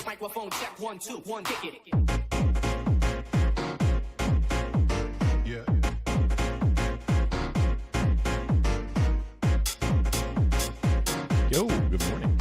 Microphone check 1 2 1 kick it. Yeah. Yo, good morning.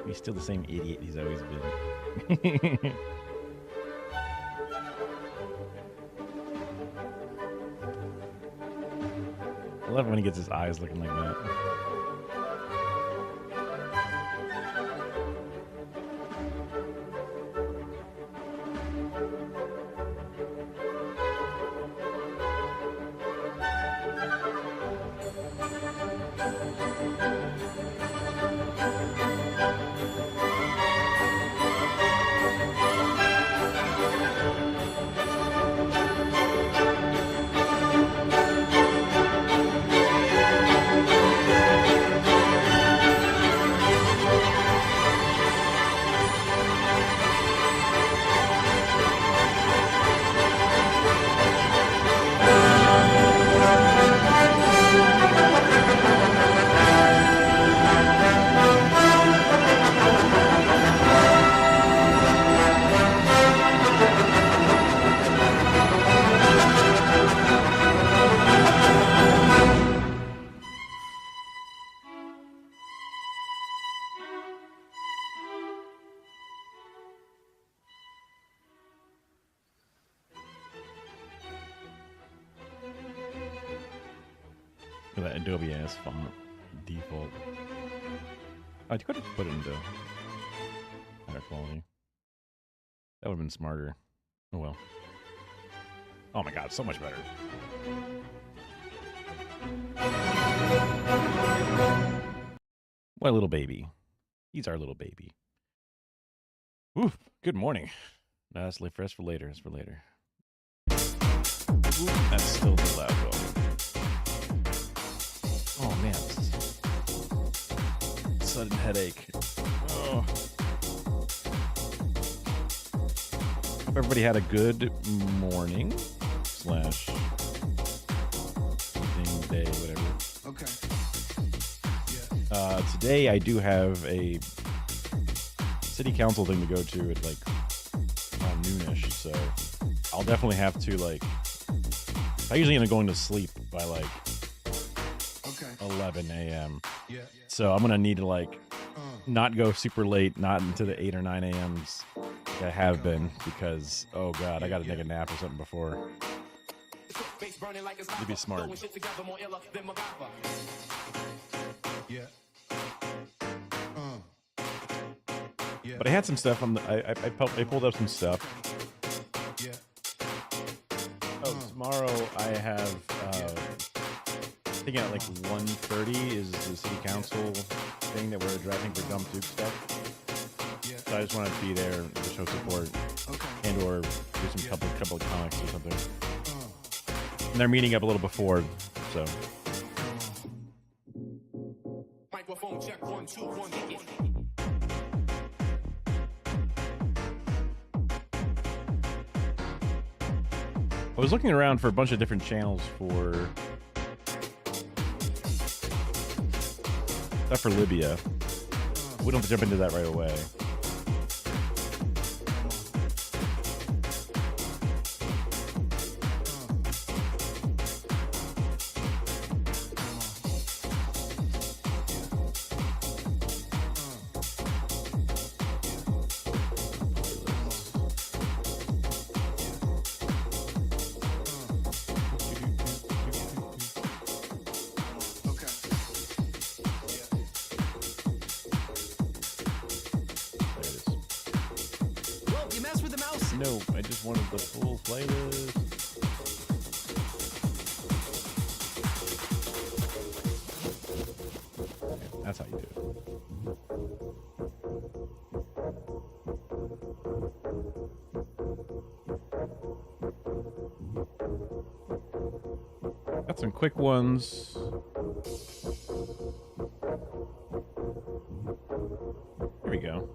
He's still the same idiot he's always been. I love when he gets his eyes looking like that. That Adobe ass font default. I could have put it into higher quality. That would have been smarter. Oh well. Oh my god, so much better. What a little baby. He's our little baby. Ooh, good morning. No, that's for later. It's for later. That's still the loud volume. Oh man, sudden headache. Oh. Hope everybody had a good morning / evening, day, whatever. Okay. Today I do have a city council thing to go to at like around noonish, so I'll definitely have to like. I usually end up going to sleep by like 11 a.m. Yeah. So I'm gonna need to like not go super late, not into the 8 or 9 a.m.s like I have been, because oh god, I gotta take a nap or something before. You'd be smart. Yeah. Yeah. But I had some stuff on the. I pulled up some stuff. Yeah. Oh, tomorrow I have. I think at like 1:30 is the city council thing that we're addressing for Dumb Duke stuff. Yeah. So I just wanted to be there and to show support, and or do some couple of comics or something. And they're meeting up a little before, so. Microphone check 1 2 1 get it. I was looking around for a bunch of different channels for stuff for Lybia. We don't have to jump into that right away. No, I just wanted the full playlist. Okay, that's how you do it. Got some quick ones. Here we go.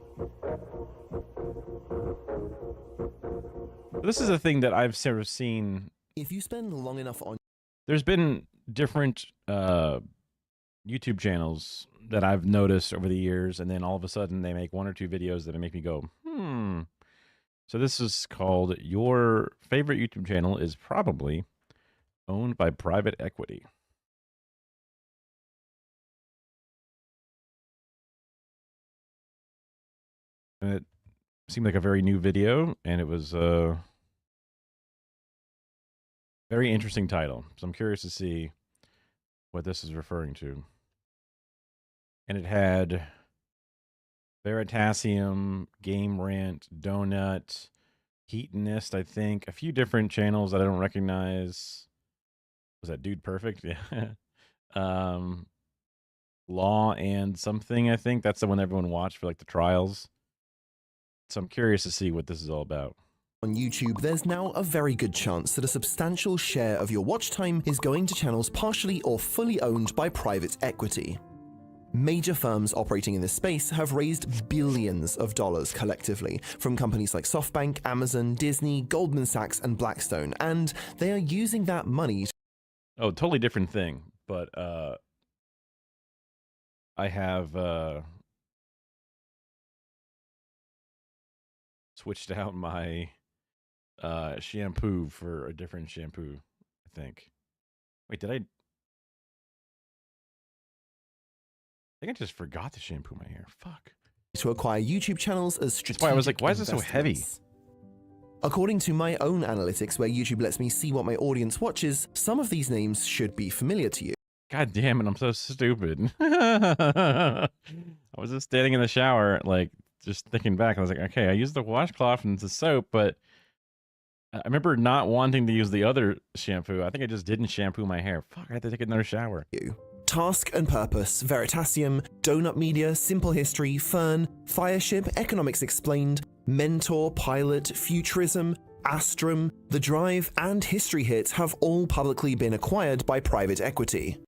This is a thing that I've sort of seen. If you spend long enough on, there's been different YouTube channels that I've noticed over the years, and then all of a sudden they make 1 or 2 videos that make me go, So this is called Your Favorite YouTube Channel is Probably Owned by Private Equity. And it seemed like a very new video, and it was very interesting title, so I'm curious to see what this is referring to. And it had Veritasium, Game Rant, Donut, Heatonist, I think, a few different channels that I don't recognize. Was that Dude Perfect? Yeah. Law and something, I think. That's the one everyone watched for like the trials. So I'm curious to see what this is all about. on YouTube, there's now a very good chance that a substantial share of your watch time is going to channels partially or fully owned by private equity. Major firms operating in this space have raised billions of dollars collectively from companies like SoftBank, Amazon, Disney, Goldman Sachs, and Blackstone, and they are using that money to— Oh, totally different thing, but I have switched out my shampoo for a different shampoo, I think. Wait, did I think I just forgot to shampoo my hair. Fuck. To acquire YouTube channels as strategic. That's why I was like, why is this so heavy? According to my own analytics, where YouTube lets me see what my audience watches, some of these names should be familiar to you. God damn it, I'm so stupid. I was just standing in the shower, like, just thinking back. I was like, okay, I used the washcloth and the soap, but I remember not wanting to use the other shampoo. I think I just didn't shampoo my hair. Fuck, I had to take another shower. Task and Purpose, Veritasium, Donut Media, Simple History, Fern, Fireship, Economics Explained, Mentor, Pilot, Futurism, Astrum, The Drive, and History Hit have all publicly been acquired by private equity.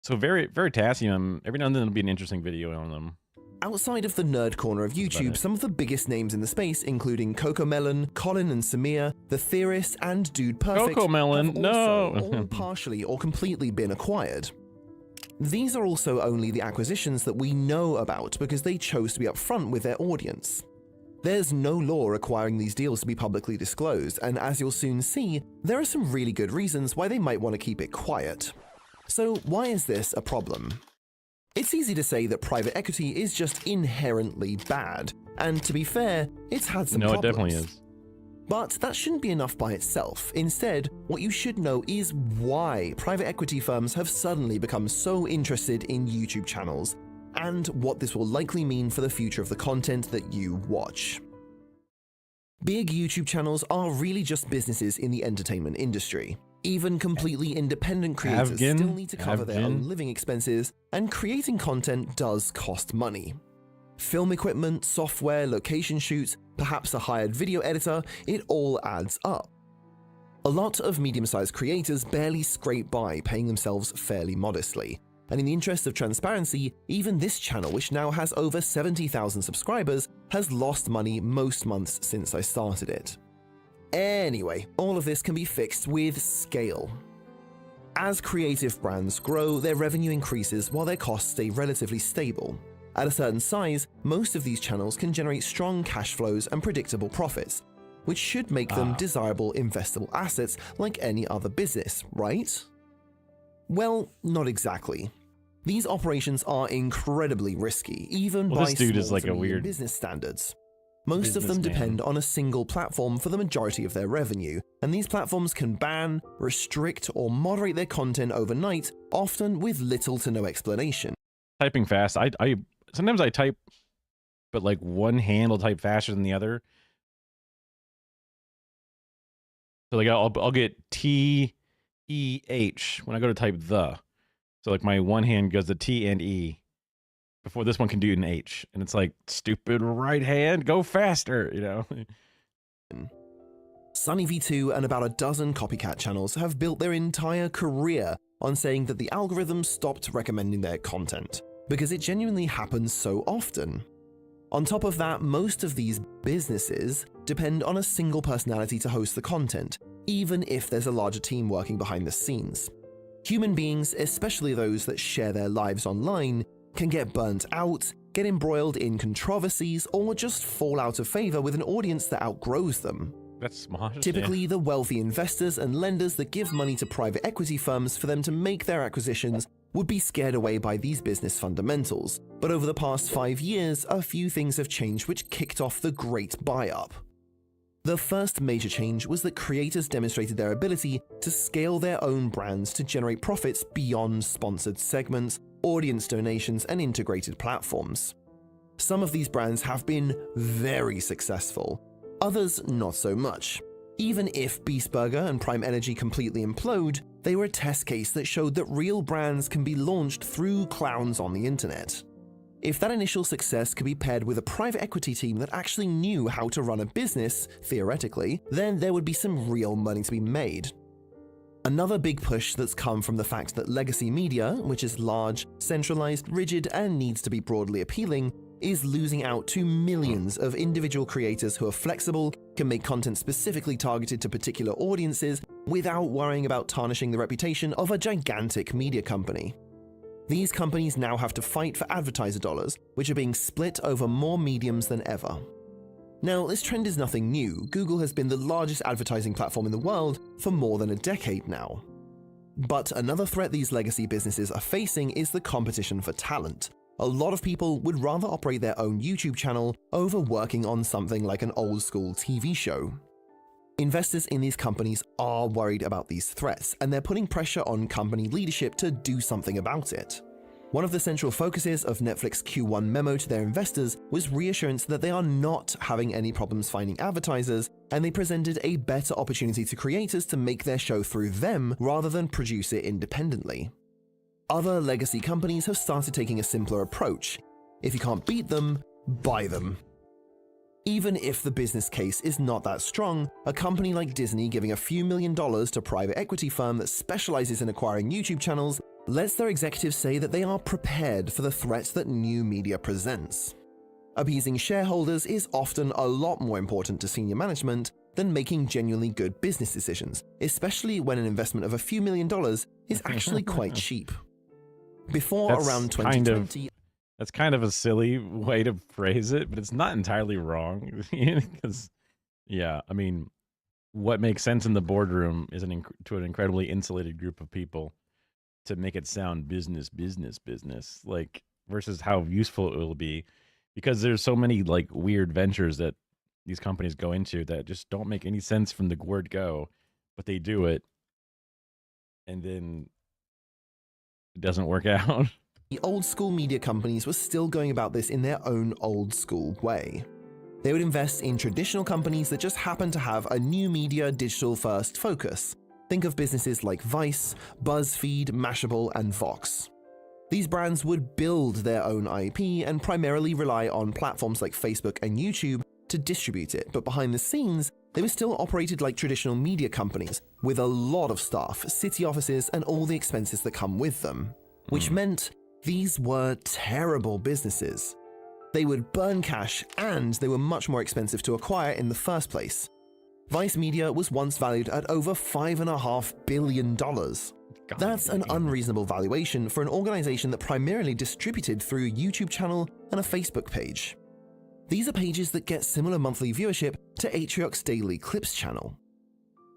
So Veritasium, every now and then there'll be an interesting video on them. Outside of the nerd corner of YouTube, some of the biggest names in the space, including Cocomelon, Colin and Samir, The Theorist, and Dude Perfect, Cocomelon, have no! also all partially or completely been acquired. These are also only the acquisitions that we know about because they chose to be upfront with their audience. There's no law requiring these deals to be publicly disclosed, and as you'll soon see, there are some really good reasons why they might want to keep it quiet. So why is this a problem? It's easy to say that private equity is just inherently bad, and to be fair, it's had some problems. No, it definitely is. But that shouldn't be enough by itself. Instead, what you should know is why private equity firms have suddenly become so interested in YouTube channels, and what this will likely mean for the future of the content that you watch. Big YouTube channels are really just businesses in the entertainment industry. Even completely independent creators still need to cover their own living expenses, and creating content does cost money. Film equipment, software, location shoots, perhaps a hired video editor, it all adds up. A lot of medium-sized creators barely scrape by, paying themselves fairly modestly. And in the interest of transparency, even this channel, which now has over 70,000 subscribers, has lost money most months since I started it. Anyway, all of this can be fixed with scale. As creative brands grow, their revenue increases while their costs stay relatively stable. At a certain size, most of these channels can generate strong cash flows and predictable profits, which should make them desirable investable assets like any other business, right? Well, not exactly. These operations are incredibly risky, even by this dude is small like to a medium weird business standards. Most of them depend on a single platform for the majority of their revenue, and these platforms can ban, restrict, or moderate their content overnight, often with little to no explanation. Typing fast, I sometimes I type, but like one hand will type faster than the other. So like I'll get TEH when I go to type the. So like my one hand goes to T and E before this one can do an H. And it's like, stupid right hand, go faster, you know? SunnyV2 and about a dozen copycat channels have built their entire career on saying that the algorithm stopped recommending their content, because it genuinely happens so often. On top of that, most of these businesses depend on a single personality to host the content, even if there's a larger team working behind the scenes. Human beings, especially those that share their lives online, can get burnt out, get embroiled in controversies, or just fall out of favor with an audience that outgrows them. That's smart. Typically, the wealthy investors and lenders that give money to private equity firms for them to make their acquisitions would be scared away by these business fundamentals. But over the past 5 years, a few things have changed which kicked off the great buy-up. The first major change was that creators demonstrated their ability to scale their own brands to generate profits beyond sponsored segments, audience donations, and integrated platforms. Some of these brands have been very successful, others not so much. Even if Beast Burger and Prime Energy completely implode, they were a test case that showed that real brands can be launched through clowns on the internet. If that initial success could be paired with a private equity team that actually knew how to run a business, theoretically, then there would be some real money to be made. Another big push that's come from the fact that legacy media, which is large, centralized, rigid, and needs to be broadly appealing, is losing out to millions of individual creators who are flexible, can make content specifically targeted to particular audiences without worrying about tarnishing the reputation of a gigantic media company. These companies now have to fight for advertiser dollars, which are being split over more mediums than ever. Now, this trend is nothing new. Google has been the largest advertising platform in the world for more than a decade now. But another threat these legacy businesses are facing is the competition for talent. A lot of people would rather operate their own YouTube channel over working on something like an old-school TV show. Investors in these companies are worried about these threats, and they're putting pressure on company leadership to do something about it. One of the central focuses of Netflix's Q1 memo to their investors was reassurance that they are not having any problems finding advertisers, and they presented a better opportunity to creators to make their show through them rather than produce it independently. Other legacy companies have started taking a simpler approach. If you can't beat them, buy them. Even if the business case is not that strong, a company like Disney giving a few $1 million to a private equity firm that specializes in acquiring YouTube channels lets their executives say that they are prepared for the threat that new media presents. Appeasing shareholders is often a lot more important to senior management than making genuinely good business decisions, especially when an investment of a few $1 million is actually quite cheap. Before around 2020... That's kind of a silly way to phrase it, but it's not entirely wrong. Because, yeah, I mean, what makes sense in the boardroom is to an incredibly insulated group of people to make it sound business, like, versus how useful it will be. Because there's so many, like, weird ventures that these companies go into that just don't make any sense from the word go, but they do it, and then it doesn't work out. The old school media companies were still going about this in their own old school way. They would invest in traditional companies that just happen to have a new media digital first focus. Think of businesses like Vice, BuzzFeed, Mashable, and Vox. These brands would build their own IP and primarily rely on platforms like Facebook and YouTube to distribute it, but behind the scenes, they were still operated like traditional media companies, with a lot of staff, city offices, and all the expenses that come with them. Which meant these were terrible businesses. They would burn cash, and they were much more expensive to acquire in the first place. Vice Media was once valued at over $5.5 billion. That's an unreasonable valuation for an organization that primarily distributed through a YouTube channel and a Facebook page. These are pages that get similar monthly viewership to Atriox's daily clips channel.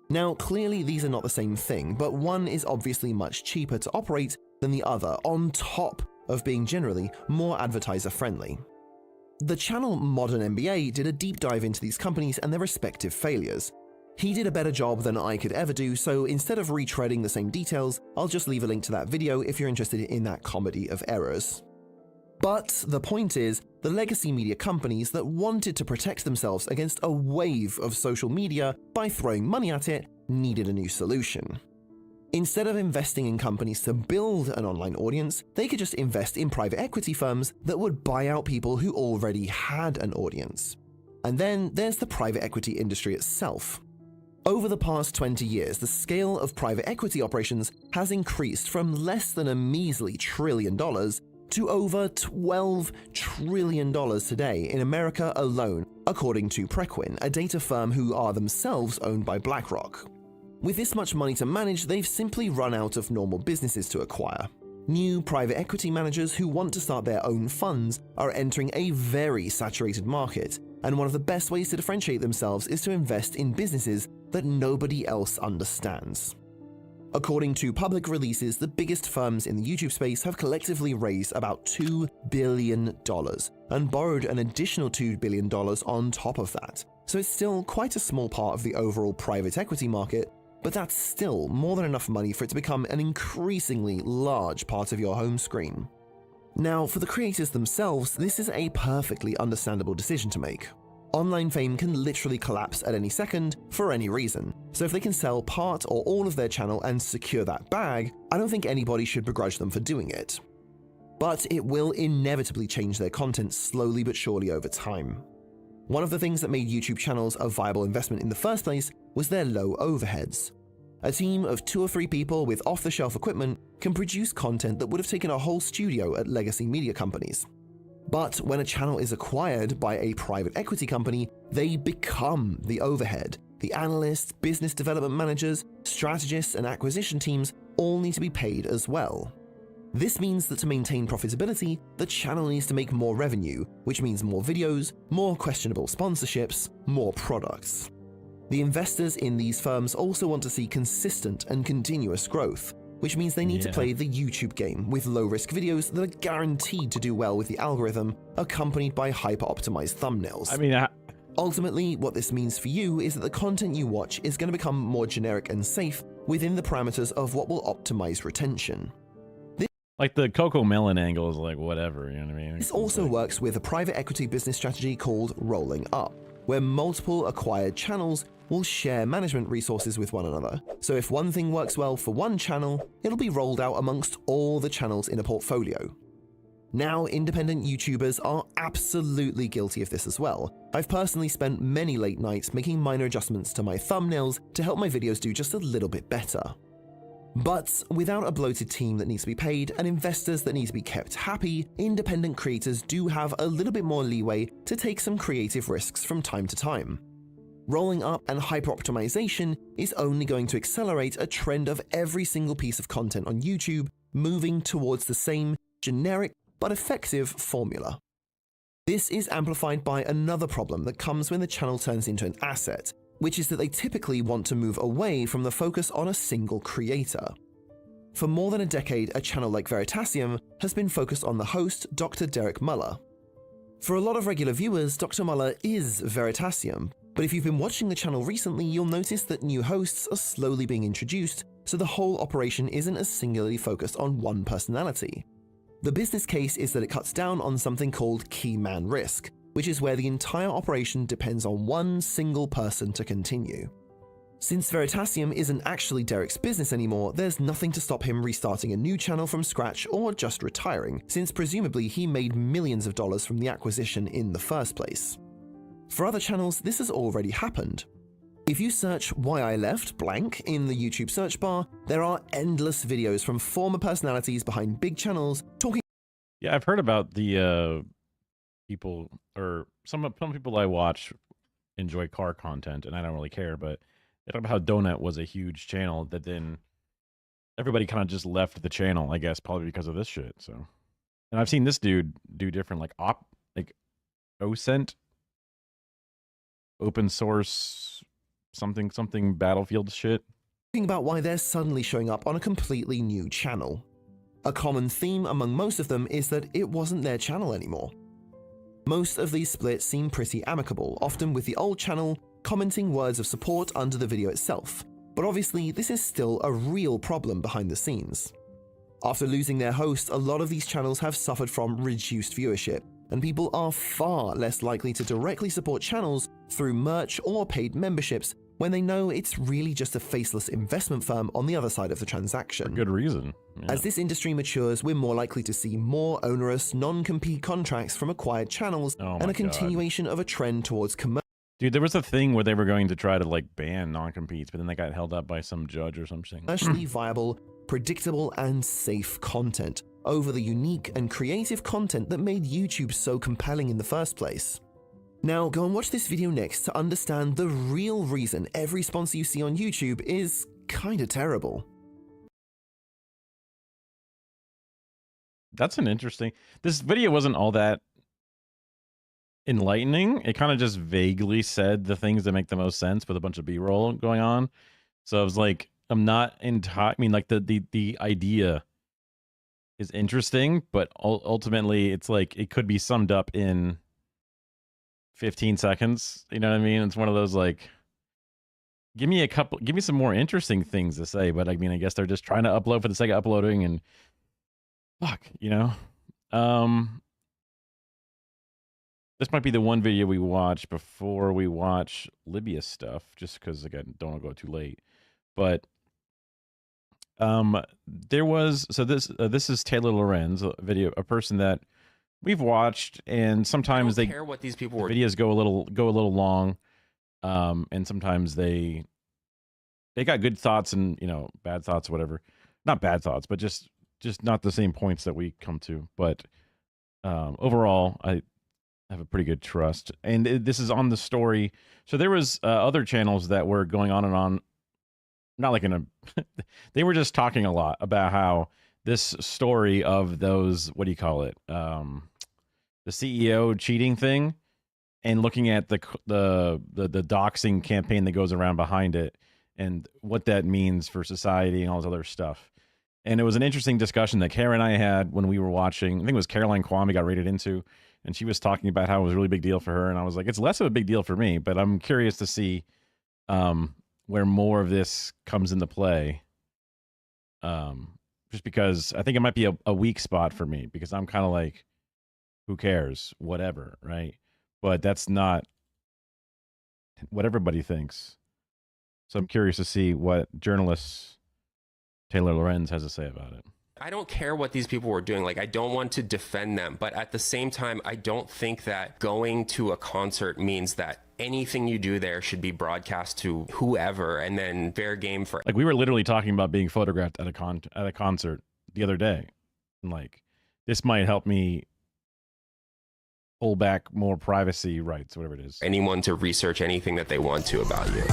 Now, clearly these are not the same thing, but one is obviously much cheaper to operate than the other, on top of being generally more advertiser-friendly. The channel Modern MBA did a deep dive into these companies and their respective failures. He did a better job than I could ever do, so instead of retreading the same details, I'll just leave a link to that video if you're interested in that comedy of errors. But the point is, the legacy media companies that wanted to protect themselves against a wave of social media by throwing money at it needed a new solution. Instead of investing in companies to build an online audience, they could just invest in private equity firms that would buy out people who already had an audience. And then there's the private equity industry itself. Over the past 20 years, the scale of private equity operations has increased from less than a measly $1 trillion to over $12 trillion today in America alone, according to Preqin, a data firm who are themselves owned by BlackRock. With this much money to manage, they've simply run out of normal businesses to acquire. New private equity managers who want to start their own funds are entering a very saturated market, and one of the best ways to differentiate themselves is to invest in businesses that nobody else understands. According to public releases, the biggest firms in the YouTube space have collectively raised about $2 billion and borrowed an additional $2 billion on top of that. So it's still quite a small part of the overall private equity market, but that's still more than enough money for it to become an increasingly large part of your home screen. Now, for the creators themselves, this is a perfectly understandable decision to make. Online fame can literally collapse at any second for any reason, so if they can sell part or all of their channel and secure that bag, I don't think anybody should begrudge them for doing it. But it will inevitably change their content slowly but surely over time. One of the things that made YouTube channels a viable investment in the first place was their low overheads. A team of 2 or 3 people with off-the-shelf equipment can produce content that would have taken a whole studio at legacy media companies. But when a channel is acquired by a private equity company, they become the overhead. The analysts, business development managers, strategists, and acquisition teams all need to be paid as well. This means that to maintain profitability, the channel needs to make more revenue, which means more videos, more questionable sponsorships, more products. The investors in these firms also want to see consistent and continuous growth, which means they need to play the YouTube game with low-risk videos that are guaranteed to do well with the algorithm, accompanied by hyper-optimized thumbnails. I mean, ultimately, what this means for you is that the content you watch is going to become more generic and safe within the parameters of what will optimize retention. like the Coco Melon angle is like whatever, you know what I mean? This also works with a private equity business strategy called rolling up, where multiple acquired channels will share management resources with one another. So if one thing works well for one channel, it'll be rolled out amongst all the channels in a portfolio. Now, independent YouTubers are absolutely guilty of this as well. I've personally spent many late nights making minor adjustments to my thumbnails to help my videos do just a little bit better. But without a bloated team that needs to be paid and investors that need to be kept happy, independent creators do have a little bit more leeway to take some creative risks from time to time. Rolling up and hyper-optimization is only going to accelerate a trend of every single piece of content on YouTube moving towards the same generic but effective formula. This is amplified by another problem that comes when the channel turns into an asset, which is that they typically want to move away from the focus on a single creator. For more than a decade, a channel like Veritasium has been focused on the host, Dr. Derek Muller. For a lot of regular viewers, Dr. Muller is Veritasium, but if you've been watching the channel recently, you'll notice that new hosts are slowly being introduced, so the whole operation isn't as singularly focused on one personality. The business case is that it cuts down on something called key man risk, which is where the entire operation depends on one single person to continue. Since Veritasium isn't actually Derek's business anymore, there's nothing to stop him restarting a new channel from scratch or just retiring, since presumably he made millions of dollars from the acquisition in the first place. For other channels, this has already happened. If you search "why I left blank" in the YouTube search bar, there are endless videos from former personalities behind big channels talking. Yeah, I've heard about the people, or some people I watch enjoy car content, and I don't really care, but they talk about how Donut was a huge channel that then everybody kind of just left the channel, I guess, probably because of this shit. So, and I've seen this dude do different like OSENT, open source something Battlefield shit. About why they're suddenly showing up on a completely new channel. A common theme among most of them is that it wasn't their channel anymore. Most of these splits seem pretty amicable, often with the old channel commenting words of support under the video itself, but obviously this is still a real problem behind the scenes. After losing their host, a lot of these channels have suffered from reduced viewership, and people are far less likely to directly support channels through merch or paid memberships when they know it's really just a faceless investment firm on the other side of the transaction. For good reason. Yeah. As this industry matures, we're more likely to see more onerous, non-compete contracts from acquired channels and a continuation of a trend towards commercial. Dude, there was a thing where they were going to try to like ban non-competes, but then they got held up by some judge or something. Commercially viable, predictable, and safe content over the unique and creative content that made YouTube so compelling in the first place. Now, go and watch this video next to understand the real reason every sponsor you see on YouTube is kinda terrible. That's an interesting... This video wasn't all that enlightening. It kind of just vaguely said the things that make the most sense with a bunch of B-roll going on. So I was like, I'm not entirely... I mean, like, the idea is interesting, but ultimately, it's like, it could be summed up in 15 seconds. You know what I mean? It's one of those, like, give me some more interesting things to say, but I mean, I guess they're just trying to upload for the sake of uploading, and fuck, you know? This might be the one video we watch before we watch Lybia stuff, just because, again, don't want to go too late. But there was, so this is Taylor Lorenz, a video, a person that we've watched, and sometimes they care what these people were. Videos go a little long, and sometimes they got good thoughts and, you know, bad thoughts, whatever. Not bad thoughts, but just not the same points that we come to. But overall, I have a pretty good trust, and this is on the story. So there was other channels that were going on and on, not like in a they were just talking a lot about how this story of those, what do you call it, the CEO cheating thing, and looking at the doxing campaign that goes around behind it, and what that means for society and all this other stuff. And it was an interesting discussion that Kara and I had when we were watching. I think it was Caroline Kwame got rated into, and she was talking about how it was a really big deal for her. And I was like, it's less of a big deal for me, but I'm curious to see where more of this comes into play. Just because I think it might be a weak spot for me, because I'm kind of like, who cares? Whatever, right? But that's not what everybody thinks. So I'm curious to see what journalist Taylor Lorenz has to say about it. I don't care what these people were doing. Like, I don't want to defend them. But at the same time, I don't think that going to a concert means that anything you do there should be broadcast to whoever and then fair game for. Like, we were literally talking about being photographed at a concert the other day. And like, this might help me pull back more privacy rights, whatever it is. Anyone to research anything that they want to about you.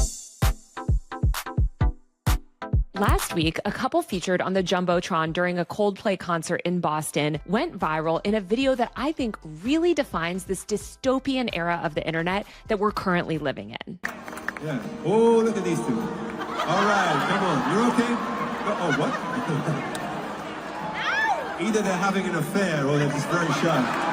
Last week, a couple featured on the Jumbotron during a Coldplay concert in Boston went viral in a video that I think really defines this dystopian era of the internet that we're currently living in. Yeah. Oh, look at these two. All right, come on. You're okay? Oh, what? Either they're having an affair or they're just very shy.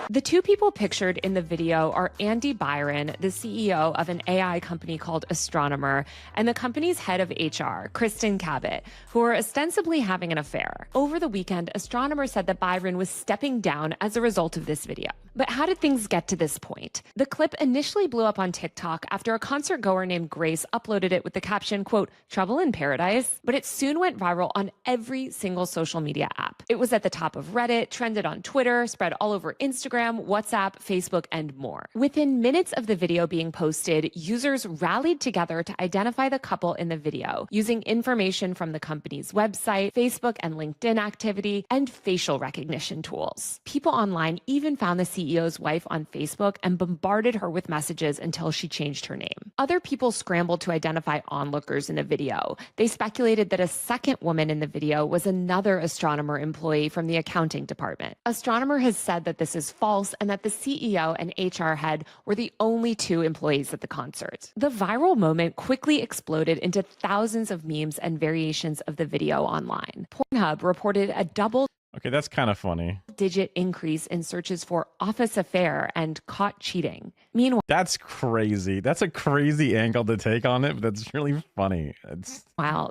The two people pictured in the video are Andy Byron, the CEO of an AI company called Astronomer, and the company's head of HR, Kristen Cabot, who are ostensibly having an affair. Over the weekend, Astronomer said that Byron was stepping down as a result of this video. But how did things get to this point? The clip initially blew up on TikTok after a concert goer named Grace uploaded it with the caption, quote, "Trouble in Paradise," but it soon went viral on every single social media app. It was at the top of Reddit, trended on Twitter, spread all over Instagram, WhatsApp, Facebook, and more. Within minutes of the video being posted, users rallied together to identify the couple in the video, using information from the company's website, Facebook and LinkedIn activity, and facial recognition tools. People online even found the CEO's wife on Facebook and bombarded her with messages until she changed her name. Other people scrambled to identify onlookers in the video. They speculated that a second woman in the video was another Astronomer employee from the accounting department. Astronomer has said that this is false and that the CEO and HR head were the only two employees at the concert. The viral moment quickly exploded into thousands of memes and variations of the video online. Pornhub reported a Okay, that's kind of funny. digit increase in searches for office affair and caught cheating. Meanwhile, That's crazy. That's a crazy angle to take on it, but that's really funny.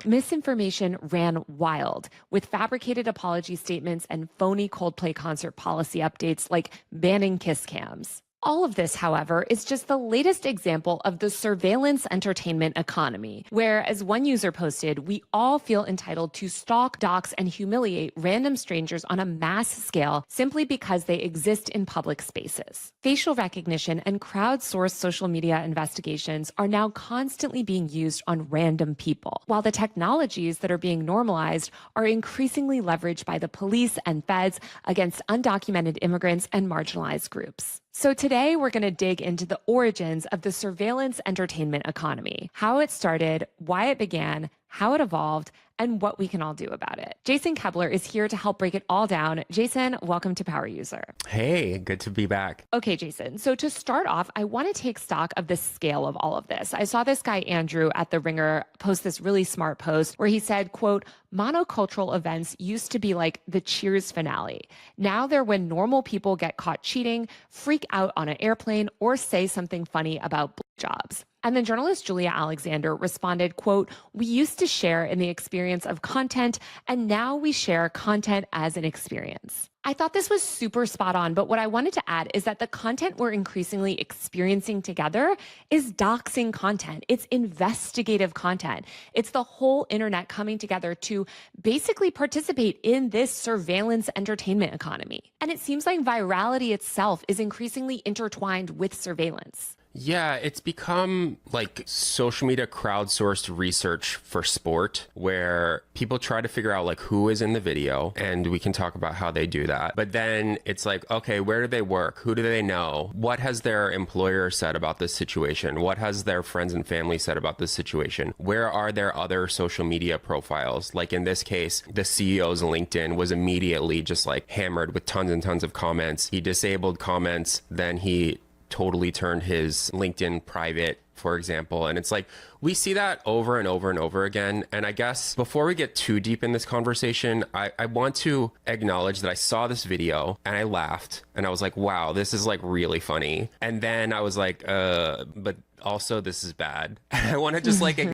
misinformation ran wild with fabricated apology statements and phony Coldplay concert policy updates like banning kiss cams. All of this, however, is just the latest example of the surveillance entertainment economy, where, as one user posted, we all feel entitled to stalk, dox, and humiliate random strangers on a mass scale simply because they exist in public spaces. Facial recognition and crowdsourced social media investigations are now constantly being used on random people, while the technologies that are being normalized are increasingly leveraged by the police and feds against undocumented immigrants and marginalized groups. So today we're going to dig into the origins of the surveillance entertainment economy, how it started, why it began, how it evolved, and what we can all do about it. Jason Kebler is here to help break it all down. Jason, welcome to Power User. Hey, good to be back. Okay, Jason. So to start off, I want to take stock of the scale of all of this. I saw this guy, Andrew, at The Ringer post this really smart post where he said, quote, "Monocultural events used to be like the Cheers finale. Now they're when normal people get caught cheating, freak out on an airplane, or say something funny about jobs." And then journalist Julia Alexander responded, quote, "We used to share in the experience of content, and now we share content as an experience." I thought this was super spot on, but what I wanted to add is that the content we're increasingly experiencing together is doxing content. It's investigative content. It's the whole internet coming together to basically participate in this surveillance entertainment economy. And it seems like virality itself is increasingly intertwined with surveillance. Yeah, it's become like social media crowdsourced research for sport where people try to figure out like who is in the video, and we can talk about how they do that. But then it's like, okay, where do they work? Who do they know? What has their employer said about this situation? What has their friends and family said about this situation? Where are their other social media profiles? Like in this case, the CEO's LinkedIn was immediately just like hammered with tons and tons of comments. He disabled comments, then he totally turned his LinkedIn private, for example. And it's like, we see that over and over and over again. And I guess before we get too deep in this conversation, I want to acknowledge that I saw this video and I laughed and I was like, wow, this is like really funny. And then I was like, but also this is bad. I want to just like... I'm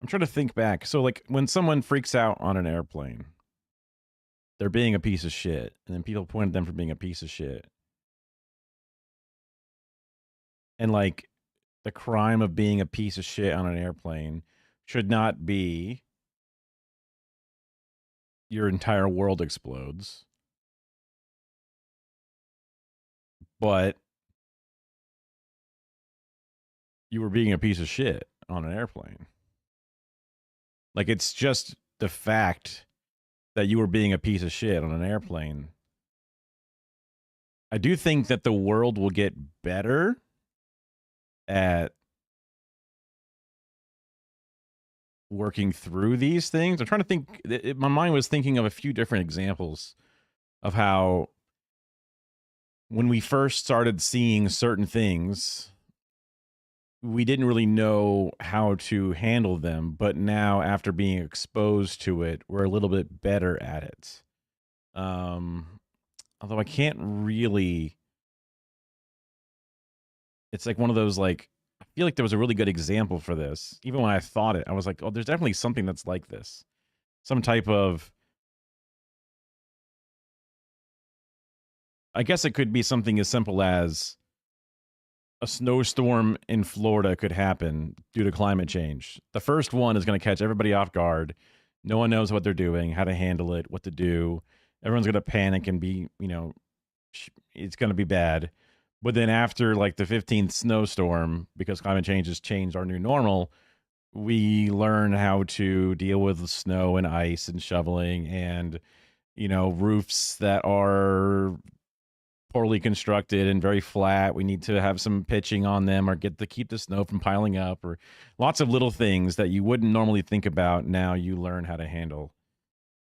trying to think back. So like when someone freaks out on an airplane, they're being a piece of shit, and then people point at them for being a piece of shit. And like the crime of being a piece of shit on an airplane should not be your entire world explodes, but you were being a piece of shit on an airplane. Like, it's just the fact that you were being a piece of shit on an airplane. I do think that the world will get better at working through these things. I'm trying to think. My mind was thinking of a few different examples of how when we first started seeing certain things, we didn't really know how to handle them. But now, after being exposed to it, we're a little bit better at it. Although I can't really. It's like one of those, like, I feel like there was a really good example for this. Even when I thought it, I was like, oh, there's definitely something that's like this. Some type of, I guess it could be something as simple as a snowstorm in Florida could happen due to climate change. The first one is going to catch everybody off guard. No one knows what they're doing, how to handle it, what to do. Everyone's going to panic and be, it's going to be bad. But then after like the 15th snowstorm, because climate change has changed our new normal, we learn how to deal with snow and ice and shoveling and, roofs that are poorly constructed and very flat. We need to have some pitching on them or keep the snow from piling up, or lots of little things that you wouldn't normally think about. Now you learn how to handle.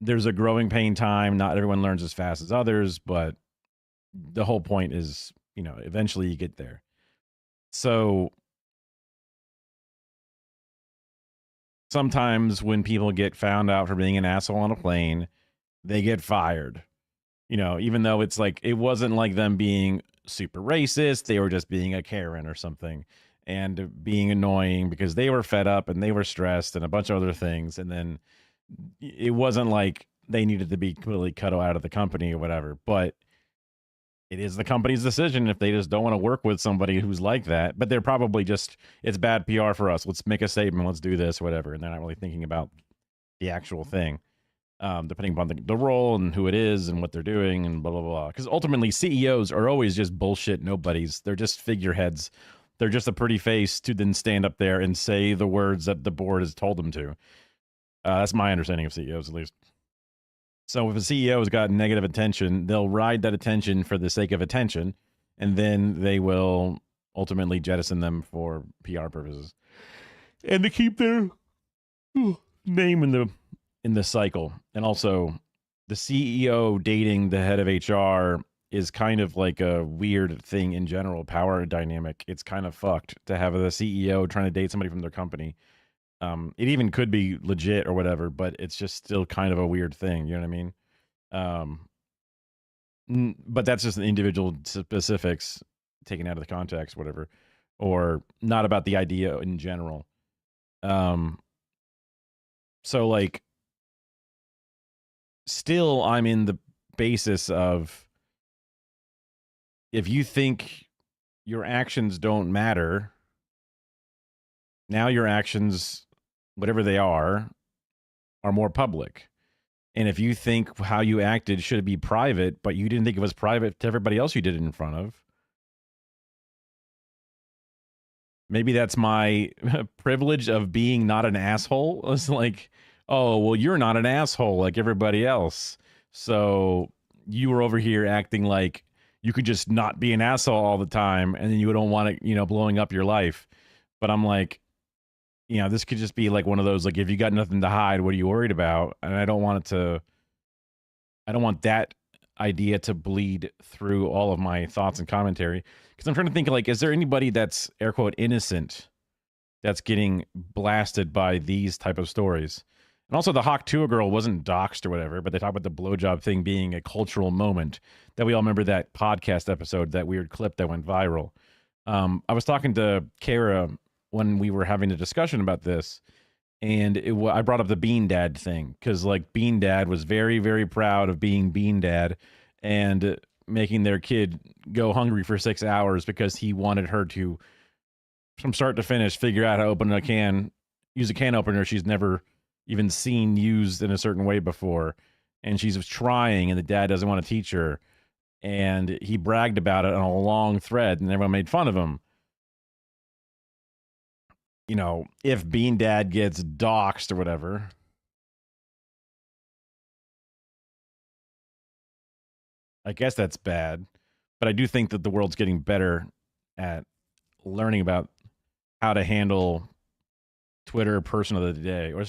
There's a growing pain time. Not everyone learns as fast as others, but the whole point is, eventually you get there. So sometimes when people get found out for being an asshole on a plane, they get fired. Even though it's like, it wasn't like them being super racist. They were just being a Karen or something and being annoying because they were fed up and they were stressed and a bunch of other things. And then it wasn't like they needed to be completely cut out of the company or whatever, but it is the company's decision if they just don't want to work with somebody who's like that. But they're probably just, it's bad PR for us. Let's make a statement. Let's do this, whatever. And they're not really thinking about the actual thing, depending upon the role and who it is and what they're doing and blah, blah, blah. Because ultimately, CEOs are always just bullshit nobodies. They're just figureheads. They're just a pretty face to then stand up there and say the words that the board has told them to. That's my understanding of CEOs, at least. So if a CEO has got negative attention, they'll ride that attention for the sake of attention, and then they will ultimately jettison them for PR purposes, and to keep their name in the cycle. And also, the CEO dating the head of HR is kind of like a weird thing in general. Power dynamic. It's kind of fucked to have the CEO trying to date somebody from their company. It even could be legit or whatever, but it's just still kind of a weird thing. You know what I mean? But that's just an individual specifics taken out of the context, whatever, or not about the idea in general. So like, still I'm in the basis of, if you think your actions don't matter, now your actions, whatever they are more public. And if you think how you acted should be private, but you didn't think it was private to everybody else you did it in front of, maybe that's my privilege of being not an asshole. It's like, oh, well, you're not an asshole like everybody else. So you were over here acting like you could just not be an asshole all the time, and then you don't want it, blowing up your life. But I'm like, this could just be like one of those, like, if you got nothing to hide, what are you worried about? And I don't want that idea to bleed through all of my thoughts and commentary. Because I'm trying to think, like, is there anybody that's, air quote, innocent that's getting blasted by these type of stories? And also, the Hawk Tuah girl wasn't doxxed or whatever, but they talk about the blowjob thing being a cultural moment. That we all remember that podcast episode, that weird clip that went viral. I was talking to Kara when we were having a discussion about this, and I brought up the Bean Dad thing, because like Bean Dad was very, very proud of being Bean Dad and making their kid go hungry for 6 hours because he wanted her to, from start to finish, figure out how to open a can use a can opener she's never even seen used in a certain way before, and she's trying, and the dad doesn't want to teach her, and he bragged about it on a long thread, and everyone made fun of him. You know, if Bean Dad gets doxxed or whatever, I guess that's bad. But I do think that the world's getting better at learning about how to handle Twitter person of the day. Or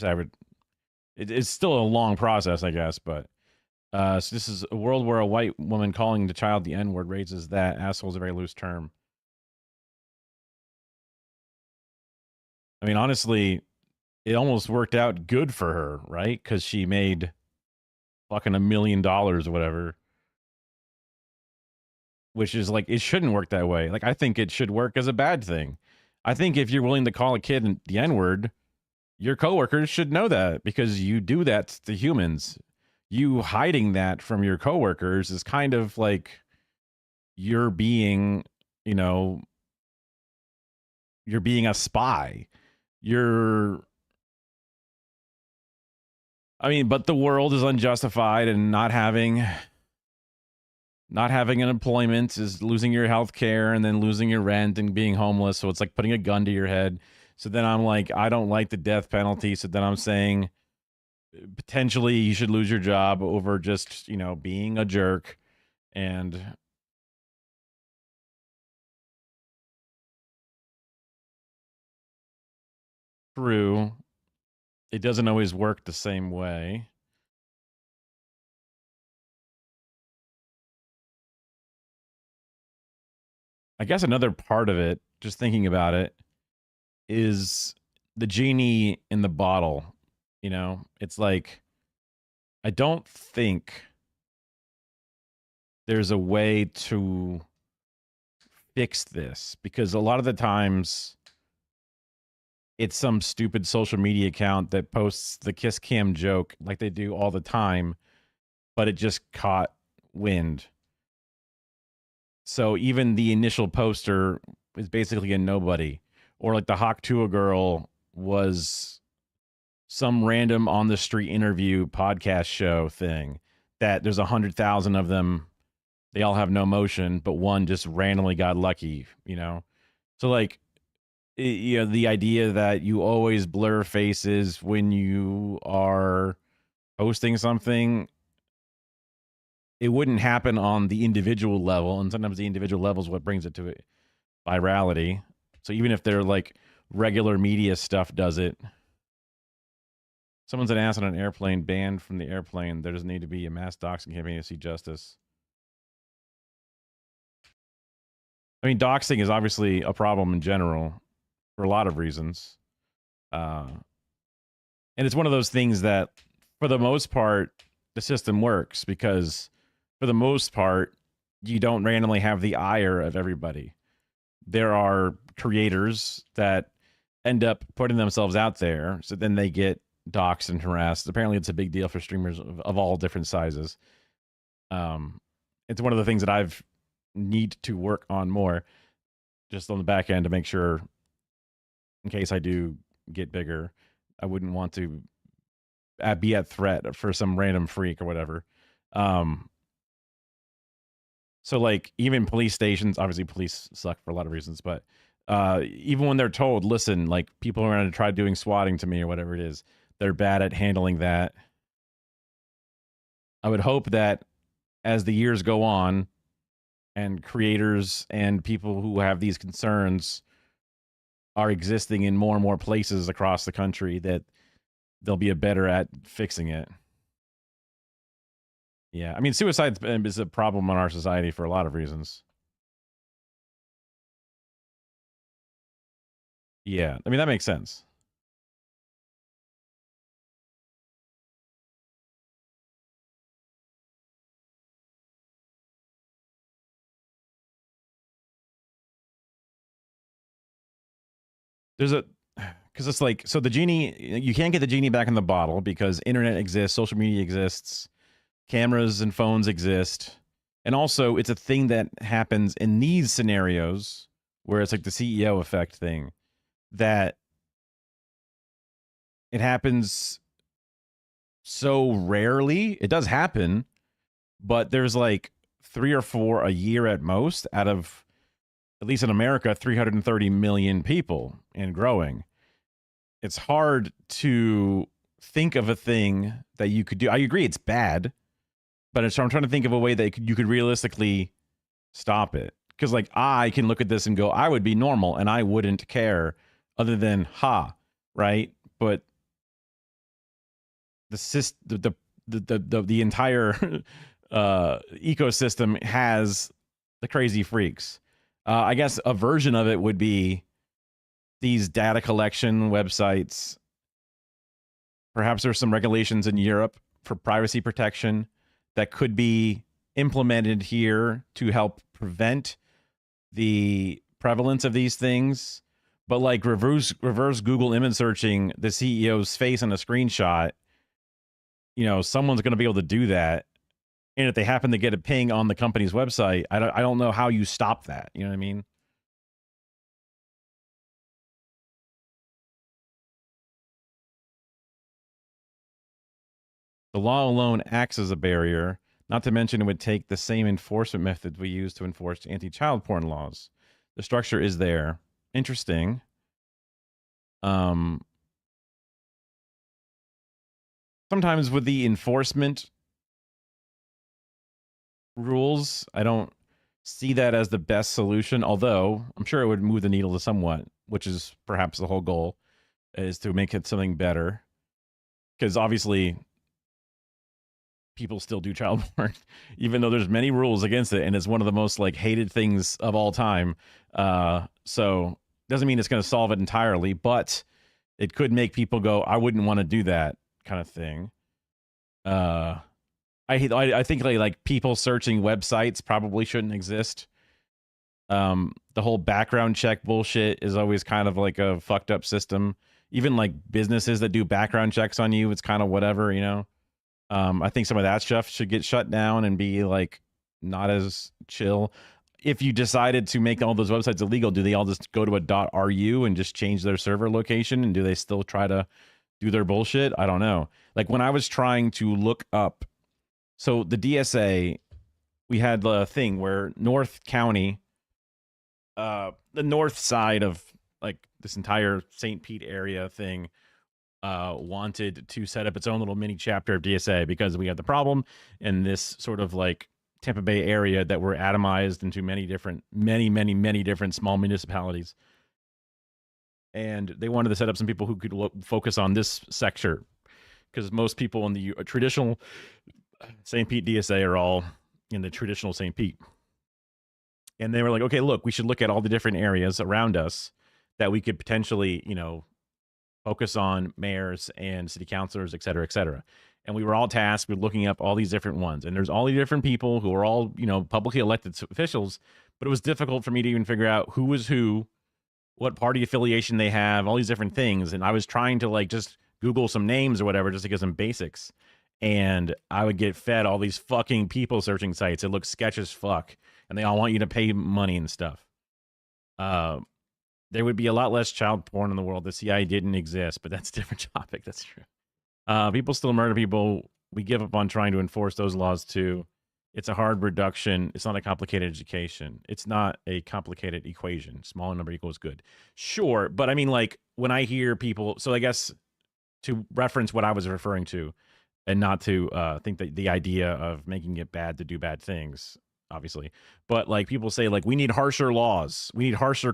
it's still a long process, I guess. But so this is a world where a white woman calling the child the N-word raises that asshole is a very loose term. I mean, honestly, it almost worked out good for her, right? Because she made fucking $1 million or whatever. Which is like, it shouldn't work that way. Like, I think it should work as a bad thing. I think if you're willing to call a kid the N-word, your coworkers should know that, because you do that to humans. You hiding that from your coworkers is kind of like you're being, you know, you're being a spy. But the world is unjustified, and not having an employment is losing your health care and then losing your rent and being homeless. So it's like putting a gun to your head. So then I'm like, I don't like the death penalty. So then I'm saying potentially you should lose your job over just, you know, being a jerk. And true, it doesn't always work the same way. I guess another part of it, just thinking about it, is the genie in the bottle. You know, it's like, I don't think there's a way to fix this, because a lot of the times it's some stupid social media account that posts the kiss cam joke like they do all the time, but it just caught wind. So even the initial poster is basically a nobody. Or like the Hawk Tuah girl was some random on the street interview podcast show thing that there's 100,000 of them. They all have no motion, but one just randomly got lucky, you know? So like, you know, the idea that you always blur faces when you are posting something, it wouldn't happen on the individual level. And sometimes the individual level is what brings it to virality. So even if they're like regular media stuff does it. Someone's an ass on an airplane, banned from the airplane. There doesn't need to be a mass doxing campaign to see justice. I mean, doxing is obviously a problem in general for a lot of reasons. And it's one of those things that, for the most part, the system works because, for the most part, you don't randomly have the ire of everybody. There are creators that end up putting themselves out there, so then they get doxed and harassed. Apparently, it's a big deal for streamers of all different sizes. It's one of the things that I've need to work on more, just on the back end, to make sure, in case I do get bigger, I wouldn't want to be at threat for some random freak or whatever. So like, even police stations, obviously police suck for a lot of reasons, but even when they're told, listen, like, people are going to try doing swatting to me or whatever it is, they're bad at handling that. I would hope that as the years go on, and creators and people who have these concerns are existing in more and more places across the country, that they'll be better at fixing it. Yeah, I mean, suicide is a problem in our society for a lot of reasons. Yeah, I mean, that makes sense. There's a, because it's like, so the genie, you can't get the genie back in the bottle because internet exists, social media exists, cameras and phones exist. And also, it's a thing that happens in these scenarios where it's like the CEO effect thing, that it happens so rarely. It does happen, but there's like 3 or 4 a year at most out of, at least in America, 330 million people and growing. It's hard to think of a thing that you could do. I agree it's bad, but I'm trying to think of a way that you could realistically stop it. Because like I can look at this and go, I would be normal and I wouldn't care other than right? But the entire ecosystem has the crazy freaks. I guess a version of it would be these data collection websites. Perhaps there's some regulations in Europe for privacy protection that could be implemented here to help prevent the prevalence of these things. But like reverse Google image searching the CEO's face in a screenshot, someone's going to be able to do that. And if they happen to get a ping on the company's website, I don't know how you stop that. You know what I mean? The law alone acts as a barrier, not to mention it would take the same enforcement methods we use to enforce anti-child porn laws. The structure is there. Interesting. Sometimes with the enforcement rules, I don't see that as the best solution, although I'm sure it would move the needle to somewhat, which is perhaps the whole goal, is to make it something better. Because obviously people still do child porn, even though there's many rules against it, and it's one of the most like hated things of all time. So doesn't mean it's going to solve it entirely, but it could make people go, I wouldn't want to do that kind of thing. I think like people searching websites probably shouldn't exist. The whole background check bullshit is always kind of like a fucked up system. Even like businesses that do background checks on you, it's kind of whatever, I think some of that stuff should get shut down and be like not as chill. If you decided to make all those websites illegal, do they all just go to a .ru and just change their server location? And do they still try to do their bullshit? I don't know. Like when I was trying to look up, so the DSA, we had the thing where North County, the north side of like this entire St. Pete area thing, wanted to set up its own little mini chapter of DSA because we had the problem in this sort of like Tampa Bay area that were atomized into many different small municipalities. And they wanted to set up some people who could focus on this sector because most people in the traditional St. Pete DSA are all in the traditional St. Pete. And they were like, okay, look, we should look at all the different areas around us that we could potentially, focus on mayors and city councilors, et cetera, et cetera. And we were all tasked with looking up all these different ones. And there's all these different people who are all, publicly elected officials. But it was difficult for me to even figure out who was who, what party affiliation they have, all these different things. And I was trying to like just Google some names or whatever just to get some basics. And I would get fed all these fucking people searching sites. It looks sketch as fuck. And they all want you to pay money and stuff. There would be a lot less child porn in the world. The CIA didn't exist, but that's a different topic. That's true. People still murder people. We give up on trying to enforce those laws too. It's a hard reduction. It's not a complicated education. It's not a complicated equation. Smaller number equals good. Sure, but I mean, like when I hear people, so I guess to reference what I was referring to, and not to think that the idea of making it bad to do bad things, obviously, but like people say like we need harsher laws, we need harsher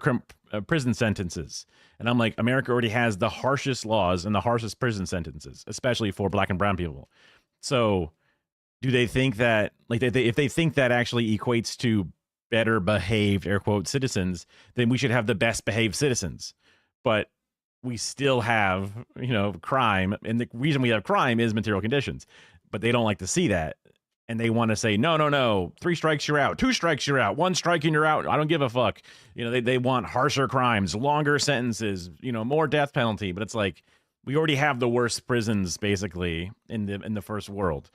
prison sentences, and I'm like, America already has the harshest laws and the harshest prison sentences, especially for Black and brown people. So do they think that like if they think that actually equates to better behaved air quote citizens, then we should have the best behaved citizens? But we still have crime, and the reason we have crime is material conditions, but they don't like to see that. And they want to say, no, 3 strikes, you're out. 2 strikes, you're out. 1 strike and you're out. I don't give a fuck. They want harsher crimes, longer sentences, more death penalty. But it's like, we already have the worst prisons basically in the first world.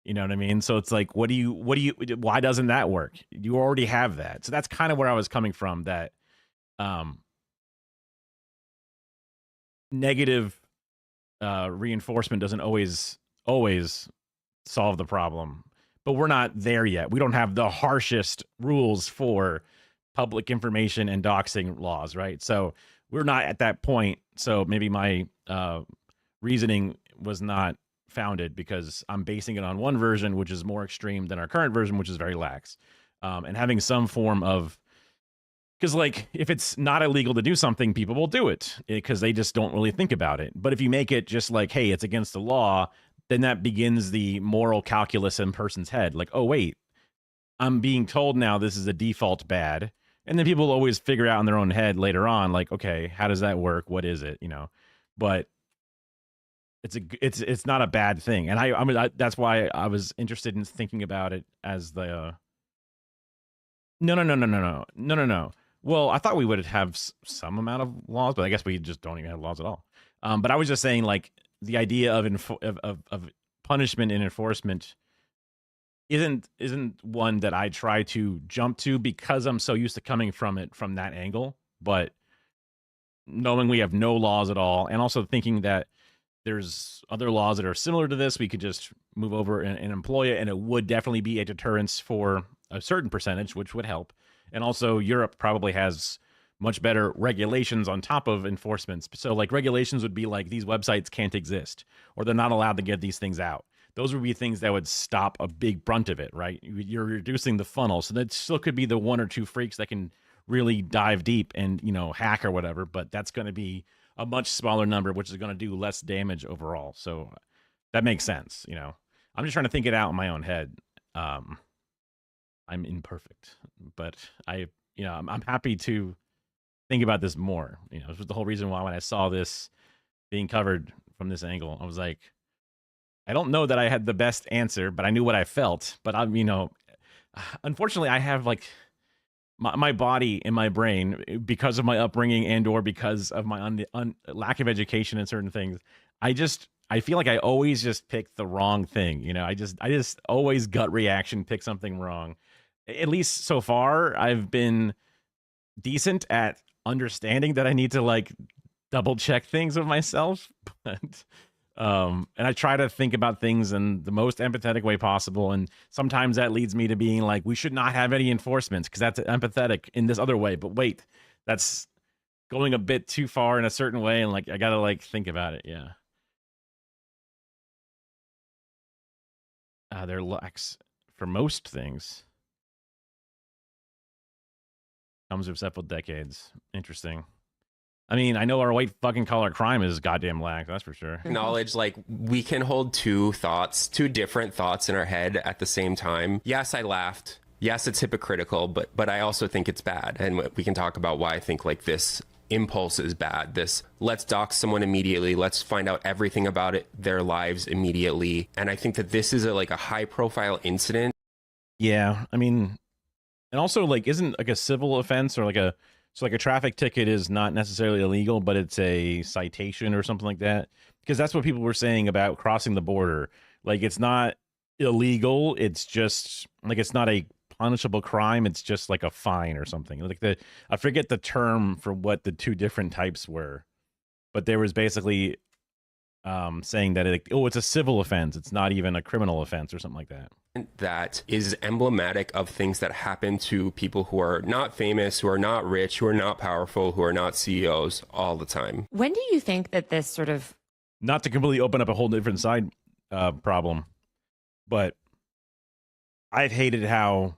You know what I mean? So it's like, why doesn't that work? You already have that. So that's kind of where I was coming from, that negative reinforcement doesn't always solve the problem. But we're not there yet. We don't have the harshest rules for public information and doxing laws, right? So we're not at that point. So maybe my reasoning was not founded because I'm basing it on one version, which is more extreme than our current version, which is very lax. And having some form of, because like if it's not illegal to do something, people will do it because they just don't really think about it. But if you make it just like, hey, it's against the law, then that begins the moral calculus in a person's head. Like, oh, wait, I'm being told now this is a default bad. And then people always figure out in their own head later on, like, okay, how does that work? What is it? You know, but it's not a bad thing. And I mean, that's why I was interested in thinking about it as the, no. Well, I thought we would have some amount of laws, but I guess we just don't even have laws at all. But I was just saying, like, the idea of punishment and enforcement isn't one that I try to jump to because I'm so used to coming from it from that angle. But knowing we have no laws at all, and also thinking that there's other laws that are similar to this, we could just move over and employ it, and it would definitely be a deterrence for a certain percentage, which would help. And also Europe probably has much better regulations on top of enforcements. So like regulations would be like these websites can't exist or they're not allowed to get these things out. Those would be things that would stop a big brunt of it, right? You're reducing the funnel. So that still could be the one or two freaks that can really dive deep and, you know, hack or whatever, but that's going to be a much smaller number, which is going to do less damage overall. So that makes sense. You know, I'm just trying to think it out in my own head. I'm imperfect, but I'm happy to think about this more. You know, this was the whole reason why when I saw this being covered from this angle, I was like, I don't know that I had the best answer, but I knew what I felt. But I'm, unfortunately, I have like my body and my brain, because of my upbringing and or because of my lack of education in certain things. I feel like I always just pick the wrong thing. You know, I just always gut reaction pick something wrong. At least so far, I've been decent at understanding that I need to like double check things with myself, but and I try to think about things in the most empathetic way possible, and sometimes that leads me to being like, we should not have any enforcements because that's empathetic in this other way. But wait, that's going a bit too far in a certain way, and like I gotta like think about it. Yeah, they're lax for most things. Comes with several decades. Interesting. I mean, I know our white fucking collar crime is goddamn lax, that's for sure. Acknowledge, like, we can hold two different thoughts in our head at the same time. Yes, I laughed. Yes, it's hypocritical, but I also think it's bad. And we can talk about why I think, like, this impulse is bad. This, let's dox someone immediately. Let's find out everything about their lives immediately. And I think that this is a high profile incident. Yeah, I mean, and also, like, isn't like a civil offense or like a traffic ticket is not necessarily illegal, but it's a citation or something like that? Because that's what people were saying about crossing the border. Like, it's not illegal. It's just like, it's not a punishable crime. It's just like a fine or something. Like I forget the term for what the two different types were, but there was basically saying that it's a civil offense. It's not even a criminal offense or something like that. That is emblematic of things that happen to people who are not famous, who are not rich, who are not powerful, who are not CEOs all the time. When do you think that this sort of... Not to completely open up a whole different side problem, but I've hated how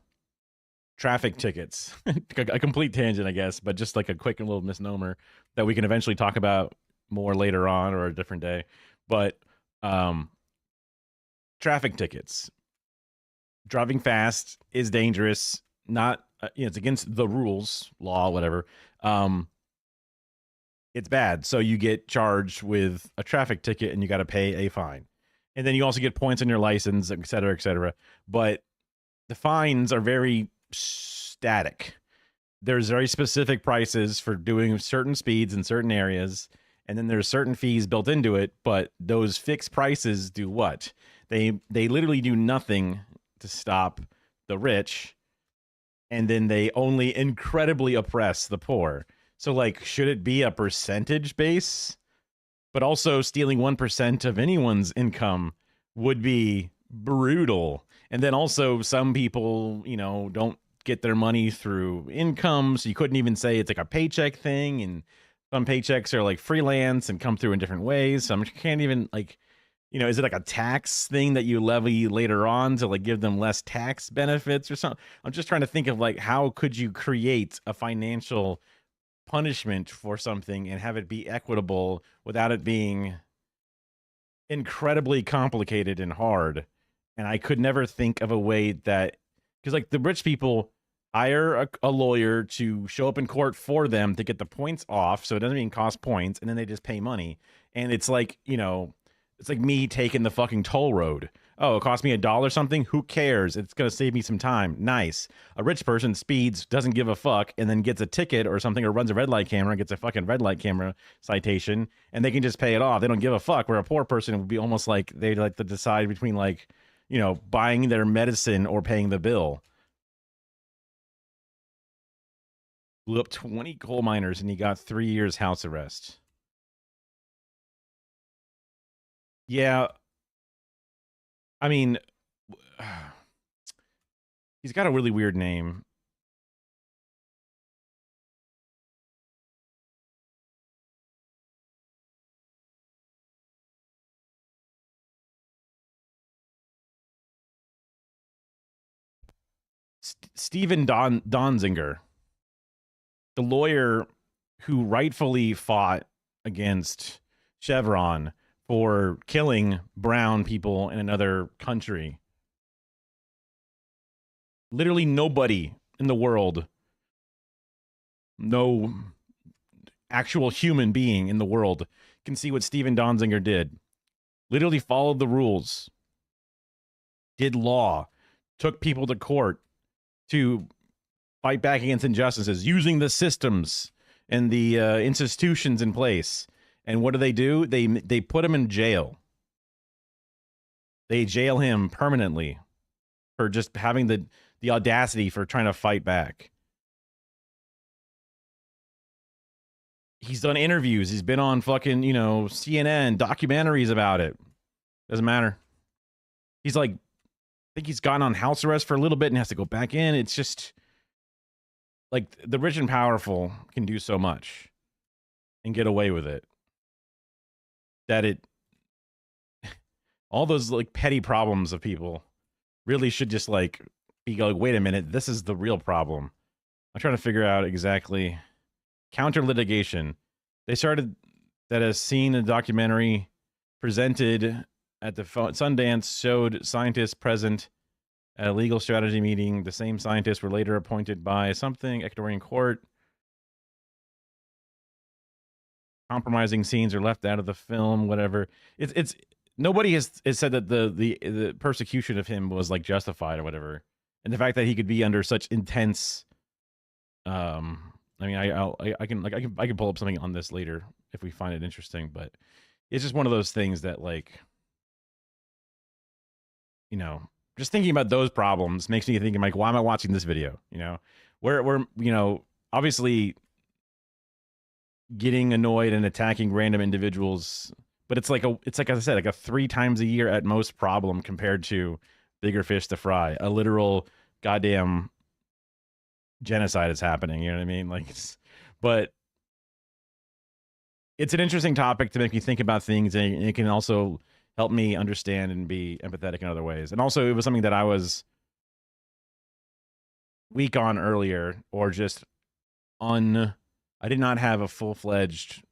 traffic tickets, a complete tangent, I guess, but just like a quick little misnomer that we can eventually talk about more later on or a different day. But traffic tickets, driving fast is dangerous. Not, it's against the rules, law, whatever. It's bad. So you get charged with a traffic ticket and you got to pay a fine. And then you also get points on your license, et cetera, et cetera. But the fines are very static. There's very specific prices for doing certain speeds in certain areas. And then there's certain fees built into it. But those fixed prices do what? They literally do nothing to stop the rich. And then they only incredibly oppress the poor. So, like, should it be a percentage base but also stealing 1% of anyone's income would be brutal. And then also some people, you know, don't get their money through income, so you couldn't even say it's like a paycheck thing, and some paychecks are like freelance and come through in different ways. Some can't even, like, you know, is it like a tax thing that you levy later on to like give them less tax benefits or something? I'm just trying to think of like, how could you create a financial punishment for something and have it be equitable without it being incredibly complicated and hard? And I could never think of a way that, because like the rich people hire a lawyer to show up in court for them to get the points off, so it doesn't even cost points, and then they just pay money. And it's like, you know, it's like me taking the fucking toll road. Oh, it cost me $1 something? Who cares? It's going to save me some time. Nice. A rich person speeds, doesn't give a fuck, and then gets a ticket or something, or runs a red light camera and gets a fucking red light camera citation, and they can just pay it off. They don't give a fuck. Where a poor person would be almost like they'd like to decide between, like, you know, buying their medicine or paying the bill. Blew up 20 coal miners and he got 3 years house arrest. Yeah. I mean, he's got a really weird name. Steven Donziger, the lawyer who rightfully fought against Chevron for killing brown people in another country. Literally nobody in the world, no actual human being in the world, can see what Steven Donziger did. Literally followed the rules, did law, took people to court to fight back against injustices, using the systems and the institutions in place. And what do? They put him in jail. They jail him permanently for just having the audacity for trying to fight back. He's done interviews. He's been on fucking, you know, CNN, documentaries about it. Doesn't matter. He's like, I think he's gotten on house arrest for a little bit and has to go back in. It's just like the rich and powerful can do so much and get away with it, that it, all those like petty problems of people really should just like be like, wait a minute, this is the real problem. I'm trying to figure out exactly. Counter litigation. They started that as seen in a documentary presented at the Sundance showed scientists present at a legal strategy meeting. The same scientists were later appointed by something Ecuadorian court. Compromising scenes are left out of the film. Whatever. It's nobody has said that the persecution of him was like justified or whatever, and the fact that he could be under such intense. I mean, I can pull up something on this later if we find it interesting, but it's just one of those things that, like, you know, just thinking about those problems makes me think, like, why am I watching this video? You know, we're you know, obviously getting annoyed and attacking random individuals, but it's like as I said, like a 3 times a year at most problem compared to bigger fish to fry. A literal goddamn genocide is happening. You know what I mean? Like, but it's an interesting topic to make me think about things, and it can also help me understand and be empathetic in other ways. And also, it was something that I was weak on earlier, or just I did not have a full-fledged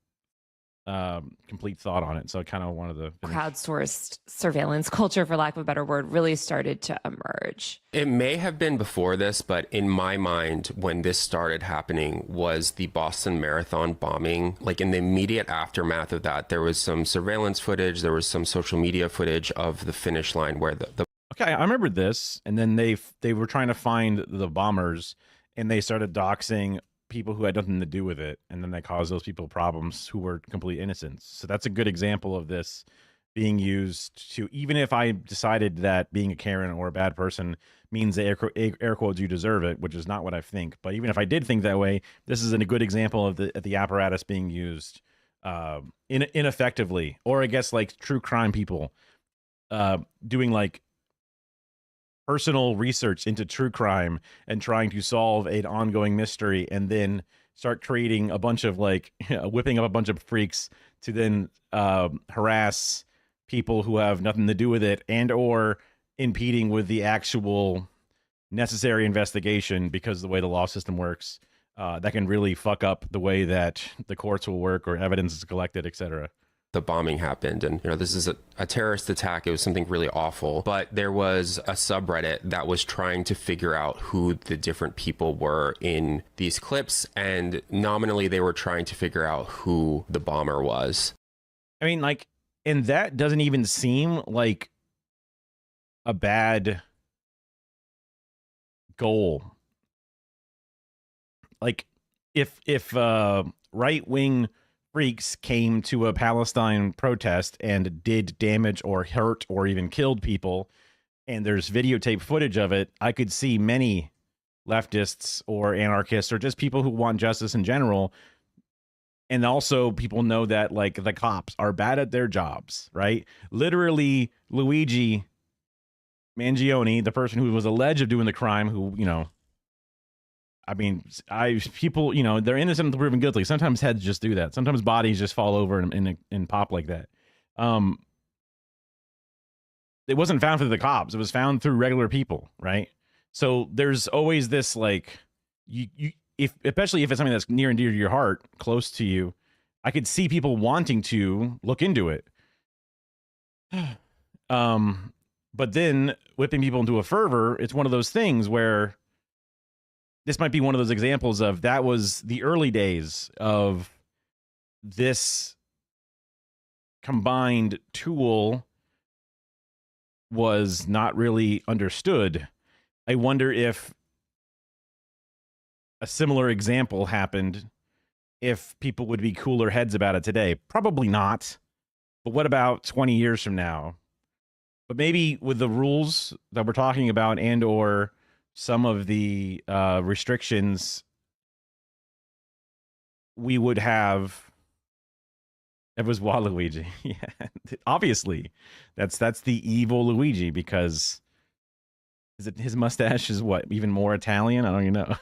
complete thought on it, so I kind of wanted to finish. Crowdsourced surveillance culture, for lack of a better word, really started to emerge. It may have been before this, but in my mind, when this started happening was the Boston Marathon bombing. Like, in the immediate aftermath of that, there was some surveillance footage, there was some social media footage of the finish line where the Okay, I remember this, and then they were trying to find the bombers, and they started doxing people who had nothing to do with it, and then they caused those people problems who were complete innocents. So that's a good example of this being used to, even if I decided that being a Karen or a bad person means that air quotes you deserve it, which is not what I think, but even if I did think that way, this is a good example of the apparatus being used ineffectively, or I guess like true crime people doing like personal research into true crime and trying to solve an ongoing mystery, and then start creating a bunch of like whipping up a bunch of freaks to then harass people who have nothing to do with it, and or impeding with the actual necessary investigation, because the way the law system works, that can really fuck up the way that the courts will work or evidence is collected, etc. The bombing happened, and this is a terrorist attack. It was something really awful, but there was a subreddit that was trying to figure out who the different people were in these clips, and nominally they were trying to figure out who the bomber was. I mean, like, and that doesn't even seem like a bad goal. Like, if right-wing freaks came to a Palestine protest and did damage or hurt or even killed people, and there's videotape footage of it, I could see many leftists or anarchists or just people who want justice in general. And also people know that like the cops are bad at their jobs, right? Literally Luigi Mangione, the person who was alleged of doing the crime, who, I mean, people, they're innocent until proven guilty. Sometimes heads just do that. Sometimes bodies just fall over and pop like that. It wasn't found through the cops. It was found through regular people, right? So there's always this like, especially if it's something that's near and dear to your heart, close to you, I could see people wanting to look into it. But then whipping people into a fervor, it's one of those things where this might be one of those examples of that was the early days of this combined tool was not really understood. I wonder if a similar example happened, if people would be cooler heads about it today. Probably not. But what about 20 years from now? But maybe with the rules that we're talking about and or some of the restrictions, we would have. It was Waluigi. Yeah, obviously, that's the evil Luigi, because his mustache is what, even more Italian? I don't even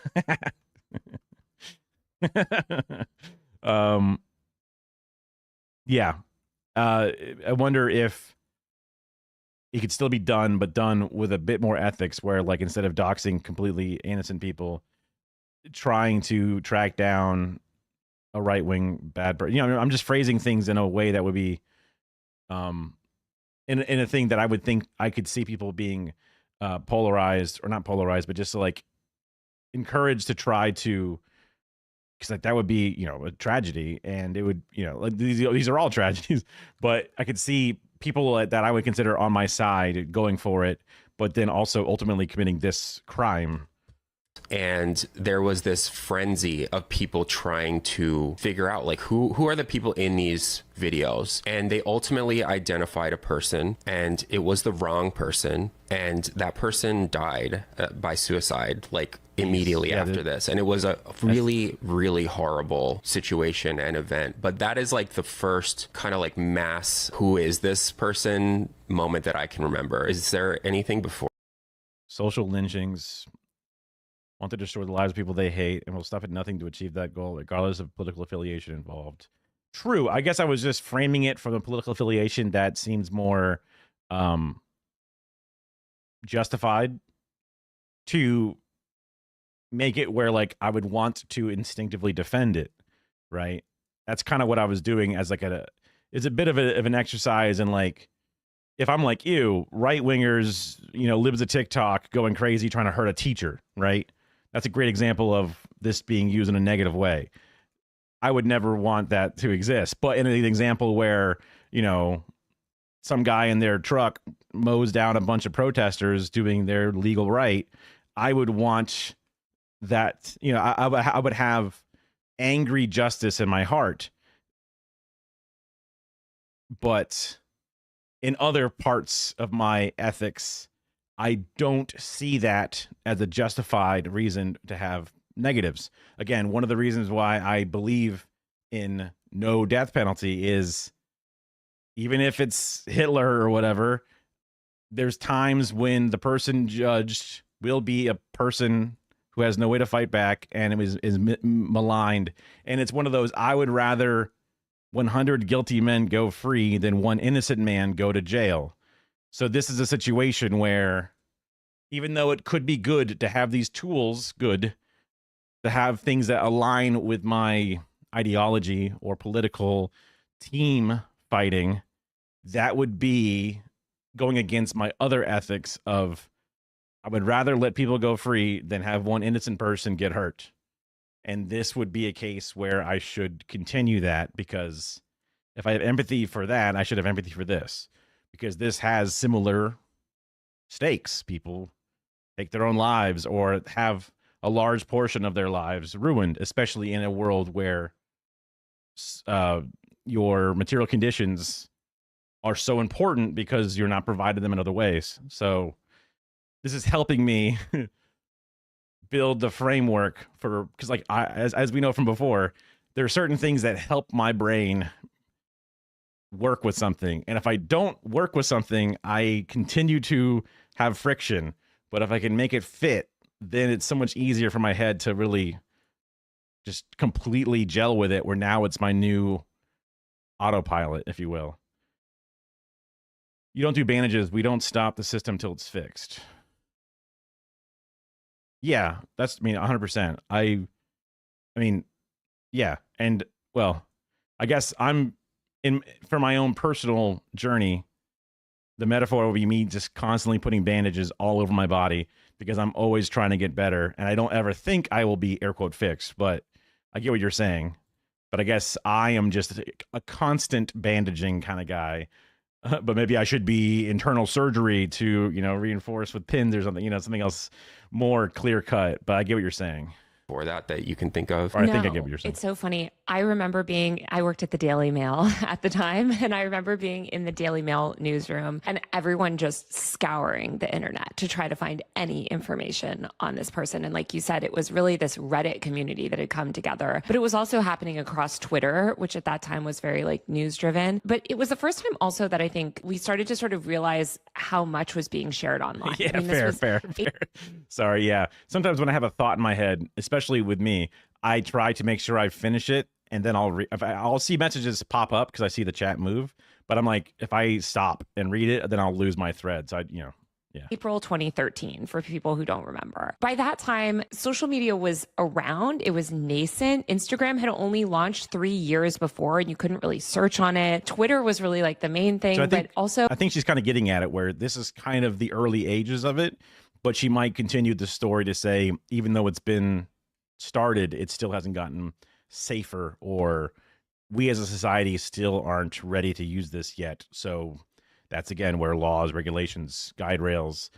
know. Yeah. I wonder if it could still be done, but done with a bit more ethics, where like instead of doxing completely innocent people, trying to track down a right-wing bad person. I'm just phrasing things in a way that would be in a thing that I would think I could see people being polarized, or not polarized, but just like encouraged to try to, because like that would be a tragedy, and it would like these are all tragedies, but I could see people that I would consider on my side going for it, but then also ultimately committing this crime. And there was this frenzy of people trying to figure out like who are the people in these videos, and they ultimately identified a person, and it was the wrong person, and that person died by suicide like immediately after this. And it was a really, really horrible situation and event. But that is like the first kind of like mass who is this person moment that I can remember. Is there anything before? Social lynchings want to destroy the lives of people they hate and will stop at nothing to achieve that goal, regardless of political affiliation involved. True. I guess I was just framing it from a political affiliation that seems more justified, to make it where like I would want to instinctively defend it, right? That's kind of what I was doing as like it's a bit of an exercise in like, if I'm like, ew, right wingers, libs of TikTok going crazy trying to hurt a teacher, right? That's a great example of this being used in a negative way. I would never want that to exist. But in an example where, some guy in their truck mows down a bunch of protesters doing their legal right, I would want that, I would have angry justice in my heart. But in other parts of my ethics, I don't see that as a justified reason to have negatives. Again, one of the reasons why I believe in no death penalty is, even if it's Hitler or whatever, there's times when the person judged will be a person who has no way to fight back and is maligned. And it's one of those, I would rather 100 guilty men go free than one innocent man go to jail. So this is a situation where, even though it could be good to have these tools, to have things that align with my ideology or political team fighting, that would be going against my other ethics of, I would rather let people go free than have one innocent person get hurt. And this would be a case where I should continue that, because if I have empathy for that, I should have empathy for this, because this has similar stakes. People take their own lives or have a large portion of their lives ruined, especially in a world where your material conditions are so important because you're not provided them in other ways. So this is helping me build the framework for, because like as we know from before, there are certain things that help my brain work with something. And if I don't work with something, I continue to have friction. But if I can make it fit, then it's so much easier for my head to really just completely gel with it, where now it's my new autopilot, if you will. You don't do bandages. We don't stop the system till it's fixed. Yeah, that's, I mean, 100%. I mean, yeah. And well, I guess for my own personal journey, the metaphor will be me just constantly putting bandages all over my body, because I'm always trying to get better. And I don't ever think I will be air quote fixed, but I get what you're saying. But I guess I am just a constant bandaging kind of guy. But maybe I should be internal surgery to, reinforce with pins or something, something else more clear cut. But I get what you're saying. For that you can think of. Or I think I get what you're saying. It's so funny. I remember I worked at the Daily Mail at the time, and I remember being in the Daily Mail newsroom and everyone just scouring the internet to try to find any information on this person. And like you said, it was really this Reddit community that had come together, but it was also happening across Twitter, which at that time was very like news driven. But it was the first time also that I think we started to sort of realize how much was being shared online. Yeah, I mean, fair. Sorry, yeah. Sometimes when I have a thought in my head, especially with me, I try to make sure I finish it, and then I'll see messages pop up because I see the chat move. But I'm like, if I stop and read it, then I'll lose my thread. So yeah. April 2013, for people who don't remember. By that time, social media was around. It was nascent. Instagram had only launched 3 years before, and you couldn't really search on it. Twitter was really like the main thing, so I think she's kind of getting at it, where this is kind of the early ages of it, but she might continue the story to say, even though it's been started, it still hasn't gotten safer, or we as a society still aren't ready to use this yet. So that's again where laws, regulations, guide rails,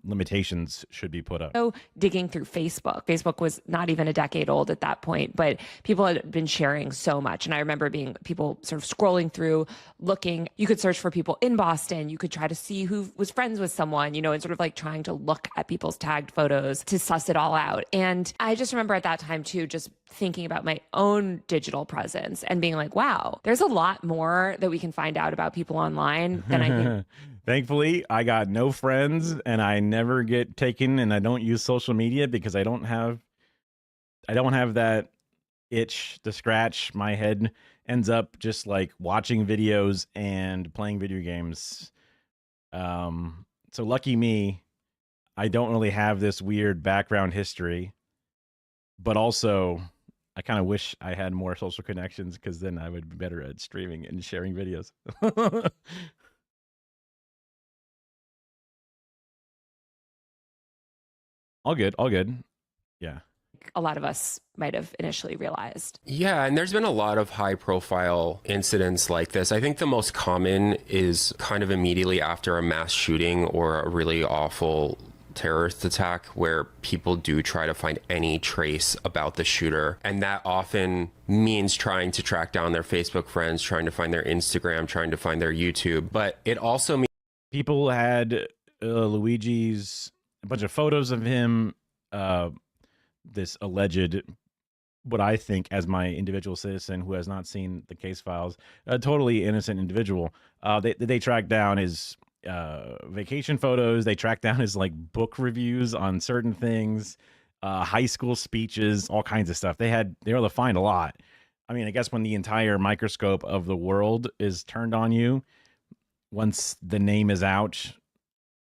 limitations should be put up. So digging through Facebook. Facebook was not even a decade old at that point, but people had been sharing so much. And I remember people sort of scrolling through, looking. You could search for people in Boston. You could try to see who was friends with someone, and sort of like trying to look at people's tagged photos to suss it all out. And I just remember at that time too, just thinking about my own digital presence and being like, wow, there's a lot more that we can find out about people online than I think. Thankfully, I got no friends, and I never get taken, and I don't use social media because I don't have that itch to scratch. My head ends up just like watching videos and playing video games. So lucky me, I don't really have this weird background history, but also I kind of wish I had more social connections, because then I would be better at streaming and sharing videos. All good. Yeah. A lot of us might have initially realized. Yeah, and there's been a lot of high profile incidents like this. I think the most common is kind of immediately after a mass shooting or a really awful terrorist attack, where people do try to find any trace about the shooter. And that often means trying to track down their Facebook friends, trying to find their Instagram, trying to find their YouTube. But it also means people had a bunch of photos of him, this alleged what I think as my individual citizen who has not seen the case files, a totally innocent individual. They tracked down his vacation photos. They tracked down his like book reviews on certain things, high school speeches, all kinds of stuff. They were able to find a lot. I mean, I guess when the entire microscope of the world is turned on you, once the name is out,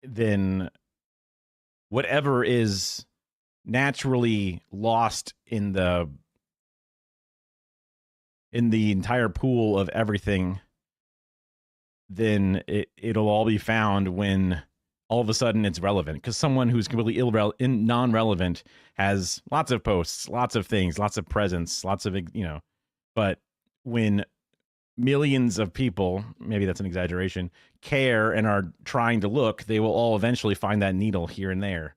then whatever is naturally lost in the entire pool of everything, then it'll all be found when all of a sudden it's relevant, because someone who's completely non-relevant has lots of posts, lots of things, lots of presence, lots of, but when millions of people, maybe that's an exaggeration, care and are trying to look, they will all eventually find that needle here and there,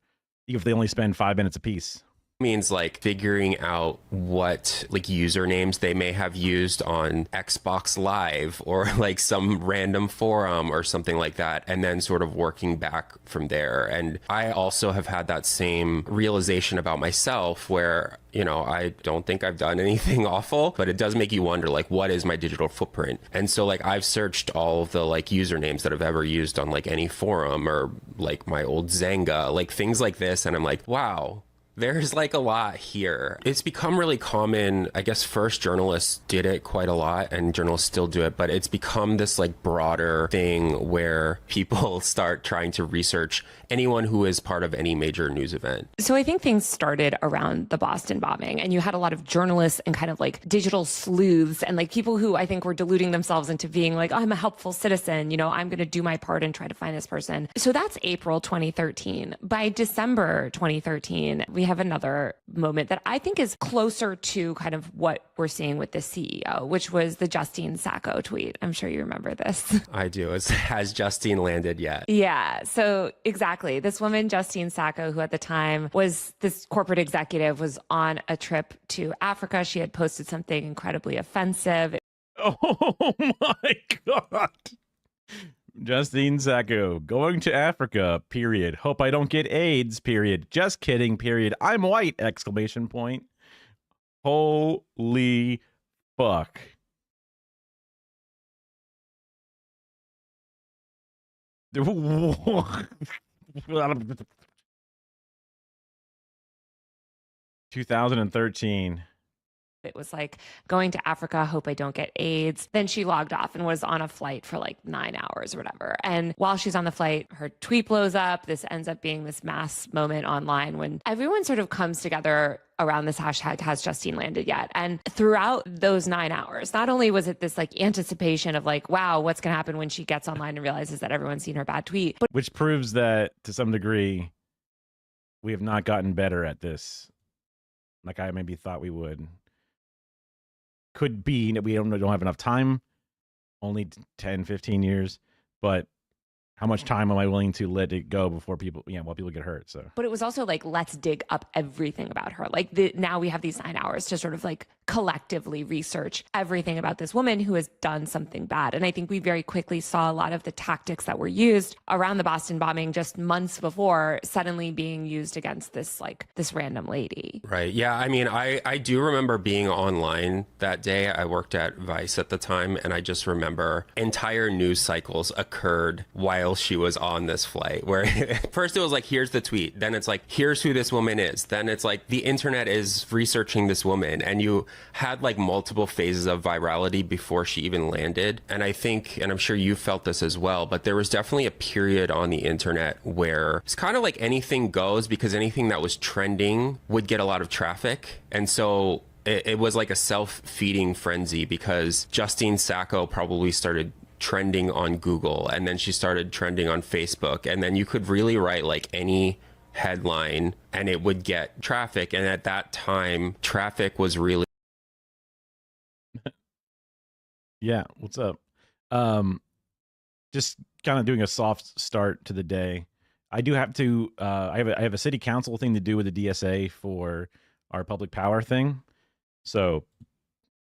even if they only spend 5 minutes apiece. Means like figuring out what like usernames they may have used on Xbox Live or like some random forum or something like that, and then sort of working back from there. And I also have had that same realization about myself where, I don't think I've done anything awful, but it does make you wonder, like, what is my digital footprint? And so like I've searched all of the like usernames that I've ever used on like any forum or like my old Zanga, like things like this, and I'm like, wow, there's like a lot here. It's become really common. I guess first journalists did it quite a lot and journalists still do it, but it's become this like broader thing where people start trying to research anyone who is part of any major news event. So I think things started around the Boston bombing, and you had a lot of journalists and kind of like digital sleuths and like people who I think were deluding themselves into being like, oh, I'm a helpful citizen, I'm going to do my part and try to find this person. So that's April 2013. By December 2013, we have another moment that I think is closer to kind of what we're seeing with the CEO, which was the Justine Sacco tweet. I'm sure you remember this. I do. Has Justine landed yet? Yeah. So exactly. This woman, Justine Sacco, who at the time was this corporate executive, was on a trip to Africa. She had posted something incredibly offensive. Oh my God. Justine Sacco, going to Africa, period. Hope I don't get AIDS, period. Just kidding, period. I'm white, exclamation point. Holy fuck. $2013. It was like going to Africa, hope I don't get AIDS. Then she logged off and was on a flight for like 9 hours or whatever. And while she's on the flight, her tweet blows up. This ends up being this mass moment online when everyone sort of comes together around this hashtag, has Justine landed yet? And throughout those 9 hours, not only was it this like anticipation of like, wow, what's going to happen when she gets online and realizes that everyone's seen her bad tweet, but which proves that to some degree, we have not gotten better at this. Like I maybe thought we would. Could be that we don't have enough time, only 10, 15 years, but how much time am I willing to let it go before people, while people get hurt? So, but it was also like, let's dig up everything about her. Like now we have these 9 hours to sort of like collectively research everything about this woman who has done something bad. And I think we very quickly saw a lot of the tactics that were used around the Boston bombing just months before suddenly being used against this random lady. Right. Yeah. I mean, I do remember being online that day. I worked at Vice at the time, and I just remember entire news cycles occurred while she was on this flight, where first it was like, here's the tweet. Then it's like, here's who this woman is. Then it's like, the internet is researching this woman. And you had like multiple phases of virality before she even landed. And I think, and I'm sure you felt this as well, but there was definitely a period on the internet where it's kind of like anything goes, because anything that was trending would get a lot of traffic. And so it was like a self-feeding frenzy, because Justine Sacco probably started trending on Google, and then she started trending on Facebook, and then you could really write like any headline and it would get traffic. And at that time, traffic was really yeah, what's up? Just kind of doing a soft start to the day. I do have to I have a city council thing to do with the DSA for our public power thing. So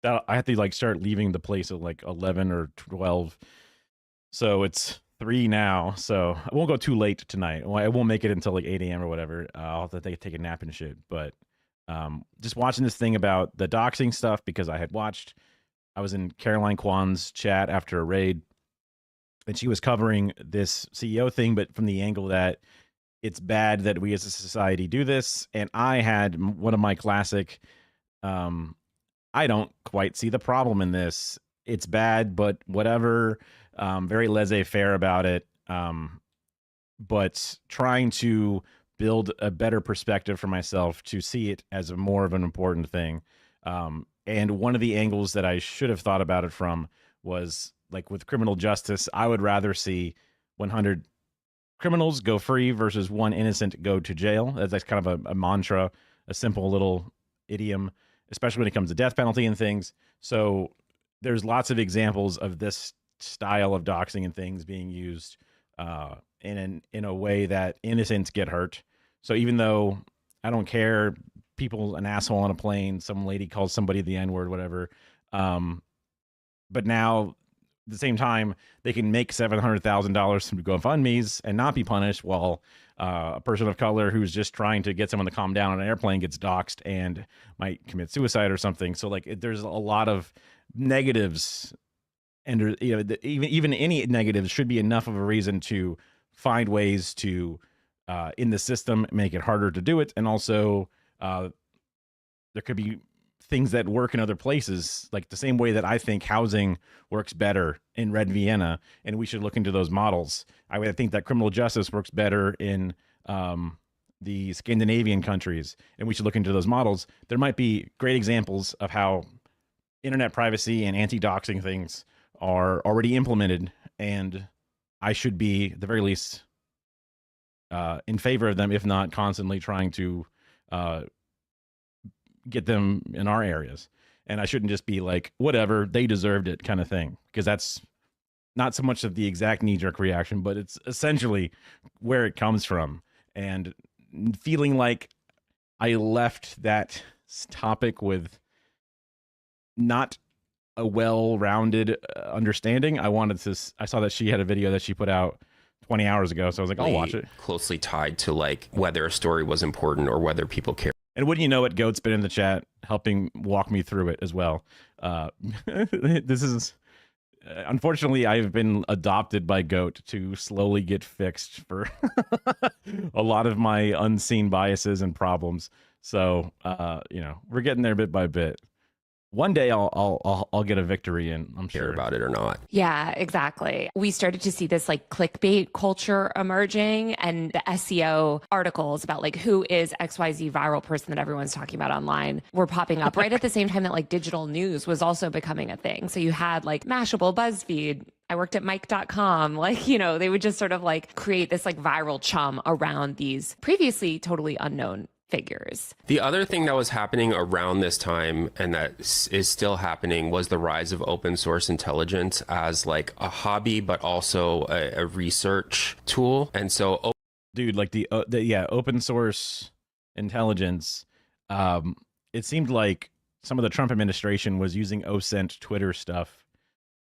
that I have to like start leaving the place at like 11 or 12. So it's 3 now. So I won't go too late tonight. I won't make it until like 8 a.m. or whatever. I'll have to take a nap and shit. But Just watching this thing about the doxing stuff because I was in Caroline Kwan's chat after a raid, and she was covering this CEO thing, but from the angle that it's bad that we as a society do this. And I had one of my classic, I don't quite see the problem in this. It's bad, but whatever. Very laissez-faire about it. But trying to build a better perspective for myself to see it as a more of an important thing. And one of the angles that I should have thought about it from was like with criminal justice, I would rather see 100 criminals go free versus one innocent go to jail. That's kind of a mantra, a simple little idiom, especially when it comes to death penalty and things. So there's lots of examples of this style of doxing and things being used in a way that innocents get hurt. So even though I don't care, people, an asshole on a plane, some lady calls somebody the N-word, whatever. But now at the same time, they can make $700,000 from GoFundMe's and not be punished, while a person of color who's just trying to get someone to calm down on an airplane gets doxxed and might commit suicide or something. So like, there's a lot of negatives, and even any negatives should be enough of a reason to find ways to in the system make it harder to do it. And also there could be things that work in other places, like the same way that I think housing works better in Red Vienna, and we should look into those models. I think that criminal justice works better in the Scandinavian countries, and we should look into those models. There might be great examples of how internet privacy and anti-doxing things are already implemented, and I should be, at the very least, in favor of them, if not constantly trying to get them in our areas. And I shouldn't just be like, whatever, they deserved it kind of thing, because that's not so much of the exact knee-jerk reaction, but it's essentially where it comes from. And feeling like I left that topic with not a well-rounded understanding. I saw that she had a video that she put out 20 hours ago, so I was like, I'll watch it. Closely tied to like whether a story was important or whether people care. And wouldn't you know it, Goat's been in the chat helping walk me through it as well. This is, unfortunately, I've been adopted by Goat to slowly get fixed for a lot of my unseen biases and problems. So, we're getting there bit by bit. One day I'll get a victory, and I'm sure about it or not. Yeah, exactly. We started to see this like clickbait culture emerging, and the SEO articles about like who is XYZ viral person that everyone's talking about online were popping up right at the same time that like digital news was also becoming a thing. So you had like Mashable, BuzzFeed. I worked at Mike.com. Like, they would just sort of like create this like viral chum around these previously totally unknown figures. The other thing that was happening around this time, and that is still happening, was the rise of open source intelligence as like a hobby, but also a research tool. And so, dude, like the open source intelligence. It seemed like some of the Trump administration was using OSINT Twitter stuff.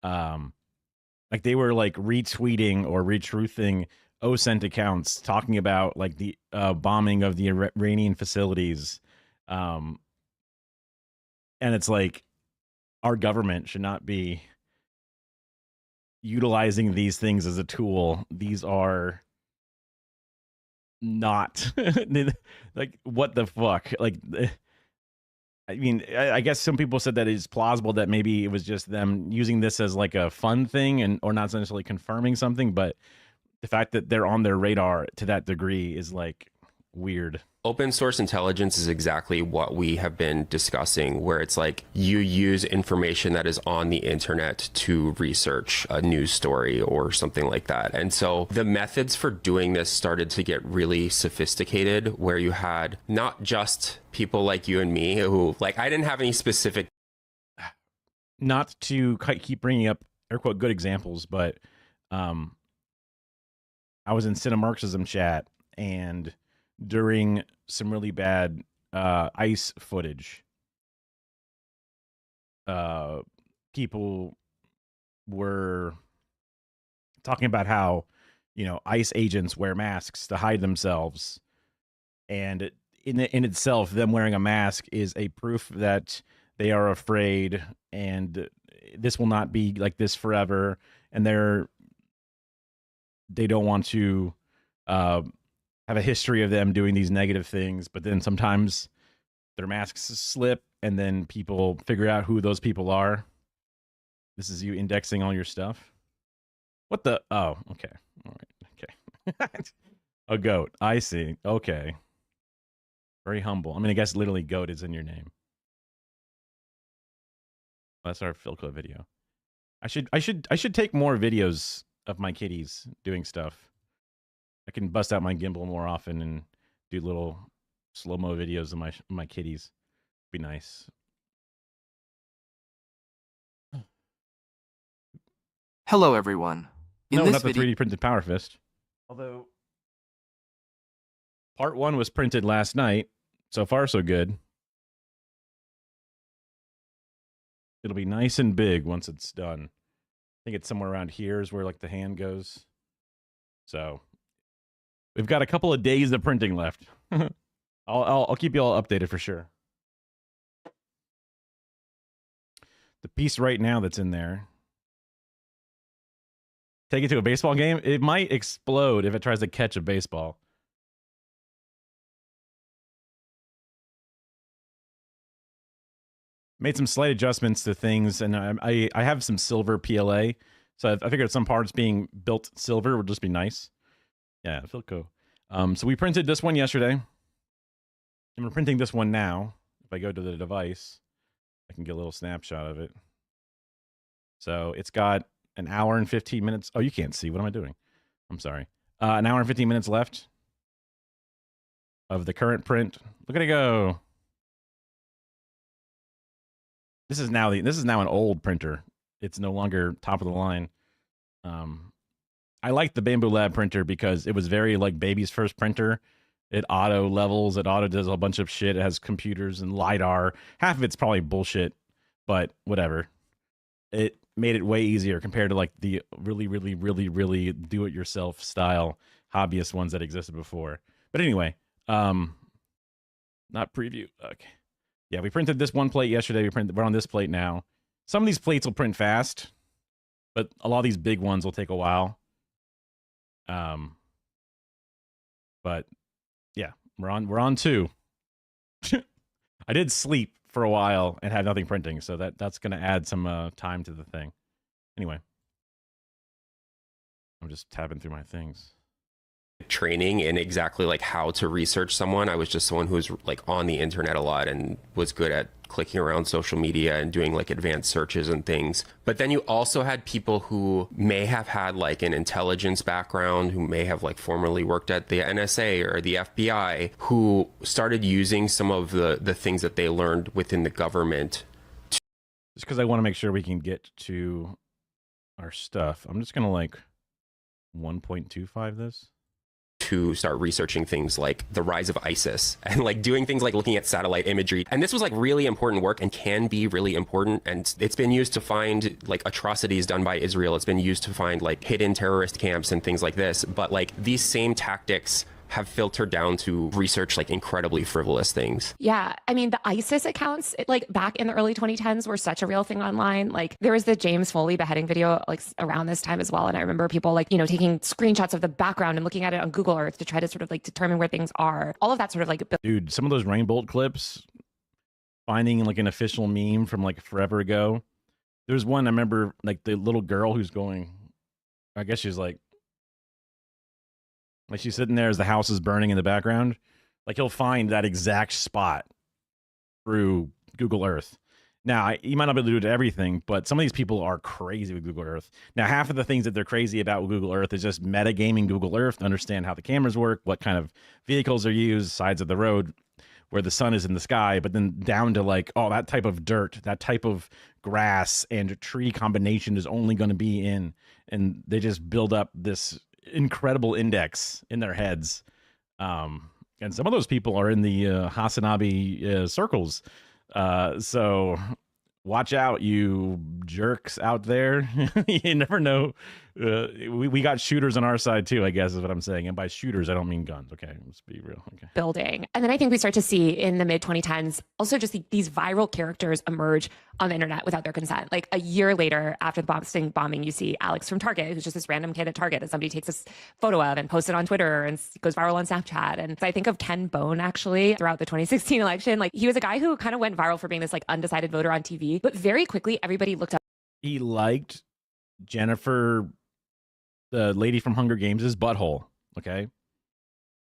Like they were like retweeting or retruthing OSINT accounts talking about like the bombing of the Iranian facilities. And it's like our government should not be utilizing these things as a tool. These are not like, what the fuck? Like, I mean, I guess some people said that it's plausible that maybe it was just them using this as like a fun thing or not necessarily confirming something, but the fact that they're on their radar to that degree is like weird. Open source intelligence is exactly what we have been discussing, where it's like you use information that is on the internet to research a news story or something like that. And so the methods for doing this started to get really sophisticated, where you had not just people like you and me who, like, I didn't have any specific. Not to keep bringing up air quote good examples, but I was in Cinemarxism chat, and during some really bad ICE footage, people were talking about how, ICE agents wear masks to hide themselves. And in itself, them wearing a mask is a proof that they are afraid, and this will not be like this forever, and they don't want to have a history of them doing these negative things. But then sometimes their masks slip, and then people figure out who those people are. This is you indexing all your stuff. What the? Oh, okay. All right. Okay. A goat. I see. Okay. Very humble. I mean, I guess literally goat is in your name. That's our Philco video. I should take more videos of my kitties doing stuff. I can bust out my gimbal more often and do little slow-mo videos of my kitties. Be nice. Hello, everyone. In No, this not the video, 3D printed Power Fist. Although part 1 was printed last night. So far, so good. It'll be nice and big once it's done. I think it's somewhere around here is where like the hand goes. So we've got a couple of days of printing left. I'll keep you all updated for sure. The piece right now that's in there. Take it to a baseball game. It might explode if it tries to catch a baseball. Made some slight adjustments to things, and I have some silver PLA, so I figured some parts being built silver would just be nice. Yeah, Philco. So we printed this one yesterday, and we're printing this one now. If I go to the device, I can get a little snapshot of it. So it's got an hour and 15 minutes. Oh, you can't see. What am I doing? I'm sorry. An hour and 15 minutes left of the current print. Look at it go. This is now an old printer. It's no longer top of the line. I like the Bamboo Lab printer because it was very like baby's first printer. It auto levels. It auto does a bunch of shit. It has computers and LiDAR. Half of it's probably bullshit, but whatever. It made it way easier compared to like the really, really, really, really do-it-yourself style hobbyist ones that existed before. But anyway, not preview. Okay. Yeah, we printed this one plate yesterday. We're on this plate now. Some of these plates will print fast, but a lot of these big ones will take a while. But yeah, we're on 2. I did sleep for a while and had nothing printing, so that's going to add some time to the thing. Anyway, I'm just tabbing through my things. Training in exactly like how to research someone. I was just someone who was like on the internet a lot and was good at clicking around social media and doing like advanced searches and things. But then you also had people who may have had like an intelligence background, who may have like formerly worked at the NSA or the FBI, who started using some of the things that they learned within the government. Just because I want to make sure we can get to our stuff, I'm just gonna like 1.25 this. To start researching things like the rise of ISIS and like doing things like looking at satellite imagery. And this was like really important work and can be really important. And it's been used to find like atrocities done by Israel. It's been used to find like hidden terrorist camps and things like this. But like these same tactics have filtered down to research like incredibly frivolous things. Yeah. I mean, the ISIS accounts, like back in the early 2010s were such a real thing online. Like there was the James Foley beheading video like around this time as well. And I remember people like, you know, taking screenshots of the background and looking at it on Google Earth to try to sort of like determine where things are. All of that sort of like. Dude, some of those Rainbolt clips, finding like an official meme from like forever ago. There's one I remember, like the little girl who's going, I guess she's like she's sitting there as the house is burning in the background. Like he'll find that exact spot through Google Earth. Now, you might not be able to do it to everything, but some of these people are crazy with Google Earth. Now, half of the things that they're crazy about with Google Earth is just metagaming Google Earth to understand how the cameras work, what kind of vehicles are used, sides of the road, where the sun is in the sky, but then down to like, oh, that type of dirt, that type of grass and tree combination is only going to be in, and they just build up this incredible index in their heads. And some of those people are in the Hasanabi circles. So watch out, you jerks out there. You never know. We got shooters on our side too, I guess is what I'm saying. And by shooters, I don't mean guns. Okay, let's be real. Okay. Building. And then I think we start to see in the mid 2010s also just these viral characters emerge on the internet without their consent. Like a year later after the Boston bombing, you see Alex from Target, who's just this random kid at Target that somebody takes this photo of and posts it on Twitter and goes viral on Snapchat. And I think of Ken Bone actually throughout the 2016 election. Like he was a guy who kind of went viral for being this like undecided voter on TV, but very quickly everybody looked up. He liked Jennifer, the lady from Hunger Games' butthole. Okay.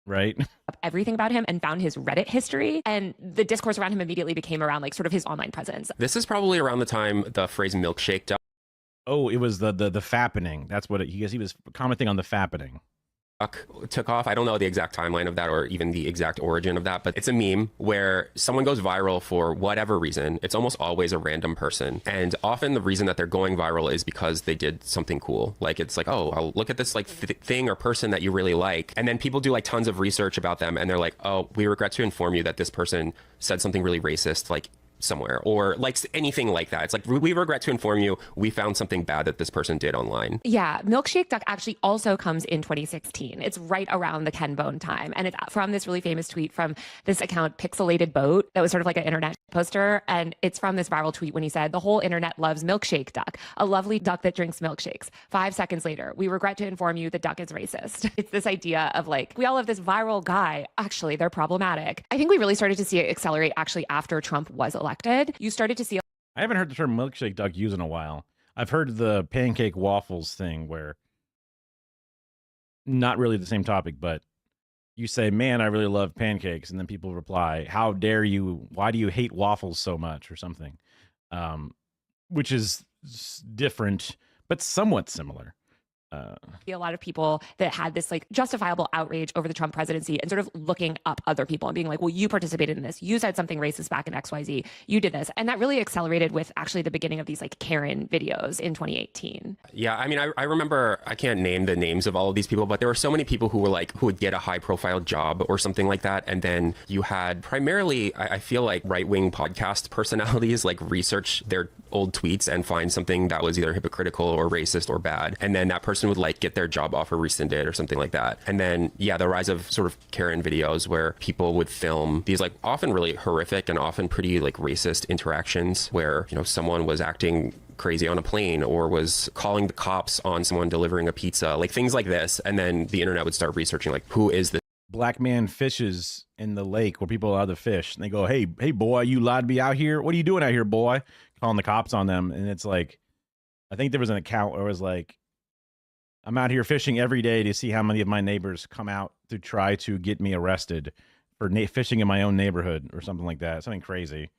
Right. Everything about him and found his Reddit history, and the discourse around him immediately became around like sort of his online presence. This is probably around the time the phrase milkshake Oh, it was the fappening. That's what he was commenting on the fappening. Took off. I don't know the exact timeline of that or even the exact origin of that, but it's a meme where someone goes viral for whatever reason. It's almost always a random person. And often the reason that they're going viral is because they did something cool. Like it's like, oh, I'll look at this like thing or person that you really like. And then people do like tons of research about them. And they're like, oh, we regret to inform you that this person said something really racist, like somewhere, or like anything like that. It's like, we regret to inform you, we found something bad that this person did online. Yeah, Milkshake Duck actually also comes in 2016. It's right around the Ken Bone time. And it's from this really famous tweet from this account, Pixelated Boat, that was sort of like an internet poster. And it's from this viral tweet when he said, the whole internet loves Milkshake Duck, a lovely duck that drinks milkshakes. 5 seconds later, we regret to inform you the duck is racist. It's this idea of like, we all have this viral guy. Actually, they're problematic. I think we really started to see it accelerate actually after Trump was elected. You started to see. I haven't heard the term milkshake duck used in a while. I've heard the pancake waffles thing where not really the same topic, but you say, man, I really love pancakes. And then people reply, how dare you? Why do you hate waffles so much or something? Which is different, but somewhat similar. A lot of people that had this like justifiable outrage over the Trump presidency and sort of looking up other people and being like, well, you participated in this. You said something racist back in XYZ. You did this. And that really accelerated with actually the beginning of these like Karen videos in 2018. Yeah. I mean, I remember, I can't name the names of all of these people, but there were so many people who were like, who would get a high profile job or something like that. And then you had primarily, I feel like right-wing podcast personalities like research their old tweets and find something that was either hypocritical or racist or bad. And then that person would like get their job offer rescinded or something like that. And then, yeah, the rise of sort of Karen videos where people would film these like often really horrific and often pretty like racist interactions where, you know, someone was acting crazy on a plane or was calling the cops on someone delivering a pizza, like things like this. And then the internet would start researching like, who is this? Black man fishes in the lake where people allow to fish. And they go, hey boy, you allowed to be out here? What are you doing out here, boy? Calling the cops on them. And it's like, I think there was an account where it was like, I'm out here fishing every day to see how many of my neighbors come out to try to get me arrested for fishing in my own neighborhood or something like that. Something crazy.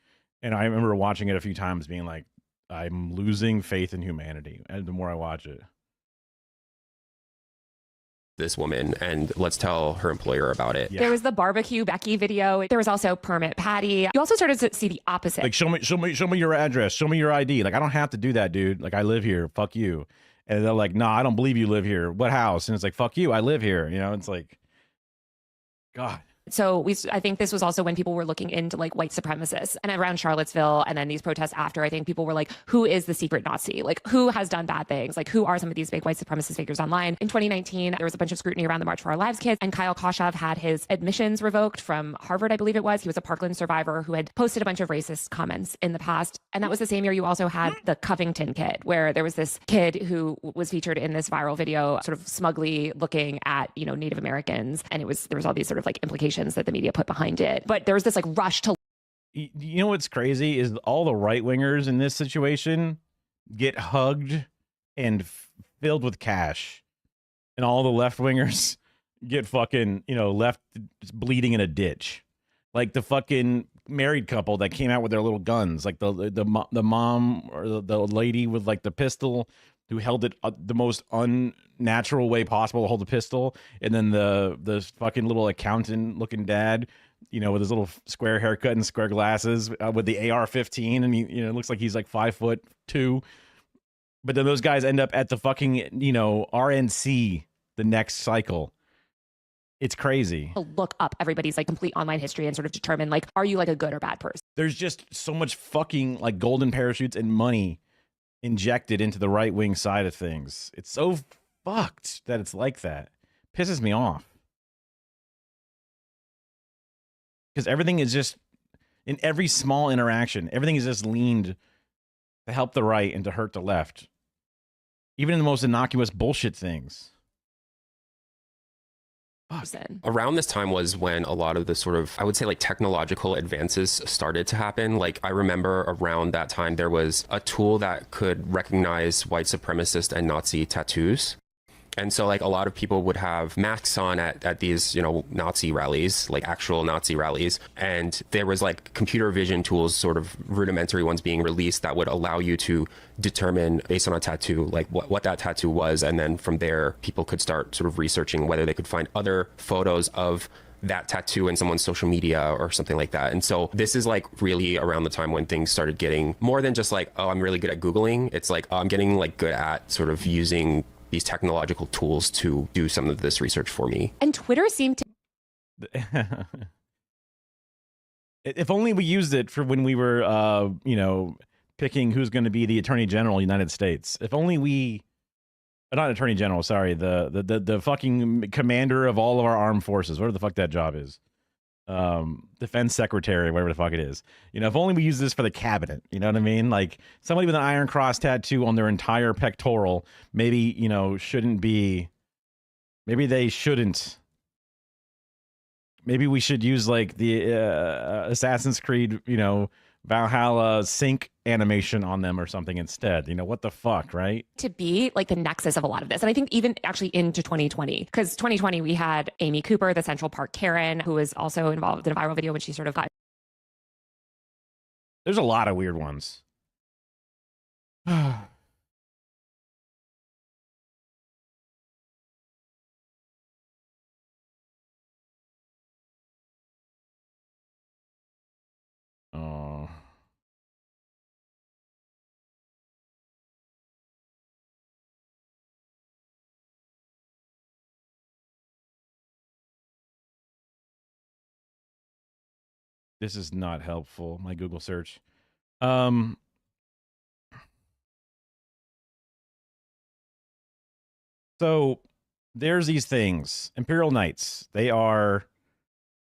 And I remember watching it a few times being like, I'm losing faith in humanity. And the more I watch it. This woman, and let's tell her employer about it. Yeah. There was the barbecue Becky video. There was also Permit Patty. You also started to see the opposite. Like, show me your address. Show me your ID. Like, I don't have to do that, dude. Like, I live here. Fuck you. And they're like, no, I don't believe you live here. What house? And it's like, fuck you. I live here. You know, it's like, God. So I think this was also when people were looking into like white supremacists and around Charlottesville and then these protests after, I think people were like, who is the secret Nazi? Like who has done bad things? Like who are some of these big white supremacist figures online? In 2019, there was a bunch of scrutiny around the March for Our Lives kids, and Kyle Koshov had his admissions revoked from Harvard, I believe it was. He was a Parkland survivor who had posted a bunch of racist comments in the past. And that was the same year you also had the Covington kid, where there was this kid who was featured in this viral video, sort of smugly looking at, you know, Native Americans. And there was all these sort of like implications that the media put behind it. But there was this like rush to. You know what's crazy is all the right wingers in this situation get hugged and filled with cash, and all the left wingers get fucking, you know, left bleeding in a ditch. Like the fucking married couple that came out with their little guns, like the mom or the lady with like the pistol who held it the most unnatural way possible to hold the pistol, and then the fucking little accountant looking dad, you know, with his little square haircut and square glasses with the AR-15, and he, you know, it looks like he's like 5'2", but then those guys end up at the fucking, you know, RNC the next cycle. It's crazy. Look up everybody's like complete online history and sort of determine like, are you like a good or bad person? There's just so much fucking like golden parachutes and money injected into the right wing side of things. It's so fucked that it's like that. Pisses me off. Because everything is just, in every small interaction, everything is just leaned to help the right and to hurt the left. Even in the most innocuous bullshit things. Around this time was when a lot of the sort of, I would say, like technological advances started to happen. Like I remember around that time, there was a tool that could recognize white supremacist and Nazi tattoos. And so like a lot of people would have masks on at these, you know, Nazi rallies, like actual Nazi rallies. And there was like computer vision tools, sort of rudimentary ones being released that would allow you to determine based on a tattoo, like what that tattoo was. And then from there, people could start sort of researching whether they could find other photos of that tattoo in someone's social media or something like that. And so this is like really around the time when things started getting more than just like, oh, I'm really good at Googling. It's like, oh, I'm getting like good at sort of using these technological tools to do some of this research for me. And Twitter seemed to... If only we used it for when we were, you know, picking who's going to be the Attorney General of the United States. If only we... Not Attorney General, sorry. The fucking commander of all of our armed forces. Whatever the fuck that job is. Defense Secretary, whatever the fuck it is. You know, if only we use this for the cabinet, you know what I mean? Like somebody with an Iron Cross tattoo on their entire pectoral, maybe, you know, shouldn't be, maybe they shouldn't. Maybe we should use like the Assassin's Creed, you know, Valhalla sync animation on them or something instead. You know, what the fuck, right? To be like the nexus of a lot of this. And I think even actually into 2020, because 2020, we had Amy Cooper, the Central Park Karen, who was also involved in a viral video when she sort of got... There's a lot of weird ones. Oh. This is not helpful, my Google search. So there's these things. Imperial Knights. They are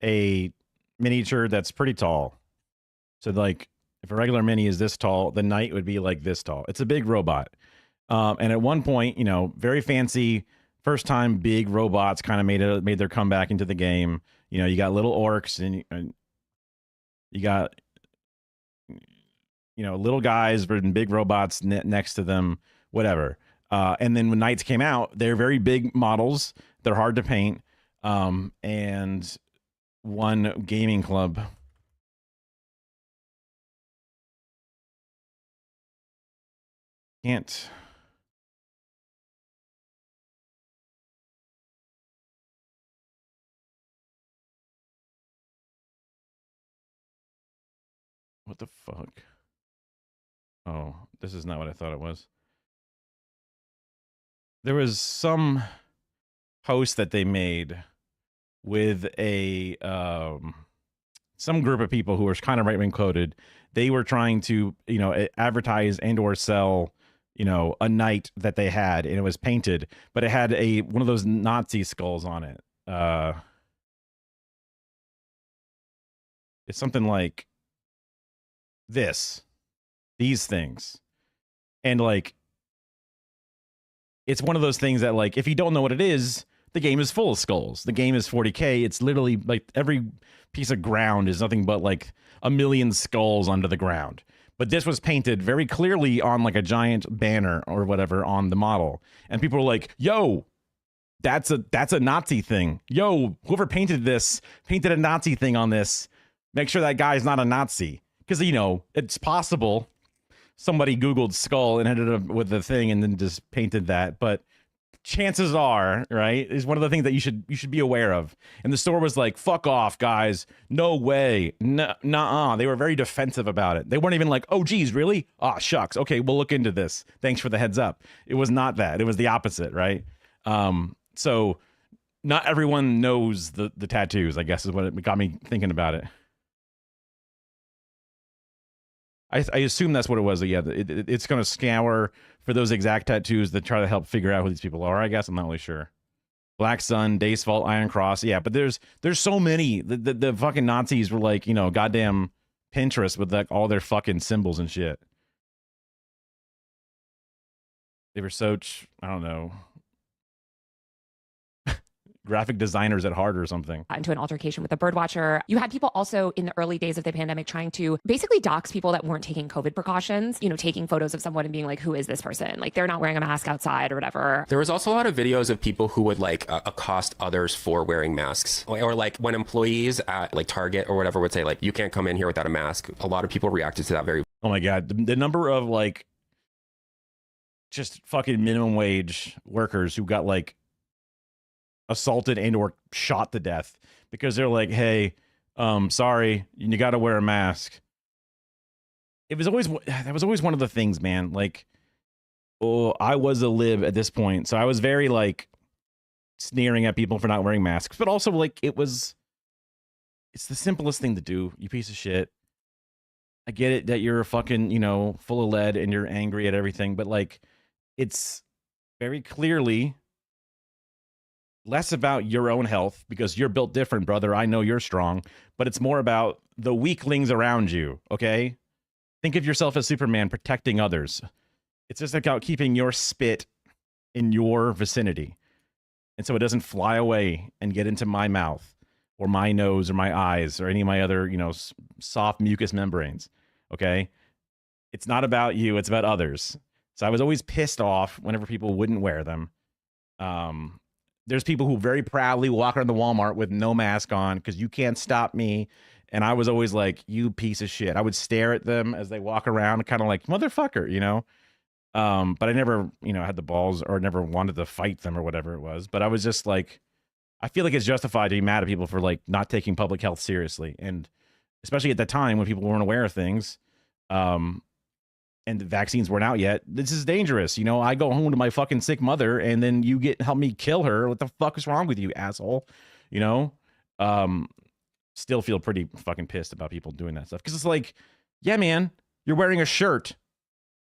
a miniature that's pretty tall. So like if a regular mini is this tall, the knight would be like this tall. It's a big robot. And at one point, you know, very fancy, first time big robots kind of made their comeback into the game. You know, you got little orcs and you got, you know, little guys and big robots next to them, whatever. And then when Knights came out, they're very big models. They're hard to paint. And one gaming club can't. What the fuck? Oh, this is not what I thought it was. There was some post that they made with a some group of people who were kind of right-wing coded. They were trying to, you know, advertise and or sell, you know, a knight that they had, and it was painted, but it had one of those Nazi skulls on it. It's something like these things. And like, it's one of those things that like, if you don't know what it is, the game is full of skulls. The game is 40K. It's literally like every piece of ground is nothing but like a million skulls under the ground. But this was painted very clearly on like a giant banner or whatever on the model. And people were like, yo, that's a Nazi thing. Yo, whoever painted this, painted a Nazi thing on this. Make sure that guy's not a Nazi. Because, you know, it's possible somebody Googled skull and ended up with the thing and then just painted that. But chances are, right, is one of the things that you should be aware of. And the store was like, fuck off, guys. No way. Nuh-uh. They were very defensive about it. They weren't even like, oh, geez, really? Ah, shucks. Okay, we'll look into this. Thanks for the heads up. It was not that. It was the opposite, right? So not everyone knows the tattoos, I guess, is what it got me thinking about it. I assume that's what it was. Yeah, it's going to scour for those exact tattoos that try to help figure out who these people are. I guess I'm not really sure. Black Sun, Day's Fault, Iron Cross. Yeah, but there's so many. The fucking Nazis were like, goddamn Pinterest with like all their fucking symbols and shit. They were so, I don't know, graphic designers at heart or something. Into an altercation with a birdwatcher. You had people also in the early days of the pandemic trying to basically dox people that weren't taking COVID precautions, taking photos of someone and being like, who is this person? Like they're not wearing a mask outside or whatever. There was also a lot of videos of people who would like accost others for wearing masks, or like when employees at like Target or whatever would say like, you can't come in here without a mask. A lot of people reacted to that very. Oh my God. The number of like just fucking minimum wage workers who got like assaulted and or shot to death because they're like, hey, sorry, you got to wear a mask. That was always one of the things, man. Like, I was a lib at this point, so I was very like sneering at people for not wearing masks, but also like it's the simplest thing to do, you piece of shit. I get it that you're fucking, full of lead and you're angry at everything, but like it's very clearly less about your own health because you're built different, brother. I know you're strong, but it's more about the weaklings around you, okay? Think of yourself as Superman protecting others. It's just about keeping your spit in your vicinity. And so it doesn't fly away and get into my mouth or my nose or my eyes or any of my other, soft mucous membranes, okay? It's not about you, it's about others. So I was always pissed off whenever people wouldn't wear them. There's people who very proudly walk around the Walmart with no mask on because you can't stop me. And I was always like, you piece of shit. I would stare at them as they walk around kind of like, motherfucker, but I never, had the balls or never wanted to fight them or whatever it was. But I was just like, I feel like it's justified to be mad at people for like not taking public health seriously. And especially at that time when people weren't aware of things. And the vaccines weren't out yet. This is dangerous. I go home to my fucking sick mother and then you help me kill her. What the fuck is wrong with you, asshole? Still feel pretty fucking pissed about people doing that stuff. Cause it's like, yeah, man, you're wearing a shirt.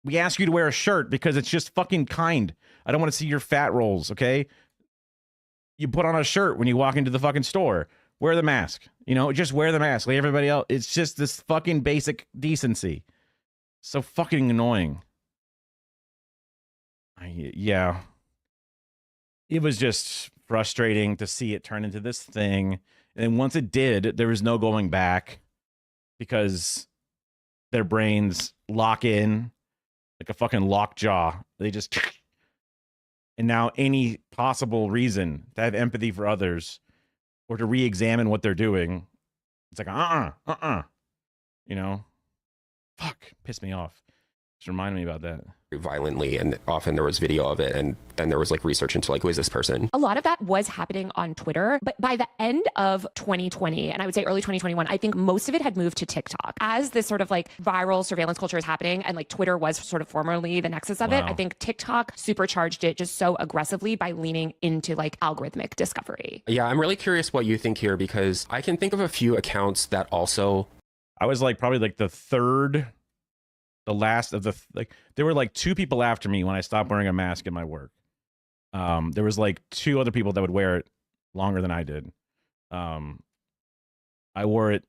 We ask you to wear a shirt because it's just fucking kind. I don't want to see your fat rolls. Okay. You put on a shirt when you walk into the fucking store, wear the mask, just wear the mask like everybody else. It's just this fucking basic decency. So fucking annoying. Yeah. It was just frustrating to see it turn into this thing. And once it did, there was no going back because their brains lock in like a fucking lockjaw. They just... And now any possible reason to have empathy for others or to re-examine what they're doing, it's like, fuck, pissed me off. Just remind me about that. Violently, and often there was video of it, and then there was like research into like, who is this person? A lot of that was happening on Twitter, but by the end of 2020, and I would say early 2021, I think most of it had moved to TikTok. As this sort of like viral surveillance culture is happening, and like Twitter was sort of formerly the nexus of it, I think TikTok supercharged it just so aggressively by leaning into like algorithmic discovery. Yeah, I'm really curious what you think here, because I can think of a few accounts that also... I was like probably like the last of the, like, there were like two people after me when I stopped wearing a mask in my work. There was like two other people that would wear it longer than I did. I wore it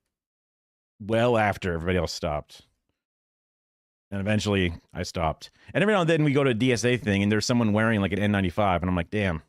well after everybody else stopped. And eventually I stopped. And every now and then we go to a DSA thing and there's someone wearing like an N95 and I'm like, damn,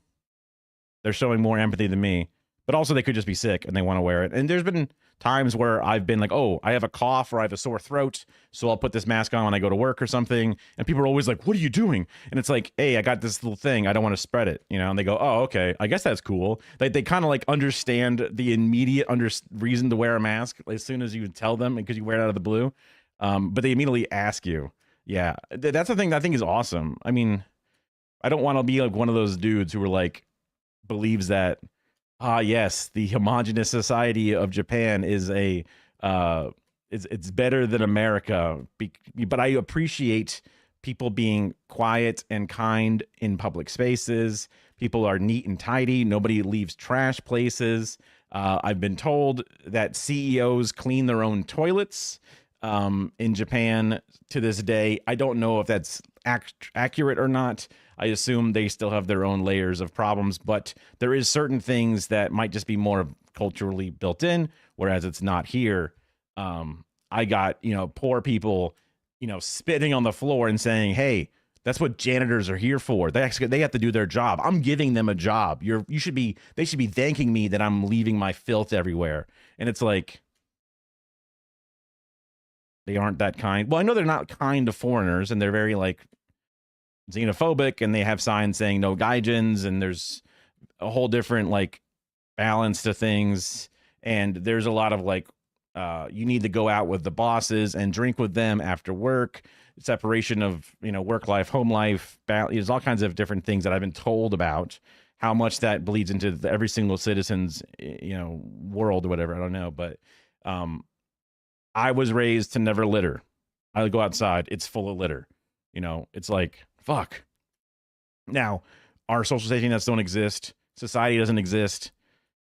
they're showing more empathy than me. But also they could just be sick and they want to wear it. And there's been times where I've been like, oh, I have a cough or I have a sore throat, so I'll put this mask on when I go to work or something. And people are always like, what are you doing? And it's like, hey, I got this little thing. I don't want to spread it, And they go, oh, okay, I guess that's cool. They kind of like understand the immediate reason to wear a mask as soon as you tell them because you wear it out of the blue. But they immediately ask you. Yeah, that's the thing that I think is awesome. I mean, I don't want to be like one of those dudes who are like, believes that, yes, the homogenous society of Japan is it's better than America. But I appreciate people being quiet and kind in public spaces. People are neat and tidy. Nobody leaves trash places. I've been told that CEOs clean their own toilets. in Japan to this day. I don't know if that's accurate or not. I assume they still have their own layers of problems, but there is certain things that might just be more culturally built in, whereas it's not here. I got, poor people, spitting on the floor and saying, hey, that's what janitors are here for. They have to do their job. I'm giving them a job. They should be thanking me that I'm leaving my filth everywhere. And it's like, they aren't that kind. Well, I know they're not kind to foreigners, and they're very like xenophobic, and they have signs saying no gaijins, and there's a whole different like balance to things. And there's a lot of like, you need to go out with the bosses and drink with them after work. Separation of work life, home life. There's all kinds of different things that I've been told about. How much that bleeds into every single citizen's world or whatever, I don't know. But I was raised to never litter. I go outside, it's full of litter. It's like, fuck. Now, our social safety nets don't exist. Society doesn't exist.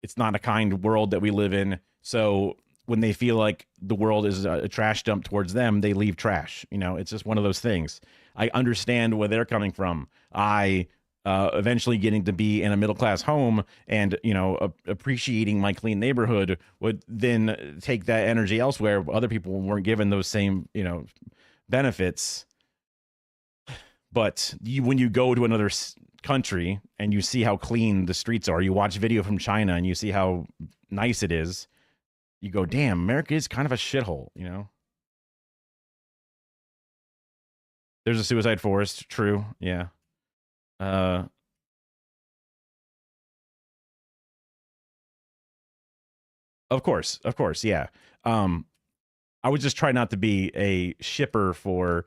It's not a kind world that we live in. So when they feel like the world is a trash dump towards them, they leave trash. It's just one of those things. I understand where they're coming from. I eventually getting to be in a middle-class home and, appreciating my clean neighborhood would then take that energy elsewhere. Other people weren't given those same, benefits. But when you go to another country and you see how clean the streets are, you watch video from China and you see how nice it is, you go, damn, America is kind of a shithole, There's a suicide forest. True. Yeah. Of course. Yeah. I would just try not to be a shipper for,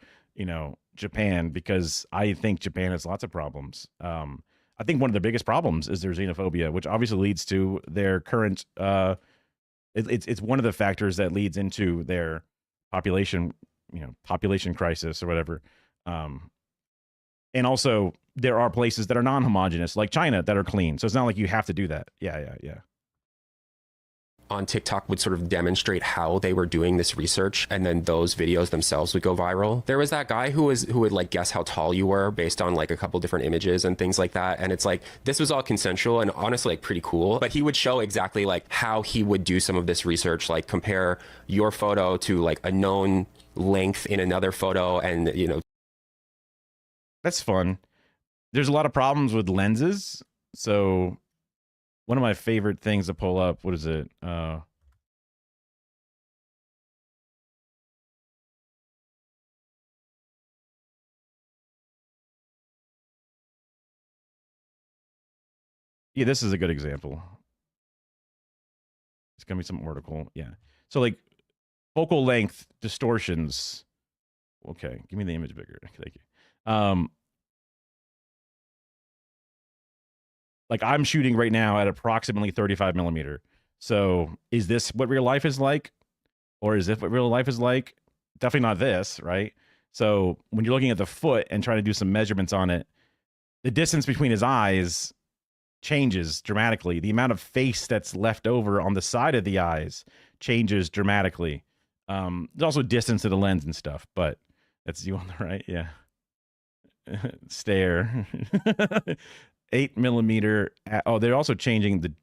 Japan, because I think Japan has lots of problems. I think one of the biggest problems is their xenophobia, which obviously leads to their current, it's one of the factors that leads into their population crisis or whatever. And also there are places that are non-homogenous, like China, that are clean. So it's not like you have to do that. Yeah. On TikTok would sort of demonstrate how they were doing this research, and then those videos themselves would go viral. There was that guy who would like guess how tall you were based on like a couple different images and things like that. And it's like, this was all consensual and honestly like pretty cool, but he would show exactly like how he would do some of this research, like compare your photo to like a known length in another photo. And that's fun. There's a lot of problems with lenses. So one of my favorite things to pull up, what is it? Yeah, this is a good example. It's gonna be some article. Yeah. So like focal length distortions. Okay, give me the image bigger. Thank you. Like I'm shooting right now at approximately 35 millimeter. So is this what real life is like? Or is this what real life is like? Definitely not this, right? So when you're looking at the foot and trying to do some measurements on it, the distance between his eyes changes dramatically. The amount of face that's left over on the side of the eyes changes dramatically. There's also distance to the lens and stuff, but that's you on the right. Yeah. Stare. 8 millimeter. They're also changing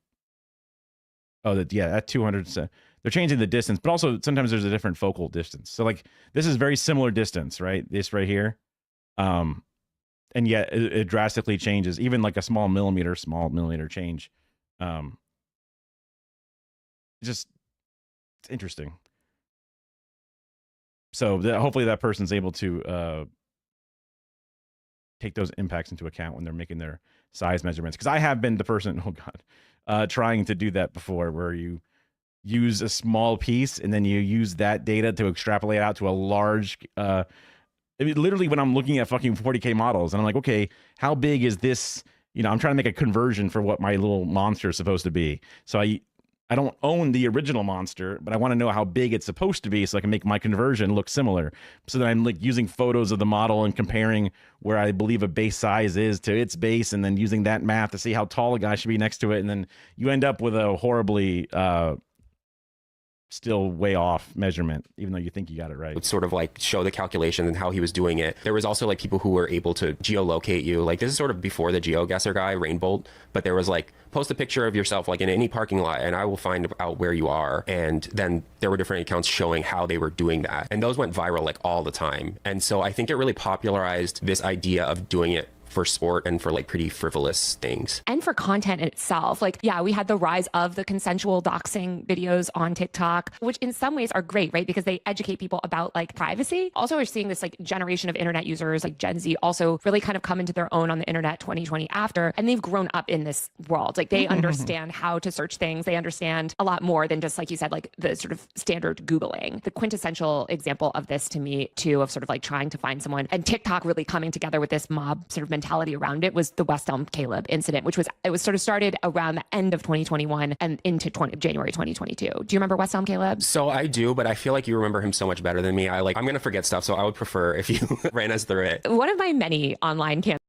at 200. They're changing the distance, but also sometimes there's a different focal distance. So like this is very similar distance, right? This right here. And yet it drastically changes, even like a small millimeter change. It's interesting. So hopefully that person's able to take those impacts into account when they're making their size measurements. Because I have been the person, trying to do that before, where you use a small piece and then you use that data to extrapolate out to a large. Literally, when I'm looking at fucking 40K models, and I'm like, okay, how big is this? I'm trying to make a conversion for what my little monster is supposed to be. So I don't own the original monster, but I want to know how big it's supposed to be so I can make my conversion look similar. So then I'm like using photos of the model and comparing where I believe a base size is to its base, and then using that math to see how tall a guy should be next to it. And then you end up with a horribly still way off measurement, even though you think you got it right. Would sort of like show the calculations and how he was doing it. There was also like people who were able to geolocate you. Like this is sort of before the GeoGuessr guy, Rainbolt, but there was like, post a picture of yourself like in any parking lot and I will find out where you are. And then there were different accounts showing how they were doing that. And those went viral like all the time. And so I think it really popularized this idea of doing it for sport and for like pretty frivolous things. And for content itself. Like, yeah, we had the rise of the consensual doxing videos on TikTok, which in some ways are great, right? Because they educate people about like privacy. Also, we're seeing this like generation of internet users, like Gen Z, also really kind of come into their own on the internet 2020 after, and they've grown up in this world. Like they understand how to search things. They understand a lot more than just, like you said, like the sort of standard Googling. The quintessential example of this to me too, of sort of like trying to find someone and TikTok really coming together with this mob sort of mentality around it, was the West Elm Caleb incident, which was, it was sort of started around the end of 2021 and into January 2022. Do you remember West Elm Caleb? So I do, but I feel like you remember him so much better than me. I'm going to forget stuff, so I would prefer if you ran us through it. One of my many online campaigns.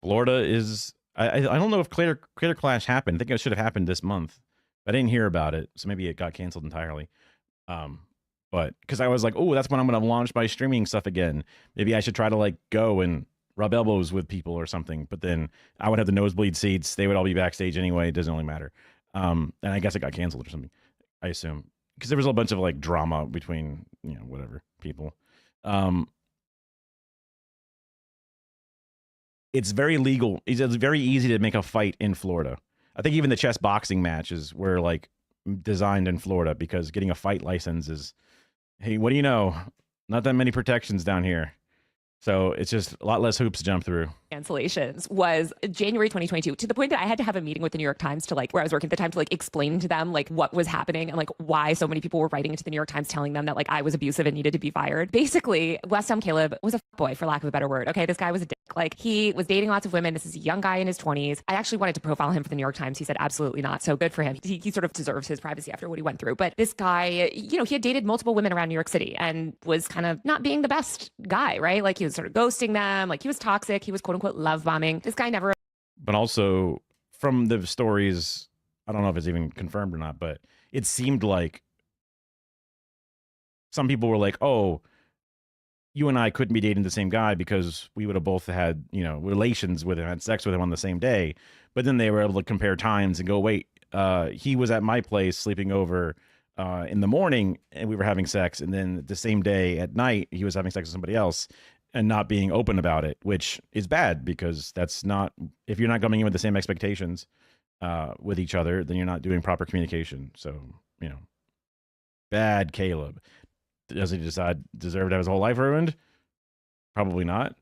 Florida is, I don't know if Clear Clash happened. I think it should have happened this month. I didn't hear about it, so maybe it got canceled entirely. But because I was like, oh, that's when I'm going to launch my streaming stuff again. Maybe I should try to like go and rub elbows with people or something. But then I would have the nosebleed seats. They would all be backstage anyway. It doesn't really matter. And I guess it got canceled or something, I assume, because there was a bunch of like drama between, you know, whatever people. It's very legal. It's very easy to make a fight in Florida. I think even the chess boxing matches were like designed in Florida because getting a fight license is, hey, what do you know? Not that many protections down here. So it's just a lot less hoops to jump through. Cancellations was January 2022, to the point that I had to have a meeting with the New York Times to like, where I was working at the time, to like explain to them like what was happening and like why so many people were writing into the New York Times telling them that like I was abusive and needed to be fired. Basically, West Elm Caleb was a boy, for lack of a better word. Okay, this guy was a dick. Like he was dating lots of women. This is a young guy in his 20s. I actually wanted to profile him for the New York Times. He said absolutely not. So good for him. He sort of deserves his privacy after what he went through. But this guy, you know, he had dated multiple women around New York City and was kind of not being the best guy, right? Like he was sort of ghosting them. Like he was toxic. He was quote unquote love bombing. This guy never. But also from the stories, I don't know if it's even confirmed or not, but it seemed like some people were like, oh, you and I couldn't be dating the same guy because we would have both had, you know, relations with him, had sex with him on the same day. But then they were able to compare times and go, wait, he was at my place sleeping over in the morning and we were having sex. And then the same day at night, he was having sex with somebody else and not being open about it, which is bad because that's not, if you're not coming in with the same expectations with each other, then you're not doing proper communication. So, you know, bad Caleb. Does he deserve to have his whole life ruined? Probably not.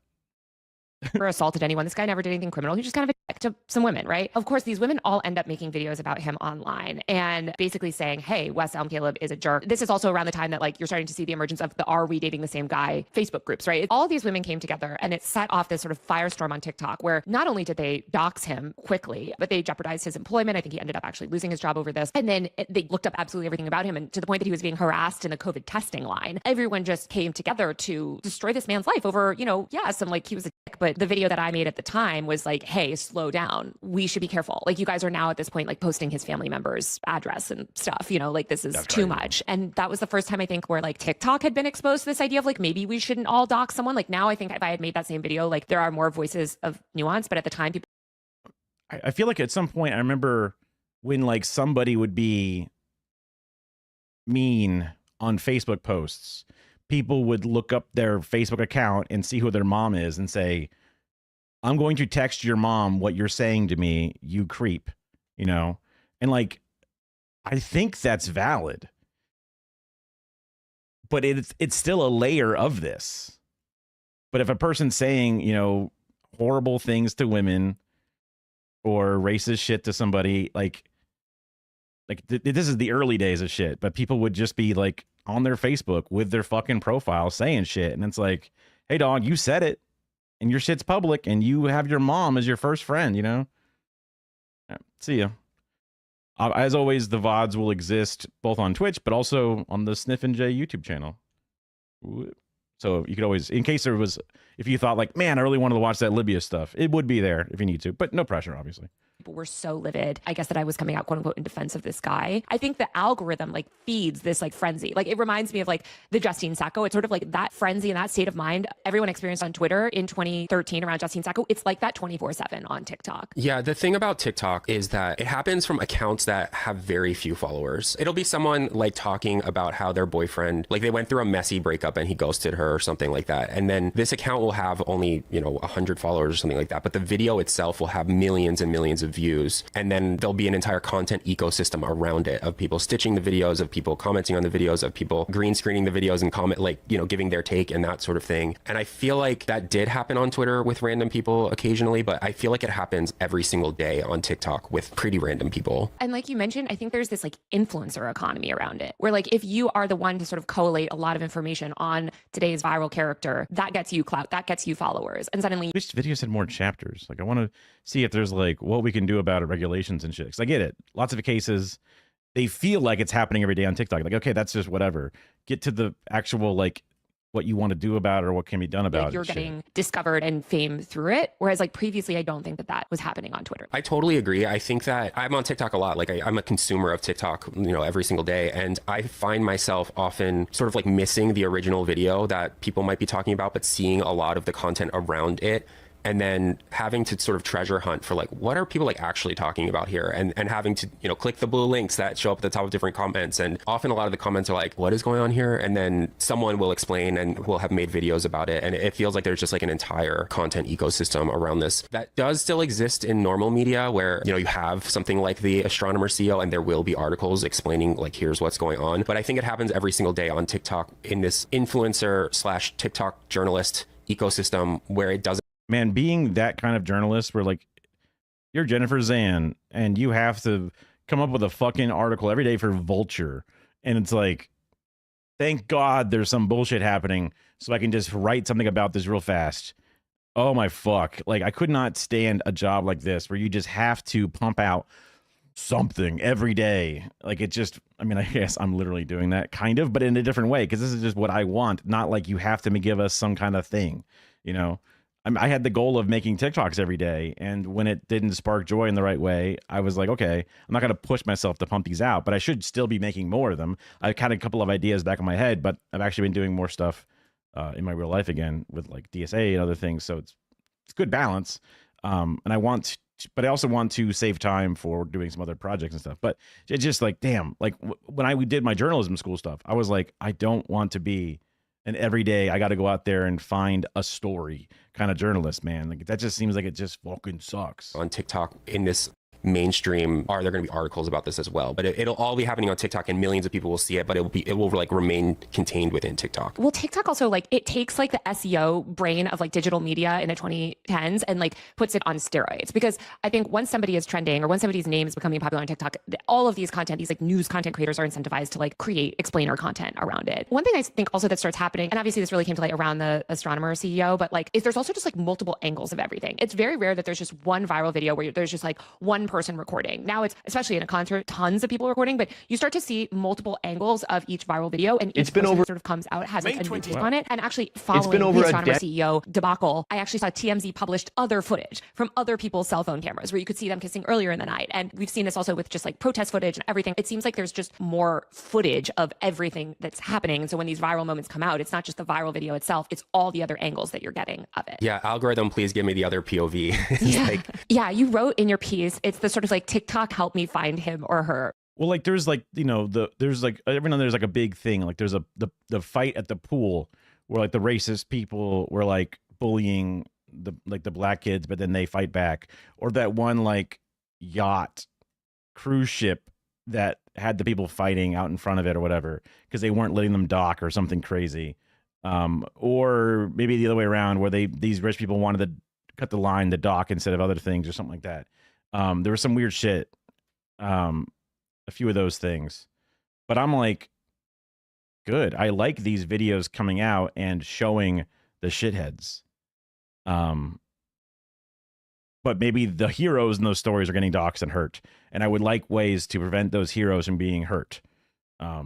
assaulted anyone. This guy never did anything criminal. He just kind of a dick to some women, right? Of course, these women all end up making videos about him online and basically saying, hey, West Elm Caleb is a jerk. This is also around the time that like you're starting to see the emergence of the Are We Dating the Same Guy Facebook groups, right? All of these women came together and it set off this sort of firestorm on TikTok where not only did they dox him quickly, but they jeopardized his employment. I think he ended up actually losing his job over this. And then they looked up absolutely everything about him, and to the point that he was being harassed in the COVID testing line. Everyone just came together to destroy this man's life over, you know, yeah, some like he was a dick, but the video that I made at the time was like, hey, slow down. We should be careful. Like you guys are now at this point, like posting his family member's address and stuff, you know, like this is That's too crazy. much. And that was the first time I think where like TikTok had been exposed to this idea of like, maybe we shouldn't all dox someone. Like now I think if I had made that same video, like there are more voices of nuance, but at the time people. I feel like at some point I remember when like somebody would be mean on Facebook posts, people would look up their Facebook account and see who their mom is and say, I'm going to text your mom what you're saying to me, you creep, you know? And like, I think that's valid, but it's still a layer of this. But if a person's saying, you know, horrible things to women or racist shit to somebody, like this is the early days of shit, but people would just be like on their Facebook with their fucking profile saying shit. And it's like, hey dog, you said it and your shit's public and you have your mom as your first friend, you know? Yeah, see ya. As always, the VODs will exist both on Twitch, but also on the Sniff and J YouTube channel. So you could always, in case there was, if you thought like, man, I really wanted to watch that Lybia stuff, it would be there if you need to, but no pressure, obviously. People were so livid, I guess, that I was coming out, quote unquote, in defense of this guy. I think the algorithm like feeds this like frenzy. Like it reminds me of like the Justine Sacco. It's sort of like that frenzy and that state of mind everyone experienced on Twitter in 2013 around Justine Sacco. It's like that 24/7 on TikTok. Yeah, the thing about TikTok is that it happens from accounts that have very few followers. It'll be someone like talking about how their boyfriend, like they went through a messy breakup and he ghosted her or something like that. And then this account will have only, 100 followers or something like that. But the video itself will have millions and millions of views. And then there'll be an entire content ecosystem around it of people stitching the videos, of people commenting on the videos, of people green screening the videos and giving their take and that sort of thing. And I feel like that did happen on Twitter with random people occasionally, but I feel like it happens every single day on TikTok with pretty random people. And like you mentioned, I think there's this like influencer economy around it, where like if you are the one to sort of collate a lot of information on today's viral character, that gets you clout, that gets you followers. And suddenly Wish videos had more chapters. Like I want to see if there's like what we can do about it, regulations and shit. Because I get it. Lots of cases, they feel like it's happening every day on TikTok. Like, okay, that's just whatever. Get to the actual like what you want to do about it or what can be done about it. You're getting discovered and fame through it. Whereas like previously, I don't think that was happening on Twitter. I totally agree. I think that I'm on TikTok a lot. Like I'm a consumer of TikTok, every single day. And I find myself often sort of like missing the original video that people might be talking about, but seeing a lot of the content around it. And then having to sort of treasure hunt for like, what are people like actually talking about here? And having to, click the blue links that show up at the top of different comments. And often a lot of the comments are like, what is going on here? And then someone will explain and will have made videos about it. And it feels like there's just like an entire content ecosystem around this that does still exist in normal media where, you have something like the Astronomer CEO and there will be articles explaining like, here's what's going on. But I think it happens every single day on TikTok in this influencer / TikTok journalist ecosystem where it doesn't. Man, being that kind of journalist where like you're Jennifer Zan and you have to come up with a fucking article every day for Vulture. And it's like, thank God there's some bullshit happening so I can just write something about this real fast. Oh my fuck. Like I could not stand a job like this where you just have to pump out something every day. Like it just, I guess I'm literally doing that kind of, but in a different way because this is just what I want. Not like you have to give us some kind of thing, I had the goal of making TikToks every day. And when it didn't spark joy in the right way, I was like, okay, I'm not going to push myself to pump these out, but I should still be making more of them. I've had a couple of ideas back in my head, but I've actually been doing more stuff in my real life again with like DSA and other things. So it's good balance. And but I also want to save time for doing some other projects and stuff. But it's just like, damn, like when we did my journalism school stuff, I was like, I don't want to be an every day I got to go out there and find a story kind of journalist, man. Like that just seems like it just fucking sucks. On TikTok in this mainstream, are there going to be articles about this as well? But it'll all be happening on TikTok and millions of people will see it, but it will like remain contained within TikTok. Well, TikTok also like it takes like the SEO brain of like digital media in the 2010s and like puts it on steroids, because I think once somebody is trending or once somebody's name is becoming popular on TikTok, all of these like news content creators are incentivized to like create explainer content around it. One thing I think also that starts happening, and obviously this really came to light around the Astronomer CEO, but like is there's also just like multiple angles of everything. It's very rare that there's just one viral video where there's just like one person recording. Now it's, especially in a concert, tons of people recording, but you start to see multiple angles of each viral video, and each person sort of comes out, has like a new take on it. And actually following the Astronomer CEO debacle, I actually saw TMZ published other footage from other people's cell phone cameras where you could see them kissing earlier in the night. And we've seen this also with just like protest footage and everything. It seems like there's just more footage of everything that's happening. And so when these viral moments come out, it's not just the viral video itself, it's all the other angles that you're getting of it. Yeah, algorithm, please give me the other POV. Yeah, you wrote in your piece, it's the sort of like TikTok help me find him or her. Well, like there's like, there's like every now there's like a big thing. Like there's the fight at the pool where like the racist people were like bullying the black kids, but then they fight back. Or that one like yacht cruise ship that had the people fighting out in front of it or whatever because they weren't letting them dock or something crazy. Or maybe the other way around where these rich people wanted to cut the line, the dock instead of other things or something like that. There was some weird shit. A few of those things, but I'm like, good. I like these videos coming out and showing the shitheads. But maybe the heroes in those stories are getting doxxed and hurt, and I would like ways to prevent those heroes from being hurt. I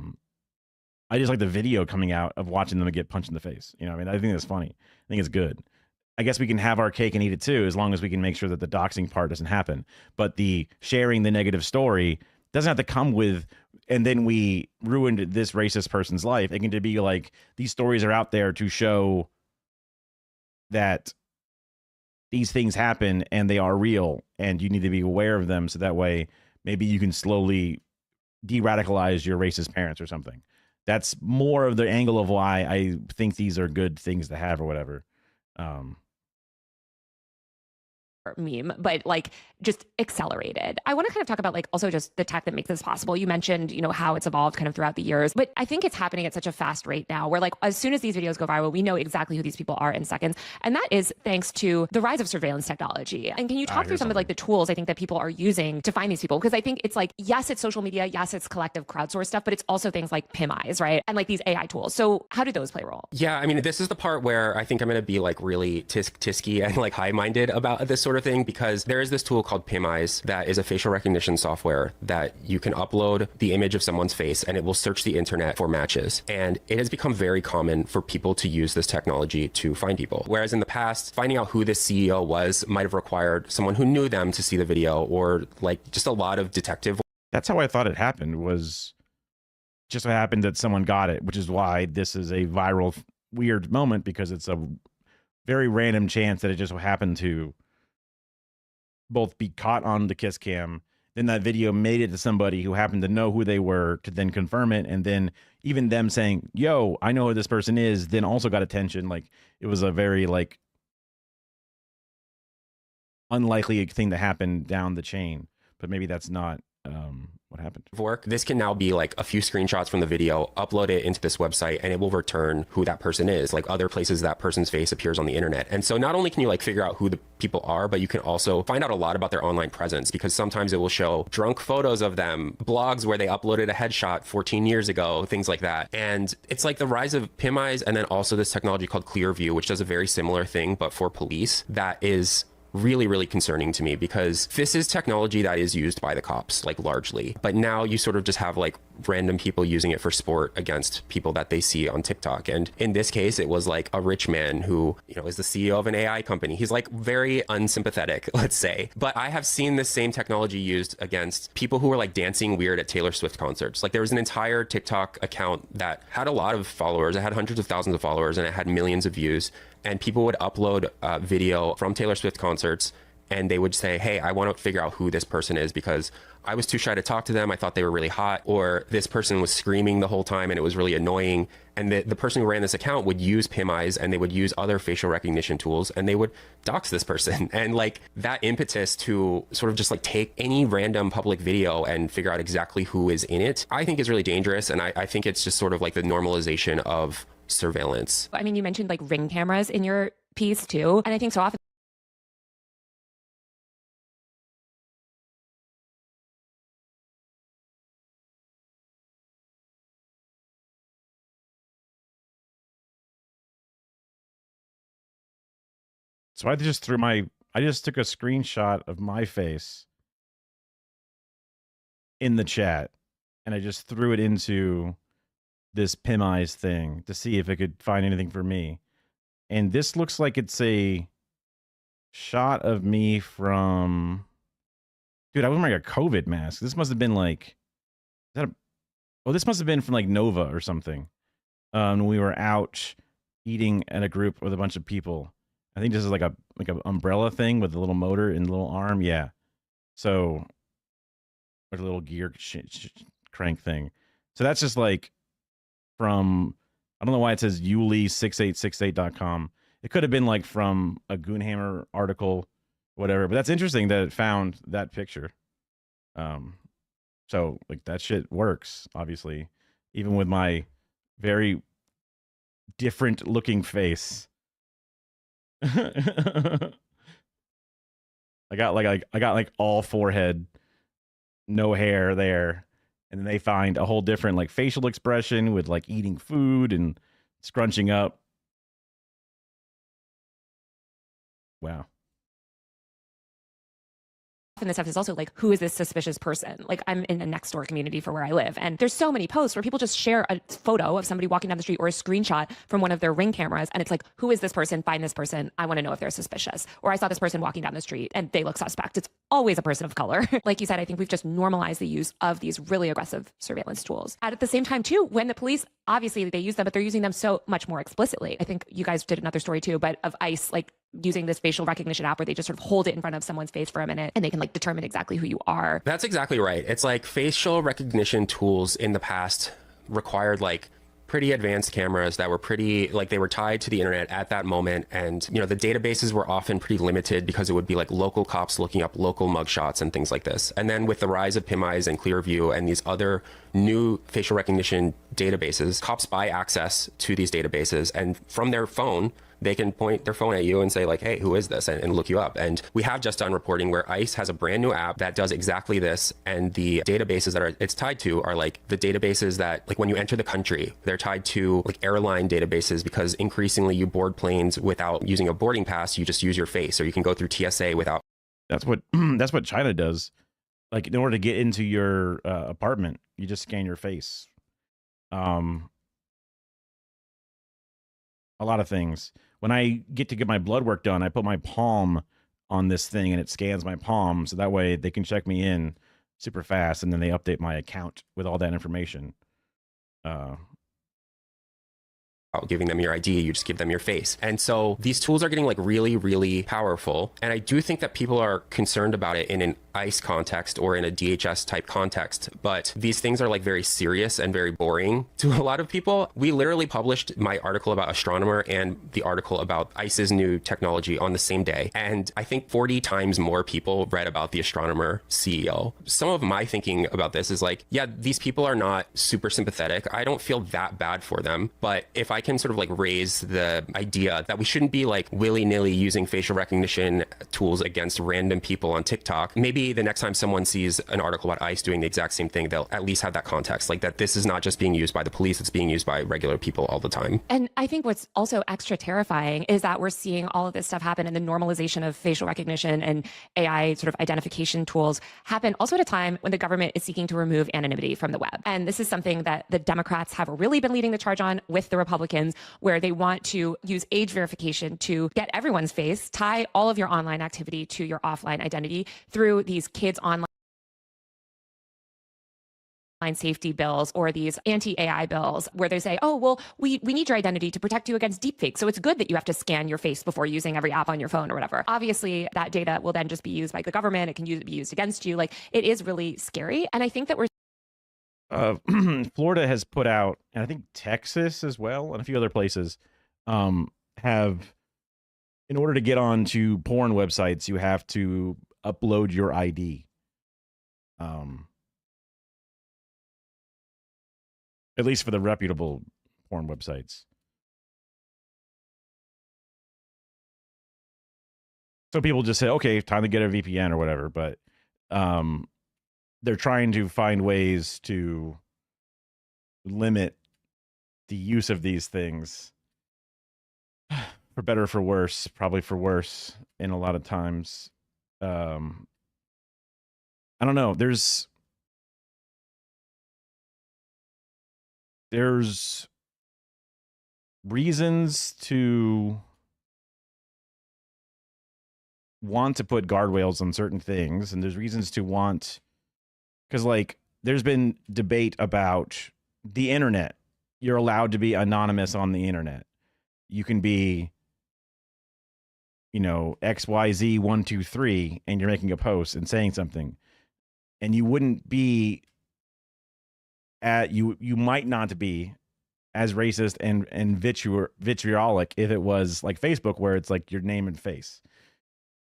just like the video coming out of watching them get punched in the face. I think that's funny. I think it's good. I guess we can have our cake and eat it too, as long as we can make sure that the doxing part doesn't happen. But the sharing the negative story doesn't have to come with, and then we ruined this racist person's life. It can just be like, these stories are out there to show that these things happen and they are real, and you need to be aware of them, so that way maybe you can slowly de-radicalize your racist parents or something. That's more of the angle of why I think these are good things to have or whatever. Meme, but like just accelerated. I want to kind of talk about like also just the tech that makes this possible. You mentioned, you know, how it's evolved kind of throughout the years, but I think it's happening at such a fast rate now where like as soon as these videos go viral, we know exactly who these people are in seconds. And that is thanks to the rise of surveillance technology. And can you talk through some of like the tools I think that people are using to find these people? Because I think it's like, yes, it's social media, yes, it's collective crowdsource stuff, but it's also things like PIM eyes, right? And like these AI tools. So how do those play a role? Yeah, I mean, this is the part where I think I'm going to be like really tisky and like high-minded about this sort of thing, because there is this tool called PIM eyes that is a facial recognition software that you can upload the image of someone's face and it will search the internet for matches. And it has become very common for people to use this technology to find people. Whereas in the past, finding out who this CEO was might have required someone who knew them to see the video, or like just a lot of detective. That's how I thought it happened, was just what happened that someone got it, which is why this is a viral weird moment, because it's a very random chance that it just happened to both be caught on the kiss cam, then that video made it to somebody who happened to know who they were to then confirm it, and then even them saying, yo, I know who this person is, then also got attention. Like, it was a very like unlikely thing to happen down the chain, but maybe that's not what happened. Work. This can now be like a few screenshots from the video, upload it into this website, and it will return who that person is, like other places that person's face appears on the internet. And so not only can you like figure out who the people are, but you can also find out a lot about their online presence, because sometimes it will show drunk photos of them, blogs where they uploaded a headshot 14 years ago, things like that. And it's like the rise of PIM eyes, and then also this technology called Clearview, which does a very similar thing, but for police, that is really, really concerning to me, because this is technology that is used by the cops, like largely. But now you sort of just have like random people using it for sport against people that they see on TikTok. And in this case, it was like a rich man who, you know, is the CEO of an AI company. He's like very unsympathetic, let's say. But I have seen this same technology used against people who were like dancing weird at Taylor Swift concerts. Like there was an entire TikTok account that had a lot of followers. It had hundreds of thousands of followers and it had millions of views. And people would upload video from Taylor Swift concerts, and they would say, hey, I want to figure out who this person is because I was too shy to talk to them. I thought they were really hot, or this person was screaming the whole time and it was really annoying. And the person who ran this account would use PIM eyes, and they would use other facial recognition tools, and they would dox this person. And like that impetus to sort of just like take any random public video and figure out exactly who is in it, I think is really dangerous. And I think it's just sort of like the normalization of surveillance. I mean, you mentioned like Ring cameras in your piece too. And I think so often So I just took a screenshot of my face in the chat, and I just threw it into this PIM eyes thing to see if it could find anything for me. And this looks like it's a shot of me from, dude, I was wearing a COVID mask. This must have been like, this must have been from like Nova or something. When we were out eating at a group with a bunch of people. I think this is like an umbrella thing with a little motor and a little arm. Yeah. So like a little gear crank thing. So that's just like from, I don't know why it says Yuli6868.com. It could have been like from a Goonhammer article, whatever. But that's interesting that it found that picture. So like that shit works, obviously, even with my very different looking face. I got like all forehead, no hair there, and then they find a whole different like facial expression with like eating food and scrunching up. Wow. And this stuff is also like, who is this suspicious person? Like, I'm in a next door community for where I live. And there's so many posts where people just share a photo of somebody walking down the street or a screenshot from one of their Ring cameras. And it's like, who is this person? Find this person. I want to know if they're suspicious. Or I saw this person walking down the street and they look suspect. It's always a person of color. Like you said, I think we've just normalized the use of these really aggressive surveillance tools. And at the same time, too, when the police, obviously they use them, but they're using them so much more explicitly. I think you guys did another story too, but of ICE, like using this facial recognition app where they just sort of hold it in front of someone's face for a minute and they can like determine exactly who you are. That's exactly right. It's like facial recognition tools in the past required like pretty advanced cameras that were pretty, like they were tied to the internet at that moment. And, you know, the databases were often pretty limited because it would be like local cops looking up local mugshots and things like this. And then with the rise of PimEyes and Clearview and these other new facial recognition databases, cops buy access to these databases, and from their phone, they can point their phone at you and say like, hey, who is this? And look you up. And we have just done reporting where ICE has a brand new app that does exactly this. And the databases that it's tied to are like the databases that like when you enter the country, they're tied to like airline databases, because increasingly you board planes without using a boarding pass. You just use your face, or you can go through TSA without. That's what China does. Like in order to get into your apartment, you just scan your face. A lot of things. When I get my blood work done, I put my palm on this thing and it scans my palm. So that way they can check me in super fast, and then they update my account with all that information. Giving them your ID, you just give them your face. And so these tools are getting like really, really powerful. And I do think that people are concerned about it in an ICE context or in a DHS type context. But these things are like very serious and very boring to a lot of people. We literally published my article about Astronomer and the article about ICE's new technology on the same day. And I think 40 times more people read about the Astronomer CEO. Some of my thinking about this is like, yeah, these people are not super sympathetic. I don't feel that bad for them. But if I can sort of like raise the idea that we shouldn't be like willy-nilly using facial recognition tools against random people on TikTok, maybe the next time someone sees an article about ICE doing the exact same thing, they'll at least have that context, like that this is not just being used by the police, it's being used by regular people all the time. And I think what's also extra terrifying is that we're seeing all of this stuff happen, and the normalization of facial recognition and AI sort of identification tools happen also at a time when the government is seeking to remove anonymity from the web. And this is something that the Democrats have really been leading the charge on with the Republicans, where they want to use age verification to get everyone's face, tie all of your online activity to your offline identity through these kids' online safety bills or these anti-AI bills where they say, oh, well, we need your identity to protect you against deepfakes. So it's good that you have to scan your face before using every app on your phone or whatever. Obviously, that data will then just be used by the government. It can be used against you. Like, it is really scary. And I think that we're Florida has put out, and I think Texas as well, and a few other places have, in order to get onto porn websites, you have to upload your ID. At least for the reputable porn websites. So people just say, okay, time to get a VPN or whatever, but they're trying to find ways to limit the use of these things, for better or for worse, probably for worse in a lot of times. I don't know. There's reasons to want to put guardrails on certain things, and there's reasons to want, because like there's been debate about the internet. You're allowed to be anonymous on the internet. You can be, you know, XYZ123 and you're making a post and saying something, and you wouldn't be you might not be as racist and vitriolic if it was like Facebook, where it's like your name and face.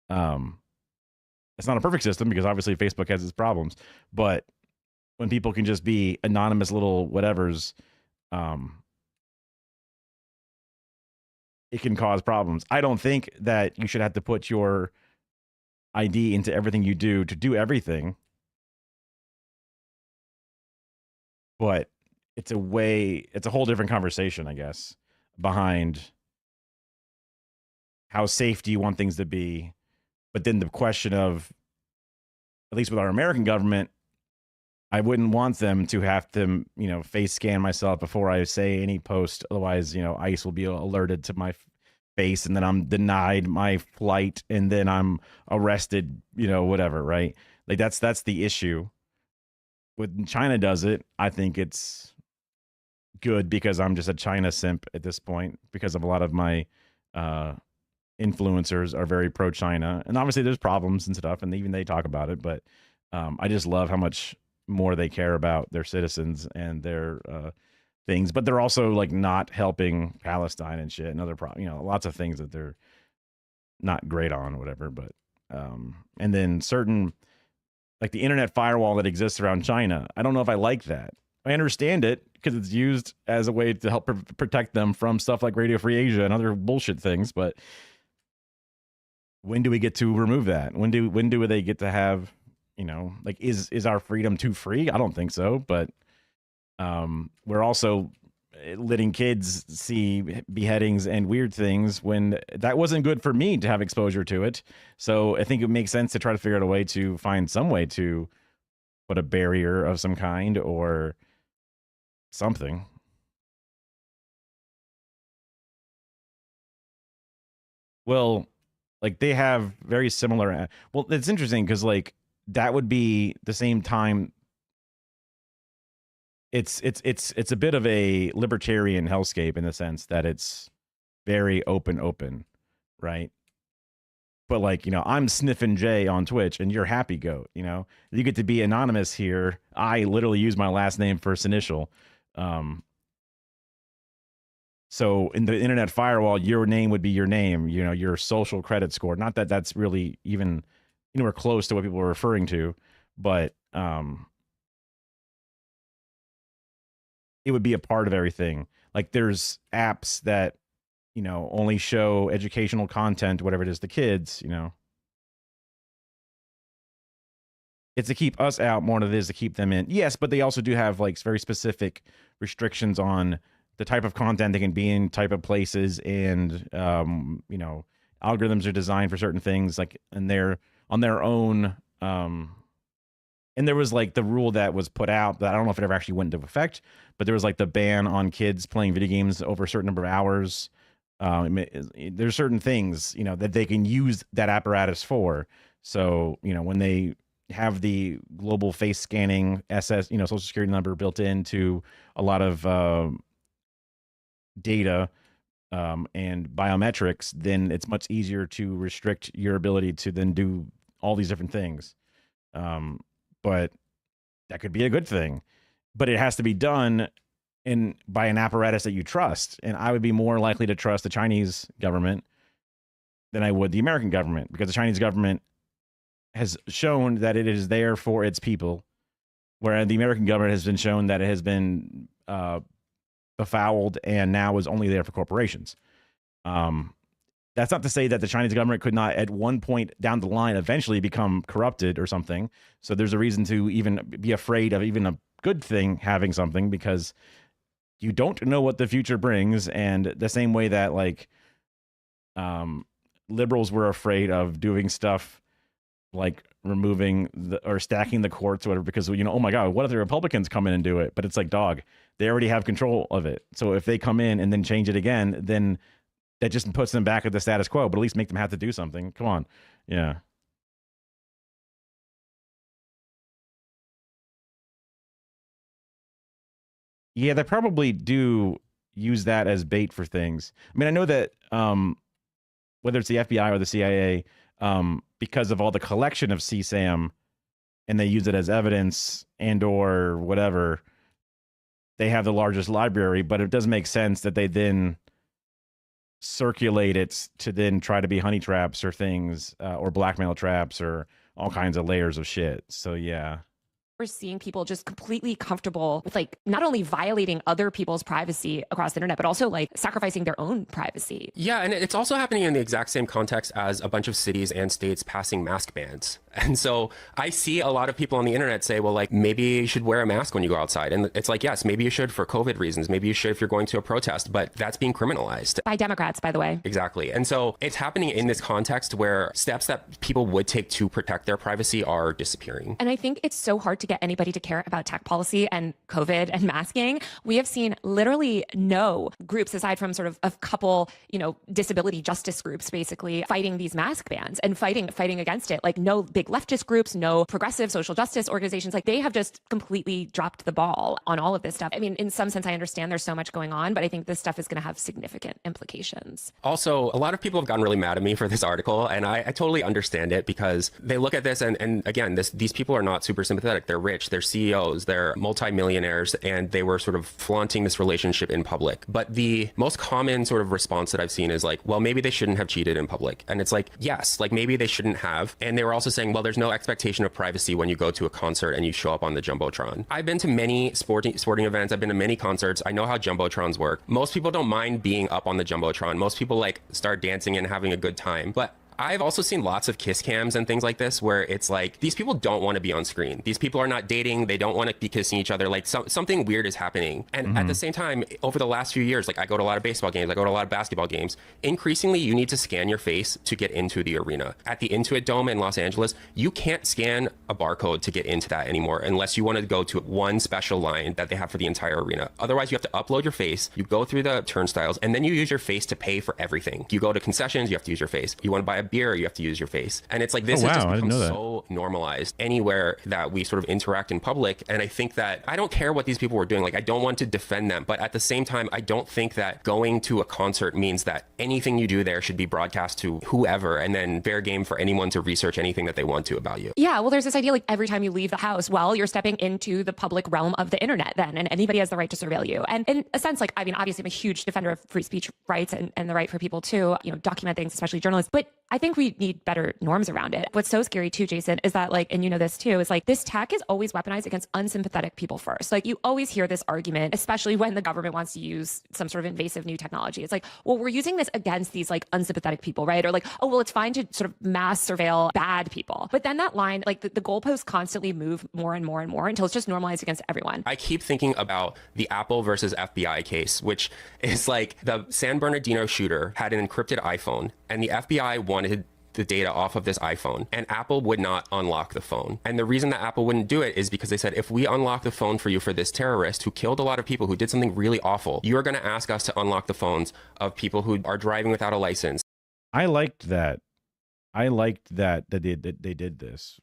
It's not a perfect system because obviously Facebook has its problems, but when people can just be anonymous little whatevers, it can cause problems. I don't think that you should have to put your ID into everything you do to do everything, but it's a whole different conversation, I guess, behind how safe do you want things to be. But then the question of at least with our American government, I wouldn't want them to have to, face scan myself before I say any post. Otherwise, ICE will be alerted to my face, and then I'm denied my flight, and then I'm arrested, whatever, right? Like that's the issue. When China does it, I think it's good because I'm just a China simp at this point, because of a lot of my influencers are very pro-China, and obviously there's problems and stuff, and even they talk about it, but I just love how much more they care about their citizens and their things, but they're also like not helping Palestine and shit and other lots of things that they're not great on, whatever. But and then certain, like the internet firewall that exists around China, I don't know if I like that. I understand it because it's used as a way to help protect them from stuff like Radio Free Asia and other bullshit things. But when do we get to remove that? When do they get to have, like, is our freedom too free? I don't think so. But we're also letting kids see beheadings and weird things when that wasn't good for me to have exposure to it. So I think it makes sense to try to figure out a way to find some way to put a barrier of some kind or something. Well, like they have very similar. Well, it's interesting because like that would be the same time. It's a bit of a libertarian hellscape in the sense that it's very open, right? But like, I'm sniffing Jay on Twitch and you're Happy Goat, you get to be anonymous here. I literally use my last name first initial. So in the internet firewall, your name would be your name, your social credit score. Not that that's really even anywhere close to what people are referring to, but it would be a part of everything. Like there's apps that, only show educational content, whatever it is, to kids, It's to keep us out more than it is to keep them in. Yes, but they also do have like very specific restrictions on the type of content they can be in, type of places, and algorithms are designed for certain things, like, and they're on their own. And there was like the rule that was put out that I don't know if it ever actually went into effect, but there was like the ban on kids playing video games over a certain number of hours. There's certain things, that they can use that apparatus for. So, when they have the global face scanning social security number built into a lot of data and biometrics, then it's much easier to restrict your ability to then do all these different things. But that could be a good thing, but it has to be done by an apparatus that you trust. And I would be more likely to trust the Chinese government than I would the American government, because the Chinese government has shown that it is there for its people, whereas the American government has been shown that it has been befouled and now is only there for corporations. That's not to say that the Chinese government could not at one point down the line eventually become corrupted or something. So there's a reason to even be afraid of even a good thing having something, because you don't know what the future brings. And the same way that like liberals were afraid of doing stuff like removing or stacking the courts or whatever, because, oh my God, what if the Republicans come in and do it? But it's like, dog, they already have control of it. So if they come in and then change it again, then that just puts them back at the status quo, but at least make them have to do something. Come on. Yeah. Yeah, they probably do use that as bait for things. I mean, I know that whether it's the FBI or the CIA, because of all the collection of CSAM, and they use it as evidence and or whatever, they have the largest library, but it does make sense that they then circulate it to then try to be honey traps or things, or blackmail traps or all kinds of layers of shit. So yeah. we're seeing people just completely comfortable with like not only violating other people's privacy across the internet, but also like sacrificing their own privacy. Yeah, and it's also happening in the exact same context as a bunch of cities and states passing mask bans. And so I see a lot of people on the internet say, well, like, maybe you should wear a mask when you go outside. And it's like, yes, maybe you should for COVID reasons. Maybe you should if you're going to a protest, but that's being criminalized. By Democrats, by the way. Exactly. And so it's happening in this context where steps that people would take to protect their privacy are disappearing. And I think it's so hard to get anybody to care about tech policy and COVID and masking. We have seen literally no groups aside from sort of a couple, disability justice groups basically fighting these mask bans and fighting against it. Like no big leftist groups, no progressive social justice organizations. Like they have just completely dropped the ball on all of this stuff. I mean, in some sense, I understand there's so much going on, but I think this stuff is going to have significant implications. Also, a lot of people have gotten really mad at me for this article, and I totally understand it because they look at this and again, these people are not super sympathetic. They're rich, they're CEOs, they're multimillionaires, and they were sort of flaunting this relationship in public. But the most common sort of response that I've seen is like, well, maybe they shouldn't have cheated in public. And it's like, yes, like maybe they shouldn't have. And they were also saying, well, there's no expectation of privacy when you go to a concert and you show up on the Jumbotron. I've been to many sporting events. I've been to many concerts. I know how Jumbotrons work. Most people don't mind being up on the Jumbotron. Most people like start dancing and having a good time. But I've also seen lots of kiss cams and things like this where it's like, these people don't want to be on screen. These people are not dating. They don't want to be kissing each other. Like something weird is happening. And at the same time, over the last few years, like I go to a lot of baseball games, I go to a lot of basketball games. Increasingly, you need to scan your face to get into the arena. At the Intuit Dome in Los Angeles, you can't scan a barcode to get into that anymore unless you want to go to one special line that they have for the entire arena. Otherwise, you have to upload your face, you go through the turnstiles, and then you use your face to pay for everything. You go to concessions, you have to use your face. You want to buy a beer, you have to use your face. And it's like, this has just become so normalized anywhere that we sort of interact in public. And I think that I don't care what these people were doing. Like, I don't want to defend them, but at the same time, I don't think that going to a concert means that anything you do there should be broadcast to whoever and then fair game for anyone to research anything that they want to about you. Yeah, well, there's this idea like every time you leave the house, well, you're stepping into the public realm of the internet then, and anybody has the right to surveil you. And in a sense, like, I mean, obviously I'm a huge defender of free speech rights and the right for people to, document things, especially journalists. But I think we need better norms around it. What's so scary too, Jason, is that like, and you know this too, is like this tech is always weaponized against unsympathetic people first. Like you always hear this argument, especially when the government wants to use some sort of invasive new technology. It's like, well, we're using this against these like unsympathetic people, right? Or like, oh, well, it's fine to sort of mass surveil bad people. But then that line, like the goalposts constantly move more and more and more until it's just normalized against everyone. I keep thinking about the Apple versus FBI case, which is like the San Bernardino shooter had an encrypted iPhone and the FBI wanted the data off of this iPhone, and Apple would not unlock the phone. And the reason that Apple wouldn't do it is because they said, if we unlock the phone for you for this terrorist who killed a lot of people, who did something really awful, you are going to ask us to unlock the phones of people who are driving without a license. I liked that. I liked that they did this.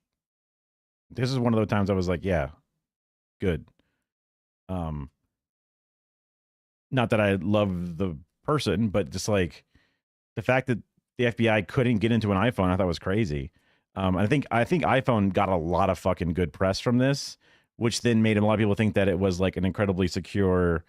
This is one of those times I was like, yeah, good. Not that I love the person, but just like the fact that the FBI couldn't get into an iPhone, I thought was crazy. I think iPhone got a lot of fucking good press from this, which then made a lot of people think that it was like an incredibly secure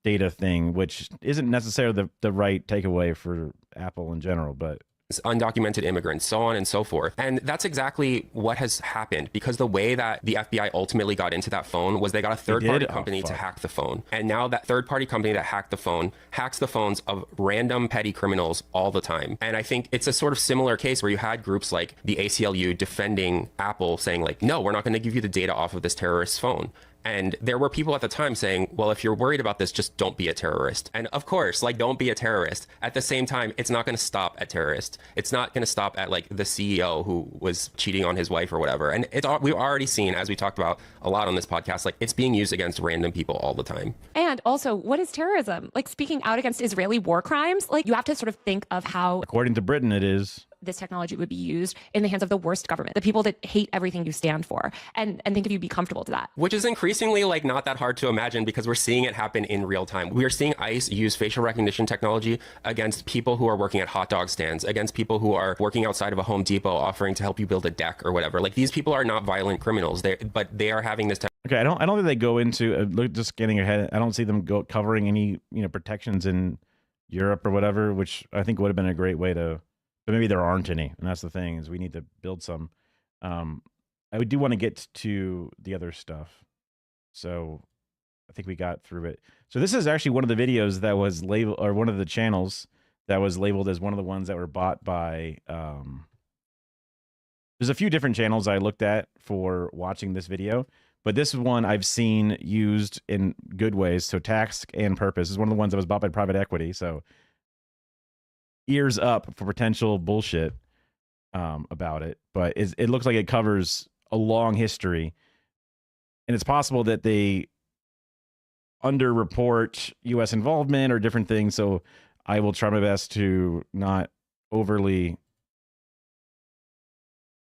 data thing, which isn't necessarily the right takeaway for Apple in general, but undocumented immigrants, so on and so forth. And that's exactly what has happened, because the way that the FBI ultimately got into that phone was they got a third-party company to hack the phone. And now that third-party company that hacked the phone hacks the phones of random petty criminals all the time. And I think it's a sort of similar case where you had groups like the ACLU defending Apple, saying like, no, we're not going to give you the data off of this terrorist phone. And there were people at the time saying, well, if you're worried about this, just don't be a terrorist. And of course, like, don't be a terrorist. At the same time, it's not going to stop at terrorists. It's not going to stop at like the CEO who was cheating on his wife or whatever. And we've already seen, as we talked about a lot on this podcast, like it's being used against random people all the time. And also, what is terrorism? Like speaking out against Israeli war crimes? Like you have to sort of think of how, according to Britain, it is. This technology would be used in the hands of the worst government, the people that hate everything you stand for, and think if you'd be comfortable to that. Which is increasingly like not that hard to imagine, because we're seeing it happen in real time. We are seeing ICE use facial recognition technology against people who are working at hot dog stands, against people who are working outside of a Home Depot offering to help you build a deck or whatever. Like these people are not violent criminals, but they are having this Okay, I don't think they go into just getting ahead. I don't see them covering any protections in Europe or whatever, which I think would have been a great way to. But maybe there aren't any, and that's the thing, is we need to build some. I do want to get to the other stuff. So I think we got through it. So this is actually one of the videos that was labeled, or one of the channels that was labeled as one of the ones that were bought by, there's a few different channels I looked at for watching this video, but this one I've seen used in good ways. So task and purpose is one of the ones that was bought by private equity. So ears up for potential bullshit about it, but it looks like it covers a long history, and it's possible that they underreport U.S. involvement or different things. So I will try my best to not overly.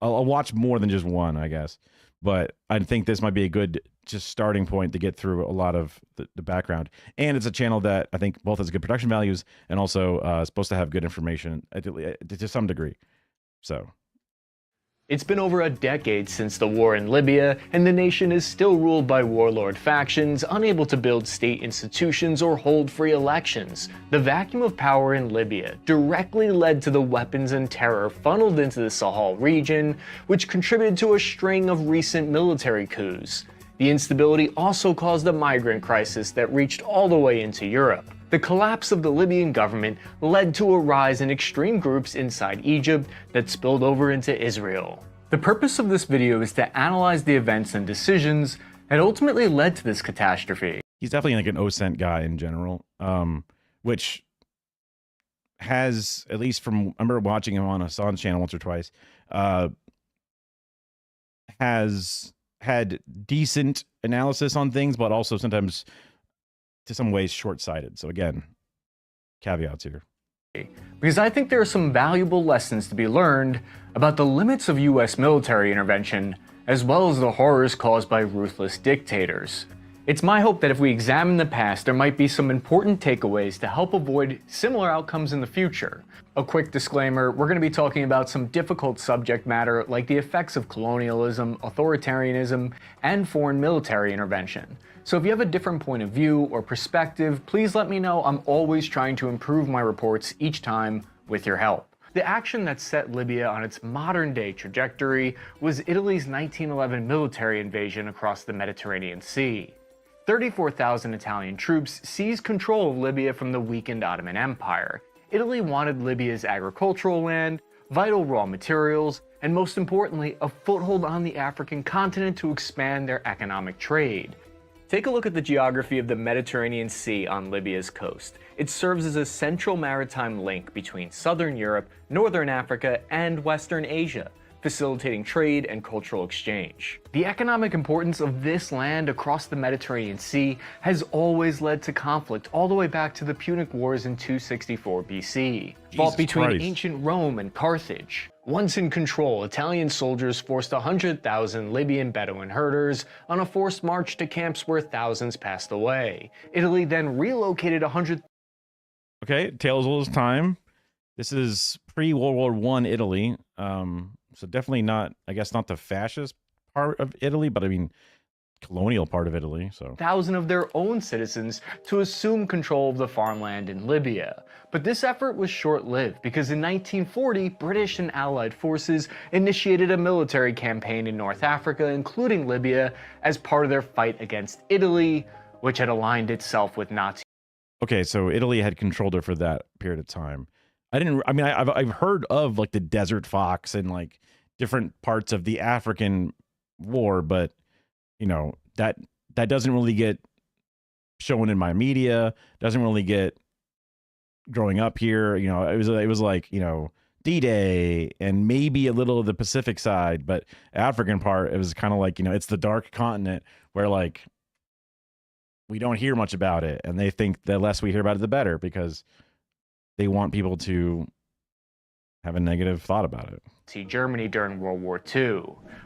I'll watch more than just one, I guess, but I think this might be a good just starting point to get through a lot of the background. And it's a channel that I think both has good production values and also supposed to have good information to some degree. So. It's been over a decade since the war in Libya, and the nation is still ruled by warlord factions, unable to build state institutions or hold free elections. The vacuum of power in Libya directly led to the weapons and terror funneled into the Sahel region, which contributed to a string of recent military coups. The instability also caused a migrant crisis that reached all the way into Europe. The collapse of the Libyan government led to a rise in extreme groups inside Egypt that spilled over into Israel. The purpose of this video is to analyze the events and decisions that ultimately led to this catastrophe. He's definitely like an OSENT guy in general, which has, at least from, I remember watching him on Hassan's channel once or twice, has had decent analysis on things, but also sometimes to some ways short-sighted. So again, caveats here. Because I think there are some valuable lessons to be learned about the limits of US military intervention, as well as the horrors caused by ruthless dictators. It's my hope that if we examine the past, there might be some important takeaways to help avoid similar outcomes in the future. A quick disclaimer, we're going to be talking about some difficult subject matter like the effects of colonialism, authoritarianism, and foreign military intervention. So if you have a different point of view or perspective, please let me know. I'm always trying to improve my reports each time with your help. The action that set Libya on its modern-day trajectory was Italy's 1911 military invasion across the Mediterranean Sea. 34,000 Italian troops seized control of Libya from the weakened Ottoman Empire. Italy wanted Libya's agricultural land, vital raw materials, and most importantly, a foothold on the African continent to expand their economic trade. Take a look at the geography of the Mediterranean Sea on Libya's coast. It serves as a central maritime link between southern Europe, northern Africa, and western Asia, facilitating trade and cultural exchange. The economic importance of this land across the Mediterranean Sea has always led to conflict all the way back to the Punic Wars in 264 BC, fought between ancient Rome and Carthage. Once in control, Italian soldiers forced 100,000 Libyan Bedouin herders on a forced march to camps where thousands passed away. Italy then relocated 100. Okay, Tales of his time. This is pre-World War I Italy. So definitely not, I guess, not the fascist part of Italy, but I mean, colonial part of Italy. So thousand of their own citizens to assume control of the farmland in Libya. But this effort was short-lived because in 1940, British and Allied forces initiated a military campaign in North Africa, including Libya, as part of their fight against Italy, which had aligned itself with Nazi. Okay, so Italy had controlled it for that period of time. I've heard of like the Desert Fox and like different parts of the African war, but you know, that doesn't really get shown in my media, doesn't really get growing up here. You know, it was like, you know, D-Day and maybe a little of the Pacific side, but African part, it was kind of like, you know, it's the dark continent where like we don't hear much about it, and they think the less we hear about it, the better, because they want people to have a negative thought about it. Germany during World War II.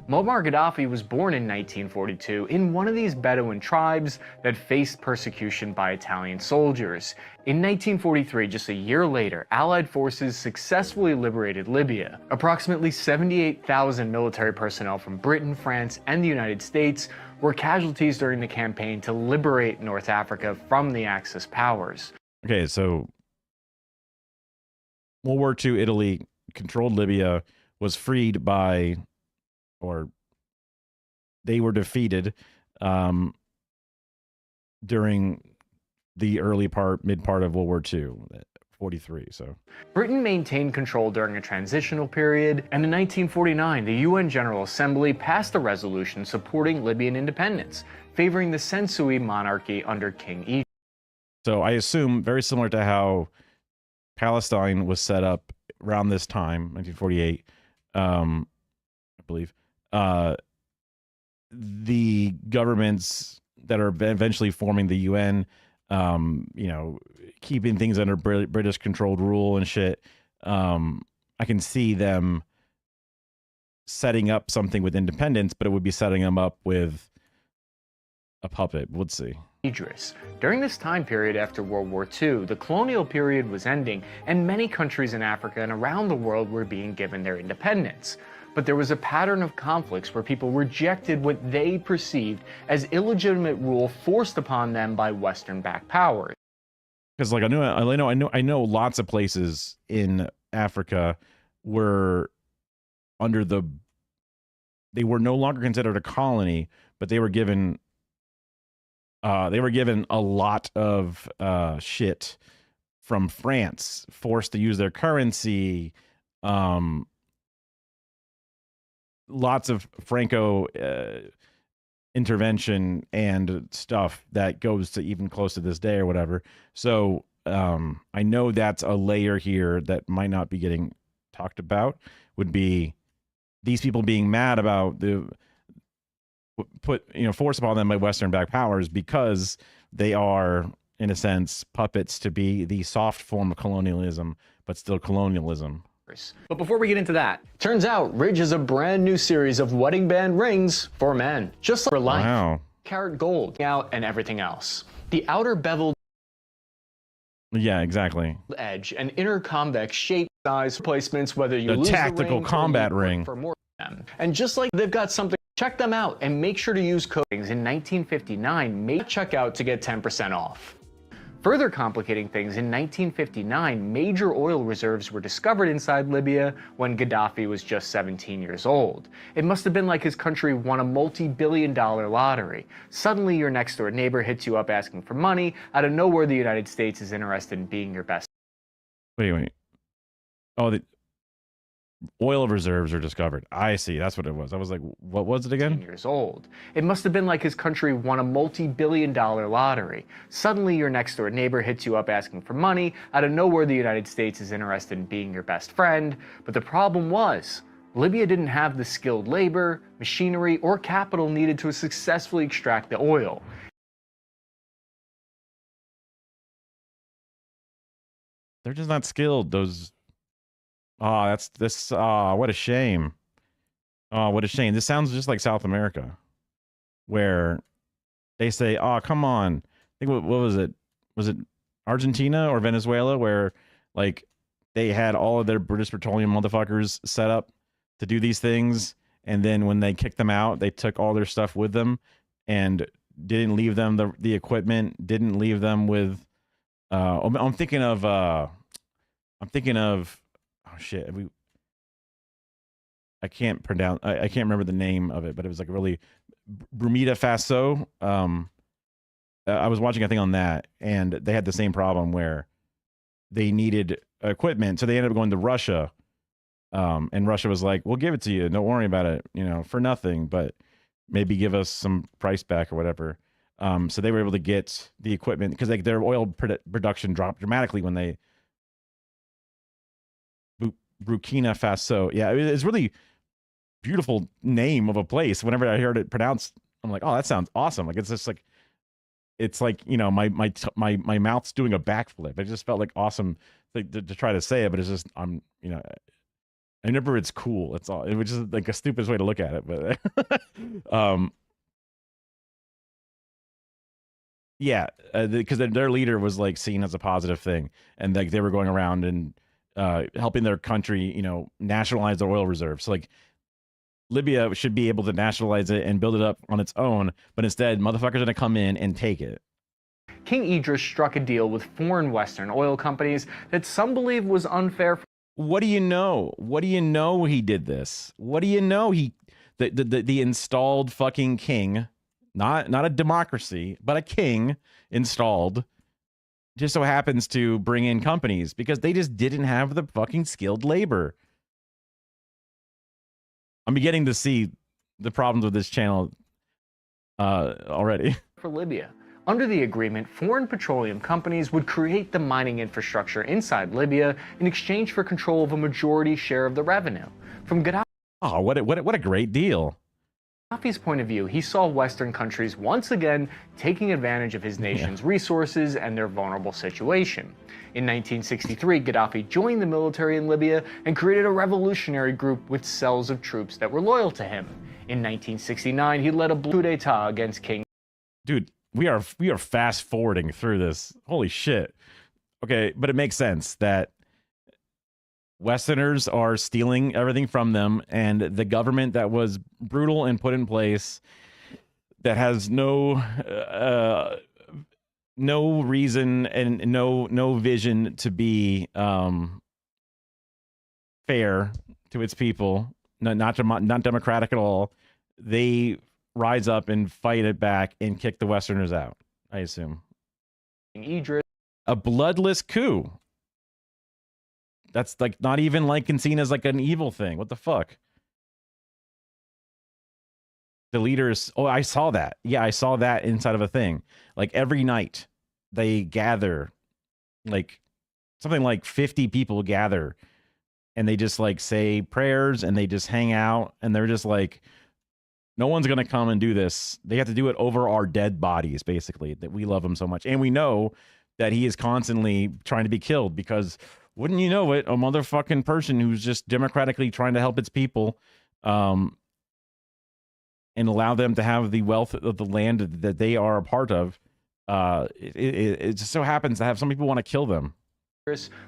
Muammar Gaddafi was born in 1942 in one of these Bedouin tribes that faced persecution by Italian soldiers. In 1943, just a year later, Allied forces successfully liberated Libya. Approximately 78,000 military personnel from Britain, France, and the United States were casualties during the campaign to liberate North Africa from the Axis powers. Okay, so World War II Italy controlled Libya, was freed by, or they were defeated during the mid part of World War II, 43. So Britain maintained control during a transitional period, and in 1949, the UN General Assembly passed a resolution supporting Libyan independence, favoring the Sensoui monarchy under King Idris. So I assume very similar to how Palestine was set up around this time, 1948, I believe, the governments that are eventually forming the UN, keeping things under British controlled rule and shit. I can see them setting up something with independence, but it would be setting them up with a puppet. Let's see. Idris. During this time period after World War II, the colonial period was ending, and many countries in Africa and around the world were being given their independence. But there was a pattern of conflicts where people rejected what they perceived as illegitimate rule forced upon them by Western-backed powers. Because, like, I know, lots of places in Africa were they were no longer considered a colony, but they were given a lot of shit from France, forced to use their currency. Lots of Franco intervention and stuff that goes to even close to this day or whatever. So I know that's a layer here that might not be getting talked about, would be these people being mad about the forced upon them by Western-backed powers because they are, in a sense, puppets to be the soft form of colonialism, but still colonialism. But before we get into that, turns out Ridge is a brand new series of wedding band rings for men, just like for life. Wow. Carat gold, out, and everything else. The outer beveled Yeah, exactly. edge and inner convex shape, size placements, whether you lose tactical the ring combat ring for more of them. And just like they've got something, check them out and make sure to use codes in 1959. Make checkout to get 10% off. Further complicating things, in 1959, major oil reserves were discovered inside Libya when Gaddafi was just 17 years old. It must have been like his country won a multi-billion-dollar lottery. Suddenly, your next-door neighbor hits you up asking for money. Out of nowhere, the United States is interested in being your best. Wait. Oh, the oil reserves are discovered. I see. That's what it was. I was like, what was it again? Years old. It must have been like his country won a multi-billion-dollar lottery. Suddenly, your next-door neighbor hits you up asking for money. Out of nowhere, the United States is interested in being your best friend. But the problem was, Libya didn't have the skilled labor, machinery, or capital needed to successfully extract the oil. They're just not skilled. Those. Oh, what a shame. Oh, what a shame. This sounds just like South America, where they say, oh, come on. I think, what was it? Was it Argentina or Venezuela, where, like, they had all of their British Petroleum motherfuckers set up to do these things, and then when they kicked them out, they took all their stuff with them and didn't leave them the equipment, didn't leave them with, I'm thinking of, oh shit, I can't pronounce, I can't remember the name of it, but it was like a really Burkina Faso. I was watching a thing on that, and they had the same problem where they needed equipment, so they ended up going to Russia, and Russia was like, we'll give it to you, don't worry about it, for nothing, but maybe give us some price back or whatever. So they were able to get the equipment because their oil production dropped dramatically when they Burkina Faso. Yeah, it's really beautiful name of a place. Whenever I heard it pronounced, I'm like, oh, that sounds awesome. Like, it's just like, it's like, my mouth's doing a backflip. It just felt like awesome to try to say it, but it's just, I remember it's cool. It's all, it was just like a stupid way to look at it, but yeah, because their leader was like seen as a positive thing, and like they were going around and helping their country, nationalize their oil reserves. So, like, Libya should be able to nationalize it and build it up on its own, but instead, motherfuckers are gonna come in and take it. King Idris struck a deal with foreign Western oil companies that some believe was unfair. What do you know? What do you know he did this? What do you know? the installed fucking king, not a democracy, but a king installed, just so happens to bring in companies because they just didn't have the fucking skilled labor. I'm beginning to see the problems with this channel already. For Libya. Under the agreement, foreign petroleum companies would create the mining infrastructure inside Libya in exchange for control of a majority share of the revenue. From Gaddafi. Oh, what a great deal. Gaddafi's point of view, he saw Western countries once again taking advantage of his nation's resources and their vulnerable situation. In 1963, Gaddafi joined the military in Libya and created a revolutionary group with cells of troops that were loyal to him. In 1969, he led a coup d'etat against King. Dude, we are fast forwarding through this. Holy shit. Okay, but it makes sense that Westerners are stealing everything from them, and the government that was brutal and put in place that has no reason and no vision to be fair to its people, not democratic at all. They rise up and fight it back and kick the Westerners out, I assume. A bloodless coup. That's like not even like seen as like an evil thing. What the fuck? The leaders. Oh, I saw that. Yeah, I saw that inside of a thing. Like every night they gather, like something like 50 people gather, and they just like say prayers and they just hang out, and they're just like, no one's going to come and do this. They have to do it over our dead bodies, basically, that we love him so much. And we know that he is constantly trying to be killed because, wouldn't you know it, a motherfucking person who's just democratically trying to help its people and allow them to have the wealth of the land that they are a part of, it just so happens to have some people want to kill them.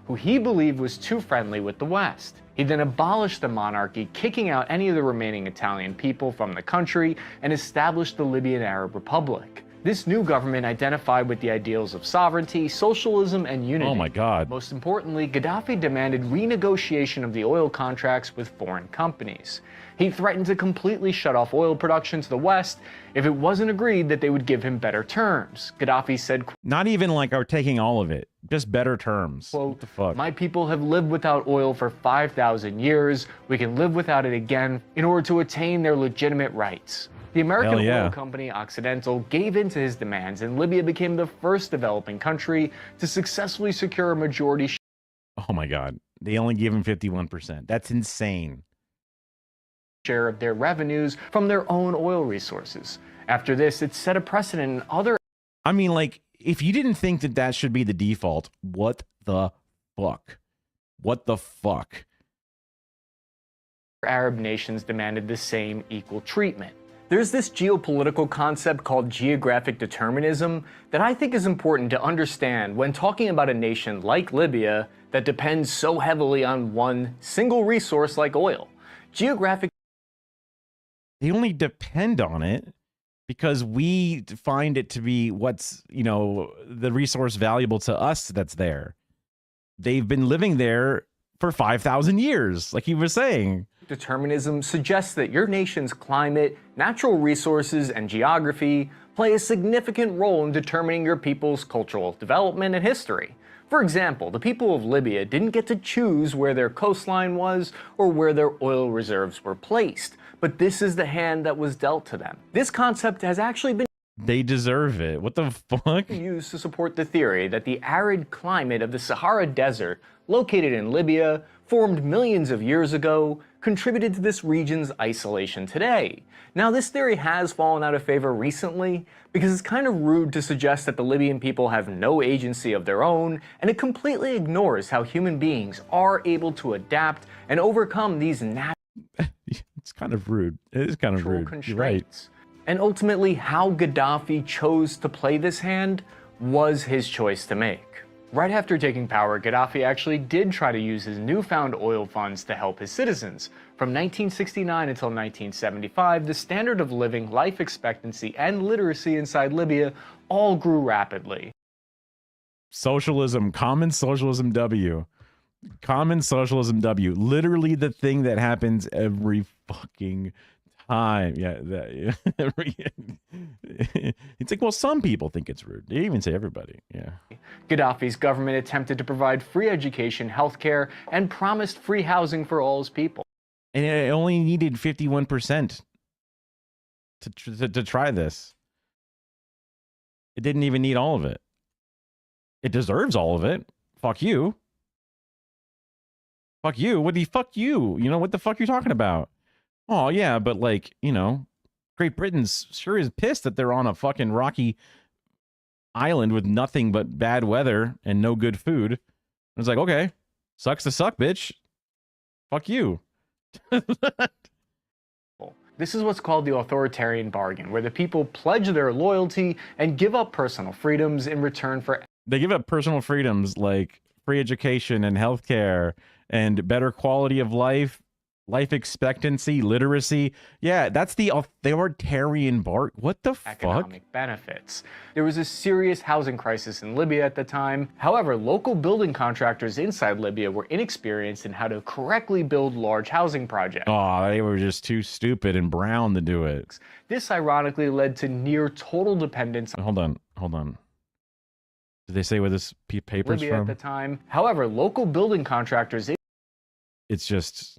Who he believed was too friendly with the West. He then abolished the monarchy, kicking out any of the remaining Italian people from the country, and established the Libyan Arab Republic. This new government identified with the ideals of sovereignty, socialism, and unity. Oh my God. Most importantly, Gaddafi demanded renegotiation of the oil contracts with foreign companies. He threatened to completely shut off oil production to the West if it wasn't agreed that they would give him better terms. Gaddafi said, not even like are taking all of it, just better terms. Quote, what the fuck? My people have lived without oil for 5,000 years. We can live without it again in order to attain their legitimate rights. The American oil company Occidental gave in to his demands, and Libya became the first developing country to successfully secure a majority. Oh my God. They only give him 51%. That's insane. Share of their revenues from their own oil resources. After this, it set a precedent in other. I mean, like, if you didn't think that that should be the default, what the fuck? What the fuck? Arab nations demanded the same equal treatment. There's this geopolitical concept called geographic determinism that I think is important to understand when talking about a nation like Libya that depends so heavily on one single resource like oil. Geographic. They only depend on it because we find it to be what's, you know, the resource valuable to us that's there. They've been living there for 5,000 years, like he was saying. Determinism suggests that your nation's climate, natural resources, and geography play a significant role in determining your people's cultural development and history. For example, the people of Libya didn't get to choose where their coastline was or where their oil reserves were placed, but this is the hand that was dealt to them. This concept has actually been They deserve it. What the fuck? Used to support the theory that the arid climate of the Sahara Desert, located in Libya, formed millions of years ago, contributed to this region's isolation today. Now, this theory has fallen out of favor recently because it's kind of rude to suggest that the Libyan people have no agency of their own, and it completely ignores how human beings are able to adapt and overcome these natural It's kind of rude. It is kind of rude. You're right. And ultimately, how Gaddafi chose to play this hand was his choice to make. Right after taking power, Gaddafi actually did try to use his newfound oil funds to help his citizens. From 1969 until 1975, the standard of living, life expectancy, and literacy inside Libya all grew rapidly. Socialism, common socialism W. Common socialism W. Literally the thing that happens every fucking time. Yeah. It's like, well, some people think it's rude. They even say everybody. Yeah. Gaddafi's government attempted to provide free education, healthcare, and promised free housing for all his people. And it only needed 51% to try this. It didn't even need all of it. It deserves all of it. Fuck you. Fuck you. Fuck you? You know, what the fuck are you talking about? Oh, yeah, but like, you know, Great Britain's sure is pissed that they're on a fucking rocky island with nothing but bad weather and no good food. It's like, okay, sucks to suck, bitch. Fuck you. This is what's called the authoritarian bargain, where the people pledge their loyalty and give up personal freedoms in return for... They give up personal freedoms like free education and healthcare and better quality of life, life expectancy, literacy. Yeah, that's the authoritarian bargain. What the fuck? Economic benefits. There was a serious housing crisis in Libya at the time. However, local building contractors inside Libya were inexperienced in how to correctly build large housing projects. Oh, they were just too stupid and brown to do it. This ironically led to near total dependence. Hold on. Did they say where this paper's Libya from? at the time. However, local building contractors... It's just...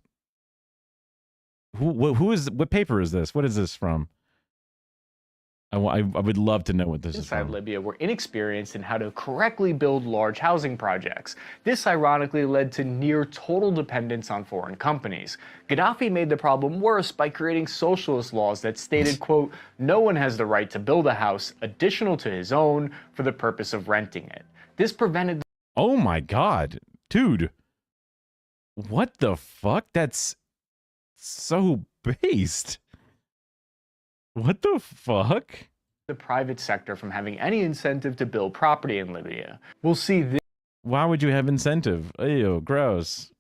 What paper is this? What is this from? I would love to know what this is from. Inside Libya were inexperienced in how to correctly build large housing projects. This ironically led to near total dependence on foreign companies. Gaddafi made the problem worse by creating socialist laws that stated, quote, no one has the right to build a house additional to his own for the purpose of renting it. This prevented... Oh my god. Dude. What the fuck? That's so based. What the fuck? The private sector from having any incentive to build property in Libya. We'll see this. Why would you have incentive? Ew, gross.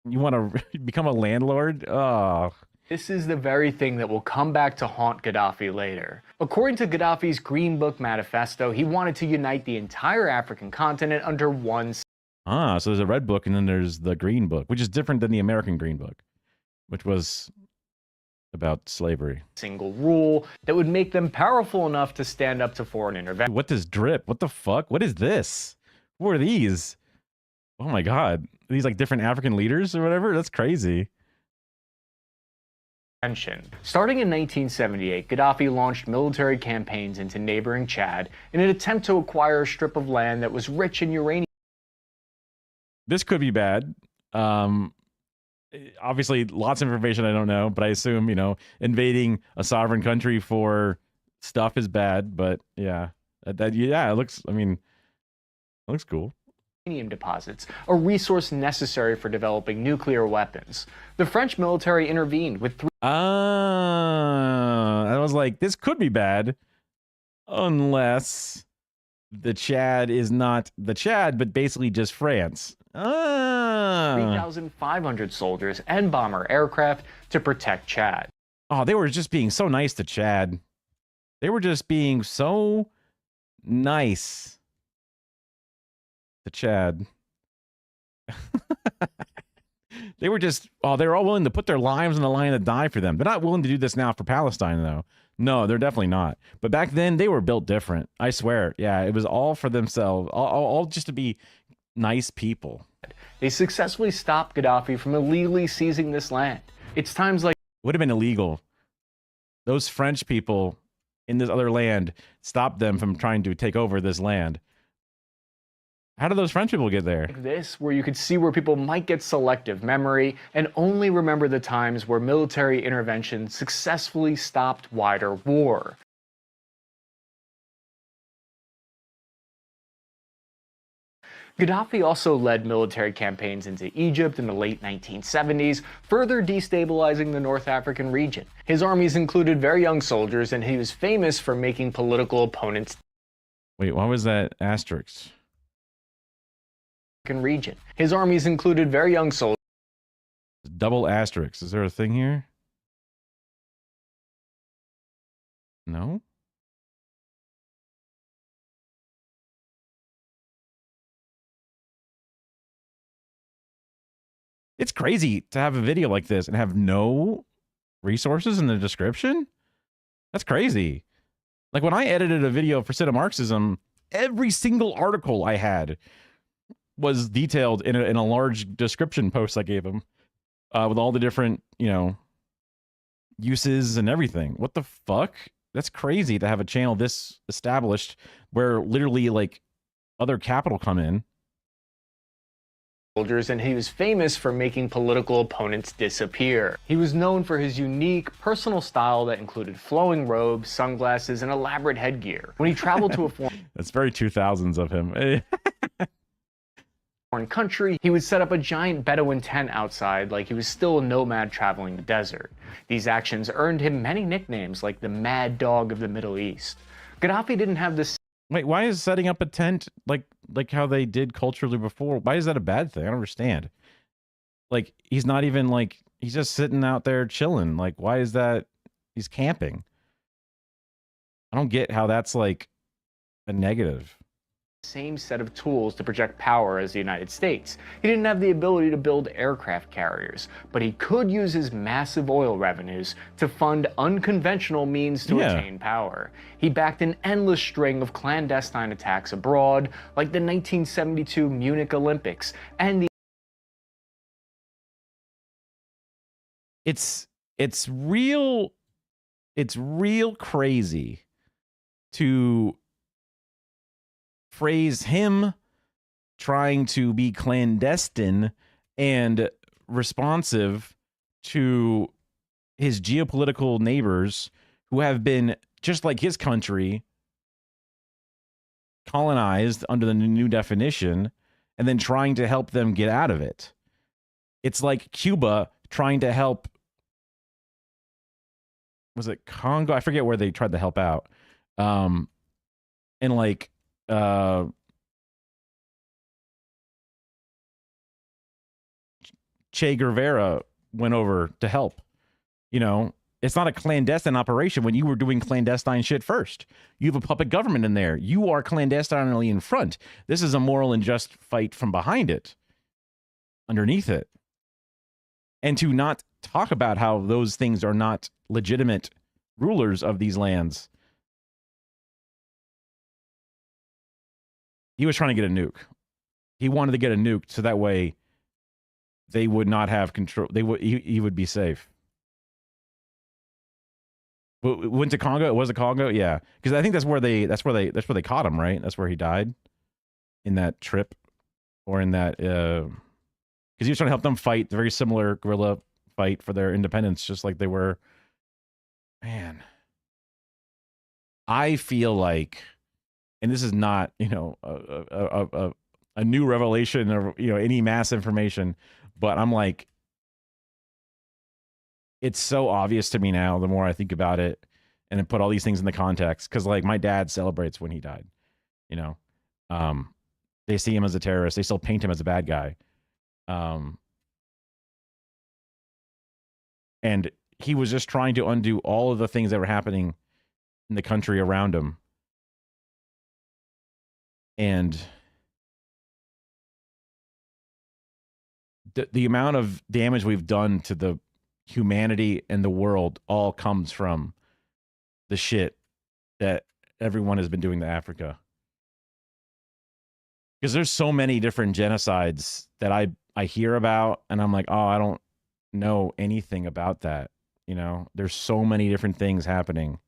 You want to become a landlord? Oh. This is the very thing that will come back to haunt Gaddafi later. According to Gaddafi's Green Book manifesto, he wanted to unite the entire African continent under one... Ah, so there's a red book and then there's the green book, which is different than the American Green Book, which was about slavery. Single rule that would make them powerful enough to stand up to foreign intervention. What does drip? What the fuck? What is this? Who are these? Oh my god. Are these like different African leaders or whatever? That's crazy. Starting in 1978, Gaddafi launched military campaigns into neighboring Chad in an attempt to acquire a strip of land that was rich in uranium. This could be bad. Obviously, lots of information I don't know, but I assume, you know, invading a sovereign country for stuff is bad. But yeah, it looks, I mean, it looks cool. Uranium deposits, a resource necessary for developing nuclear weapons. The French military intervened with I was like, this could be bad, unless the Chad is not the Chad, but basically just France. 3,500 soldiers and bomber aircraft to protect Chad. Oh, they were just being so nice to Chad. They were just being so nice to Chad. They were just, they're all willing to put their lives on the line to die for them. They're not willing to do this now for Palestine, though. No, they're definitely not. But back then, they were built different. I swear. Yeah, it was all for themselves. All just to be nice people. They successfully stopped Gaddafi from illegally seizing this land. It's times like... Would have been illegal. Those French people in this other land stopped them from trying to take over this land. How did those French people get there? Like this, where you could see where people might get selective memory and only remember the times where military intervention successfully stopped wider war. Gaddafi also led military campaigns into Egypt in the late 1970s, further destabilizing the North African region. His armies included very young soldiers, and he was famous for making political opponents. Wait, why was that asterisk? Region. His armies included very young soldiers. Double asterisk. Is there a thing here? No? It's crazy to have a video like this and have no resources in the description? That's crazy. Like when I edited a video for Cinema Marxism, every single article I had was detailed in a large description post I gave him with all the different, uses and everything. What the fuck? That's crazy to have a channel this established where literally like other capital come in. Soldiers, and he was famous for making political opponents disappear. He was known for his unique personal style that included flowing robes, sunglasses, and elaborate headgear. When he traveled to a That's very 2000s of him. foreign country, he would set up a giant Bedouin tent outside like he was still a nomad traveling the desert. These actions earned him many nicknames like the Mad Dog of the Middle East. Gaddafi didn't have this. Wait, why is setting up a tent like how they did culturally before? Why is that a bad thing? I don't understand. Like, he's not even like, he's just sitting out there chilling. Like, why is that? He's camping. I don't get how that's like a negative. Same set of tools to project power as the United States. He didn't have the ability to build aircraft carriers, but he could use his massive oil revenues to fund unconventional means to attain power. He backed an endless string of clandestine attacks abroad, like the 1972 Munich Olympics and the It's real crazy to phrase him trying to be clandestine and responsive to his geopolitical neighbors who have been, just like his country, colonized under the new definition and then trying to help them get out of it. It's like Cuba trying to help, was it Congo? I forget where they tried to help out. And like, Che Guevara went over to help. It's not a clandestine operation when you were doing clandestine shit first. You have a puppet government in there. You are clandestinely in front. This is a moral and just fight from behind it, underneath it. And to not talk about how those things are not legitimate rulers of these lands. He was trying to get a nuke. He wanted to get a nuke so that way they would not have control. He would be safe. Went to Congo. Was it Congo? Yeah, because I think that's where they caught him. Right, that's where he died in that trip, or in that because he was trying to help them fight the very similar guerrilla fight for their independence, just like they were. Man, I feel like. And this is not, a new revelation or, any mass information, but I'm like, it's so obvious to me now, the more I think about it and then put all these things in the context. Cause like my dad celebrates when he died, they see him as a terrorist. They still paint him as a bad guy. And he was just trying to undo all of the things that were happening in the country around him. And the amount of damage we've done to the humanity and the world all comes from the shit that everyone has been doing to Africa. Because there's so many different genocides that I hear about, and I'm like, oh, I don't know anything about that. There's so many different things happening.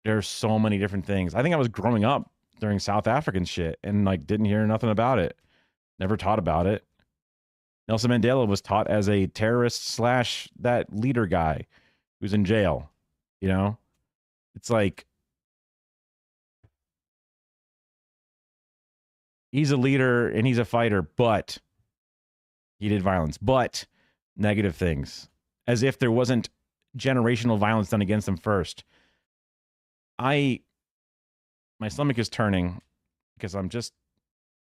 There's so many different things. I think I was growing up during South African shit and like didn't hear nothing about it. Never taught about it. Nelson Mandela was taught as a terrorist / that leader guy who's in jail. It's like he's a leader and he's a fighter, but he did violence, but negative things, as if there wasn't generational violence done against him first. My stomach is turning because I'm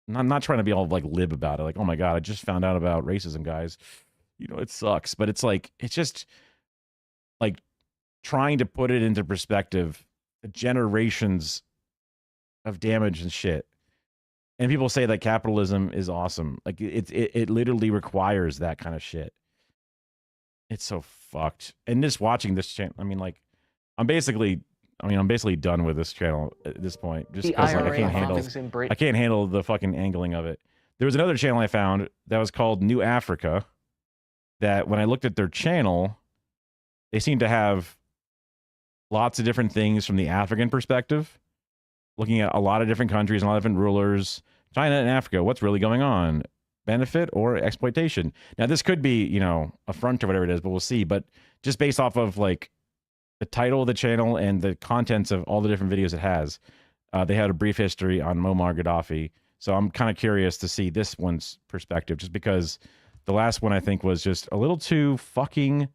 not trying to be all like lib about it. Like, oh my God, I just found out about racism, guys. It sucks. But it's like, it's just like trying to put it into perspective, the generations of damage and shit. And people say that capitalism is awesome. Like it literally requires that kind of shit. It's so fucked. And just watching this channel, I mean, like, I'm basically done with this channel at this point. Just because like, I can't handle the fucking angling of it. There was another channel I found that was called New Africa. That when I looked at their channel, they seem to have lots of different things from the African perspective, looking at a lot of different countries and a lot of different rulers. China and Africa, what's really going on? Benefit or exploitation? Now, this could be, you know, a front or whatever it is, but we'll see. But just based off of like the title of the channel and the contents of all the different videos it has, they had a brief history on Muammar Gaddafi. So I'm kind of curious to see this one's perspective, just because the last one I think was just a little too fucking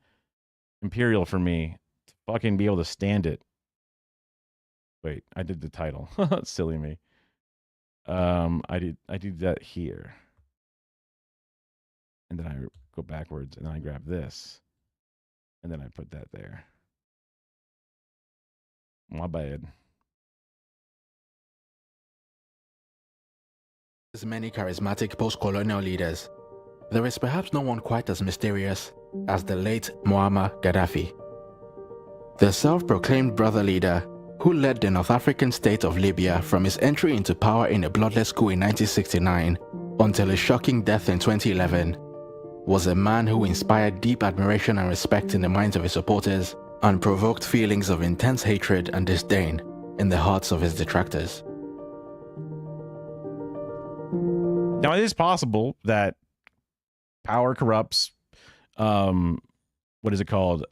imperial for me to fucking be able to stand it. Wait, I did the title. Silly me. I did that here. And then I go backwards and then I grab this. And then I put that there. My bad. As many charismatic post-colonial leaders, there is perhaps no one quite as mysterious as the late Muammar Gaddafi. The self-proclaimed brother leader who led the North African state of Libya from his entry into power in a bloodless coup in 1969 until his shocking death in 2011, was a man who inspired deep admiration and respect in the minds of his supporters and provoked feelings of intense hatred and disdain in the hearts of his detractors. Now, it is possible that power corrupts. What is it called?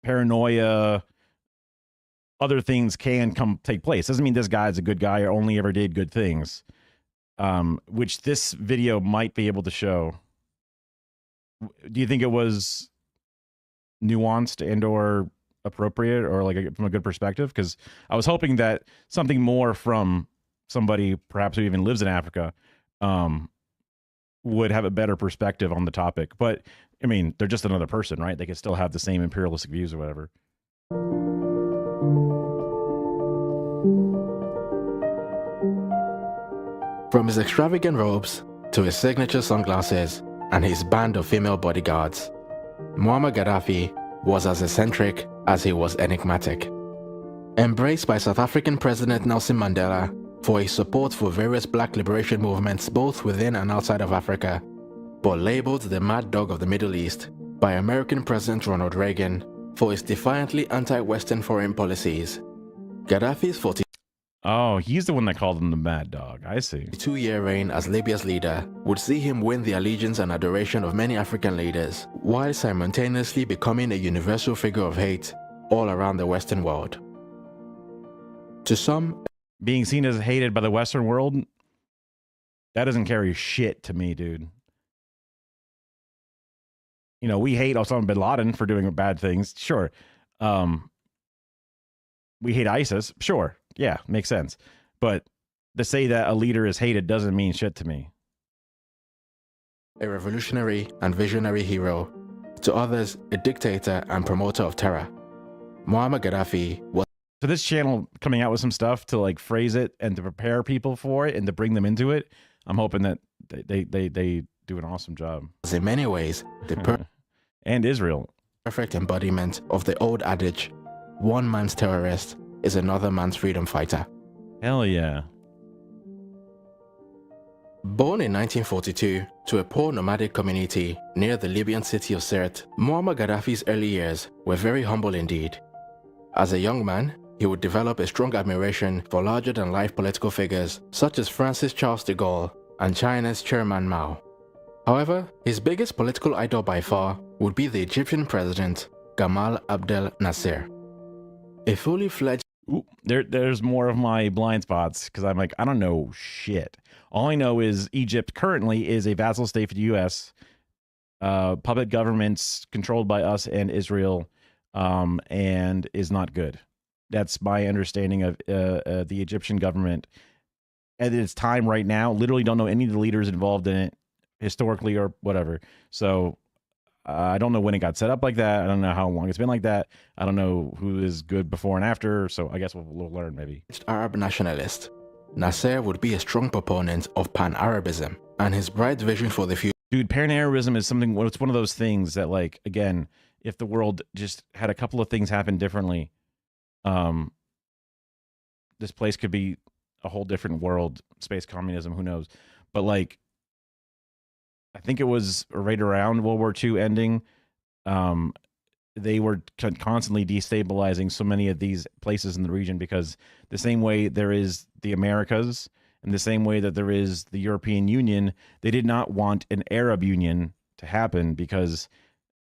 Paranoia. Other things can take place. Doesn't mean this guy's a good guy or only ever did good things. Which this video might be able to show. Do you think it was nuanced and or appropriate or like from a good perspective? Because I was hoping that something more from somebody perhaps who even lives in Africa would have a better perspective on the topic. But I mean, they're just another person, right? They could still have the same imperialistic views or whatever. From his extravagant robes to his signature sunglasses and his band of female bodyguards, Muammar Gaddafi was as eccentric as he was enigmatic. Embraced by South African President Nelson Mandela for his support for various black liberation movements both within and outside of Africa, but labeled the Mad Dog of the Middle East by American President Ronald Reagan for his defiantly anti-Western foreign policies, Gaddafi's Oh, he's the one that called him the Mad Dog. I see. 2-year reign as Libya's leader would see him win the allegiance and adoration of many African leaders, while simultaneously becoming a universal figure of hate all around the Western world. To some, being seen as hated by the Western world, that doesn't carry shit to me, dude. You know, we hate Osama bin Laden for doing bad things. Sure. We hate ISIS. Sure. Yeah, makes sense. But to say that a leader is hated doesn't mean shit to me. A revolutionary and visionary hero, to others, a dictator and promoter of terror, Muammar Gaddafi was. So this channel coming out with some stuff to like phrase it and to prepare people for it and to bring them into it, I'm hoping that they do an awesome job. In many ways, the and Israel. Perfect embodiment of the old adage, one man's terrorist is another man's freedom fighter. Hell yeah. Born in 1942 to a poor nomadic community near the Libyan city of Sirte, Muammar Gaddafi's early years were very humble indeed. As a young man, he would develop a strong admiration for larger-than-life political figures such as Francis Charles de Gaulle and China's Chairman Mao. However, his biggest political idol by far would be the Egyptian president, Gamal Abdel Nasser. A fully fledged... Ooh, there's more of my blind spots because I'm like, I don't know shit. All I know is Egypt currently is a vassal state for the U.S., puppet governments controlled by us and Israel, and is not good. That's my understanding of the Egyptian government at its time right now. Literally don't know any of the leaders involved in it historically or whatever. So I don't know when it got set up like that. I don't know how long it's been like that. I don't know who is good before and after. So I guess we'll learn maybe. Arab nationalist, Nasser would be a strong proponent of pan-Arabism, and his bright vision for the future Dude, paranoiarism is something, well, it's one of those things that, like, again, if the world just had a couple of things happen differently, this place could be a whole different world, space communism, who knows? But, like, I think it was right around World War II ending, they were constantly destabilizing so many of these places in the region, because the same way there is the Americas, in the same way that there is the European Union, they did not want an Arab Union to happen because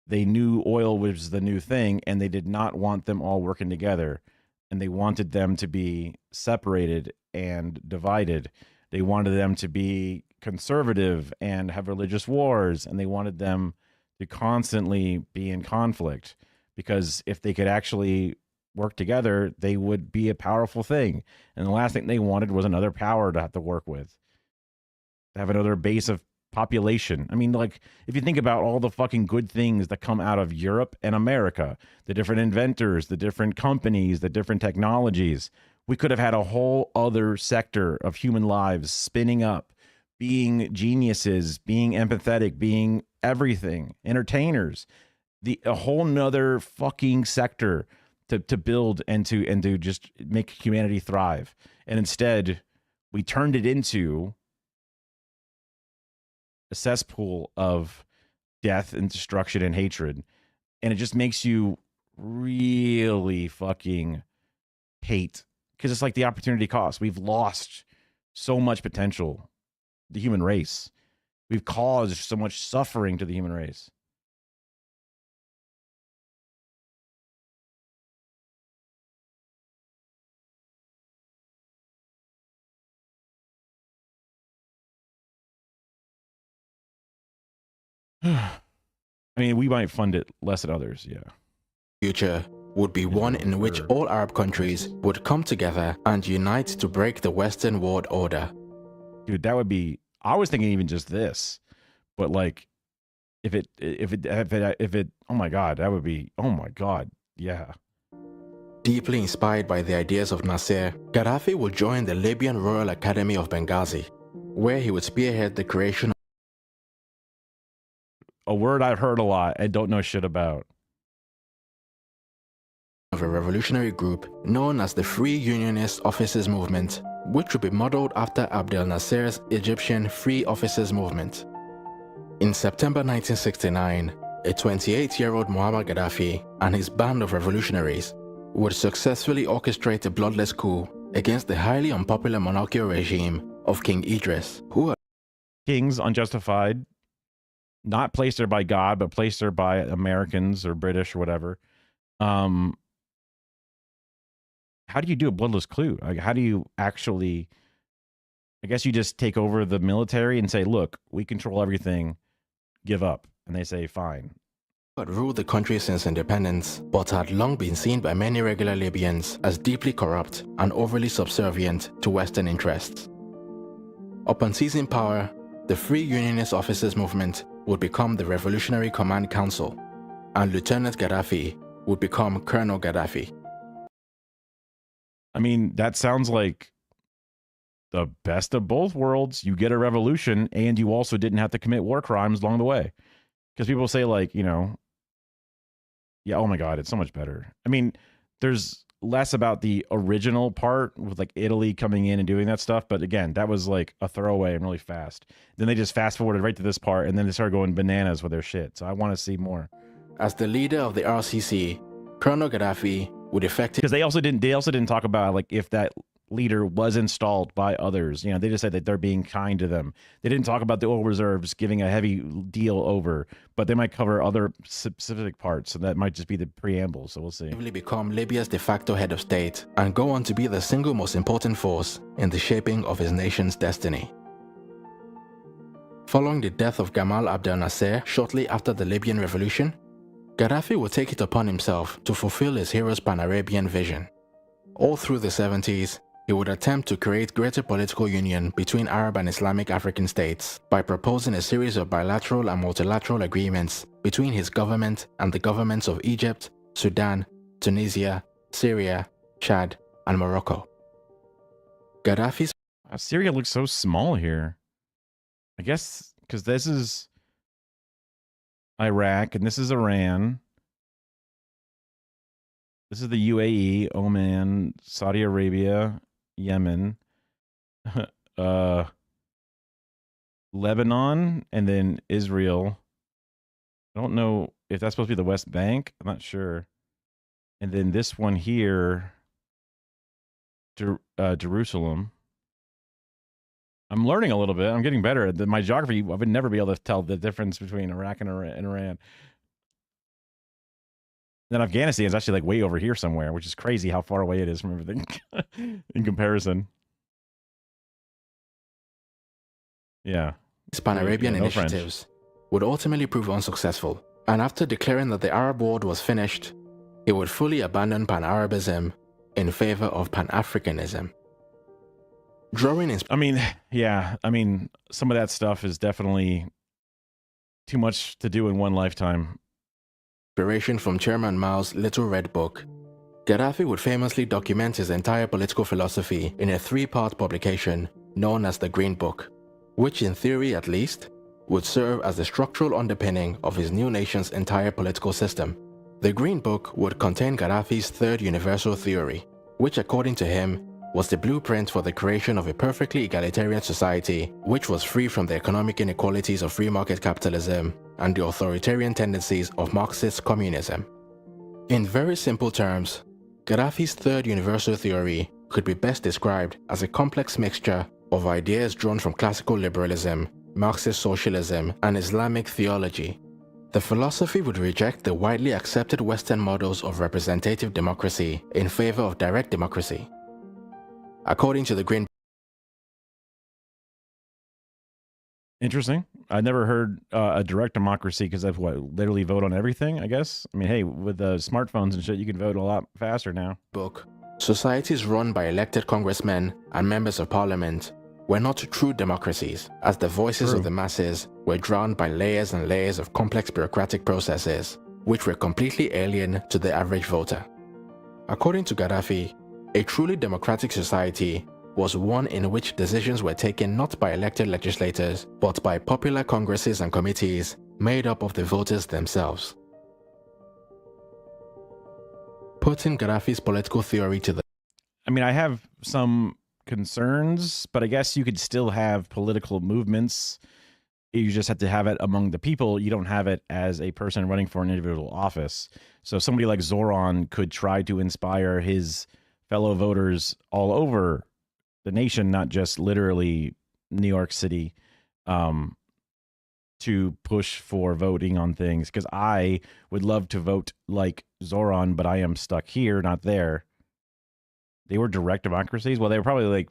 they knew oil was the new thing, and they did not want them all working together. And they wanted them to be separated and divided. They wanted them to be conservative and have religious wars, and they wanted them to constantly be in conflict, because if they could actually work together, they would be a powerful thing. And the last thing they wanted was another power to have to work with, to have another base of population. I mean, like, if you think about all the fucking good things that come out of Europe and America, the different inventors, the different companies, the different technologies, we could have had a whole other sector of human lives spinning up, being geniuses, being empathetic, being everything, entertainers, a whole nother fucking sector to build and to just make humanity thrive. And instead, we turned it into a cesspool of death and destruction and hatred. And it just makes you really fucking hate, because it's like the opportunity cost. We've lost so much potential, the human race. We've caused so much suffering to the human race. I mean, we might fund it less than others, yeah. Future would be one in which all Arab countries would come together and unite to break the Western world order. Dude, that would be, I was thinking even just this, but like, if it, oh my God, that would be, oh my God, yeah. Deeply inspired by the ideas of Nasser, Gaddafi would join the Libyan Royal Academy of Benghazi, where he would spearhead the creation a word I've heard a lot, I don't know shit about, of a revolutionary group known as the Free Unionist Officers Movement, which would be modeled after Abdel Nasser's Egyptian Free Officers Movement. In September 1969, a 28-year-old Muammar Gaddafi and his band of revolutionaries would successfully orchestrate a bloodless coup against the highly unpopular monarchical regime of King Idris, who kings unjustified, not placed there by God, but placed there by Americans or British or whatever. How do you do a bloodless coup? Like, how do you actually, I guess you just take over the military and say, look, we control everything, give up. And they say, fine. had ruled the country since independence, but had long been seen by many regular Libyans as deeply corrupt and overly subservient to Western interests. Upon seizing power, the Free Unionist Officers Movement would become the Revolutionary Command Council, and Lieutenant Gaddafi would become Colonel Gaddafi. I mean, that sounds like the best of both worlds. You get a revolution, and you also didn't have to commit war crimes along the way. Because people say, like, you know, yeah, oh my God, it's so much better. I mean, there's less about the original part with like Italy coming in and doing that stuff. But again, that was like a throwaway and really fast. Then they just fast forwarded right to this part, and then they started going bananas with their shit. So I want to see more. As the leader of the RCC, Colonel Gaddafi would effectively... Because they also didn't talk about like if that leader was installed by others. You know, they just said that they're being kind to them. They didn't talk about the oil reserves giving a heavy deal over, but they might cover other specific parts. So that might just be the preamble. So we'll see. Become Libya's de facto head of state and go on to be the single most important force in the shaping of his nation's destiny. Following the death of Gamal Abdel Nasser shortly after the Libyan revolution, Gaddafi would take it upon himself to fulfill his hero's Pan-Arabian vision. All through the 70s, he would attempt to create greater political union between Arab and Islamic African states by proposing a series of bilateral and multilateral agreements between his government and the governments of Egypt, Sudan, Tunisia, Syria, Chad, and Morocco. Gaddafi's... Syria looks so small here. I guess because this is Iraq, and this is Iran. This is the UAE, Oman, Saudi Arabia, Yemen, Lebanon, and then Israel. I don't know if that's supposed to be the West Bank. I'm not sure. And then this one here, Jerusalem. I'm learning a little bit. I'm getting better at my geography. I would never be able to tell the difference between Iraq and Iran. Then Afghanistan is actually like way over here somewhere, which is crazy how far away it is from everything in comparison. Yeah. Pan-Arabian no initiatives would ultimately prove unsuccessful, and after declaring that the Arab world was finished, it would fully abandon Pan-Arabism in favor of Pan-Africanism. Some of that stuff is definitely too much to do in one lifetime. Inspiration from Chairman Mao's Little Red Book, Gaddafi would famously document his entire political philosophy in a 3-part publication known as the Green Book, which in theory at least, would serve as the structural underpinning of his new nation's entire political system. The Green Book would contain Gaddafi's third universal theory, which according to him was the blueprint for the creation of a perfectly egalitarian society which was free from the economic inequalities of free market capitalism and the authoritarian tendencies of Marxist communism. In very simple terms, Gaddafi's third universal theory could be best described as a complex mixture of ideas drawn from classical liberalism, Marxist socialism, and Islamic theology. The philosophy would reject the widely accepted Western models of representative democracy in favor of direct democracy. According to the Green. Interesting. I never heard a direct democracy because that's what, literally vote on everything, I guess. I mean, hey, with the smartphones and shit, you can vote a lot faster now. Book. Societies run by elected congressmen and members of parliament were not true democracies, as the voices of the masses were drowned by layers and layers of complex bureaucratic processes, which were completely alien to the average voter. According to Gaddafi, a truly democratic society was one in which decisions were taken not by elected legislators, but by popular congresses and committees made up of the voters themselves. Putting Gaddafi's political theory to the... I have some concerns, but I guess you could still have political movements. You just have to have it among the people. You don't have it as a person running for an individual office. So somebody like Zoran could try to inspire his fellow voters all over the nation, not just literally New York City, to push for voting on things. Because I would love to vote like Zoran, but I am stuck here, not there. They were direct democracies. Well, they were probably like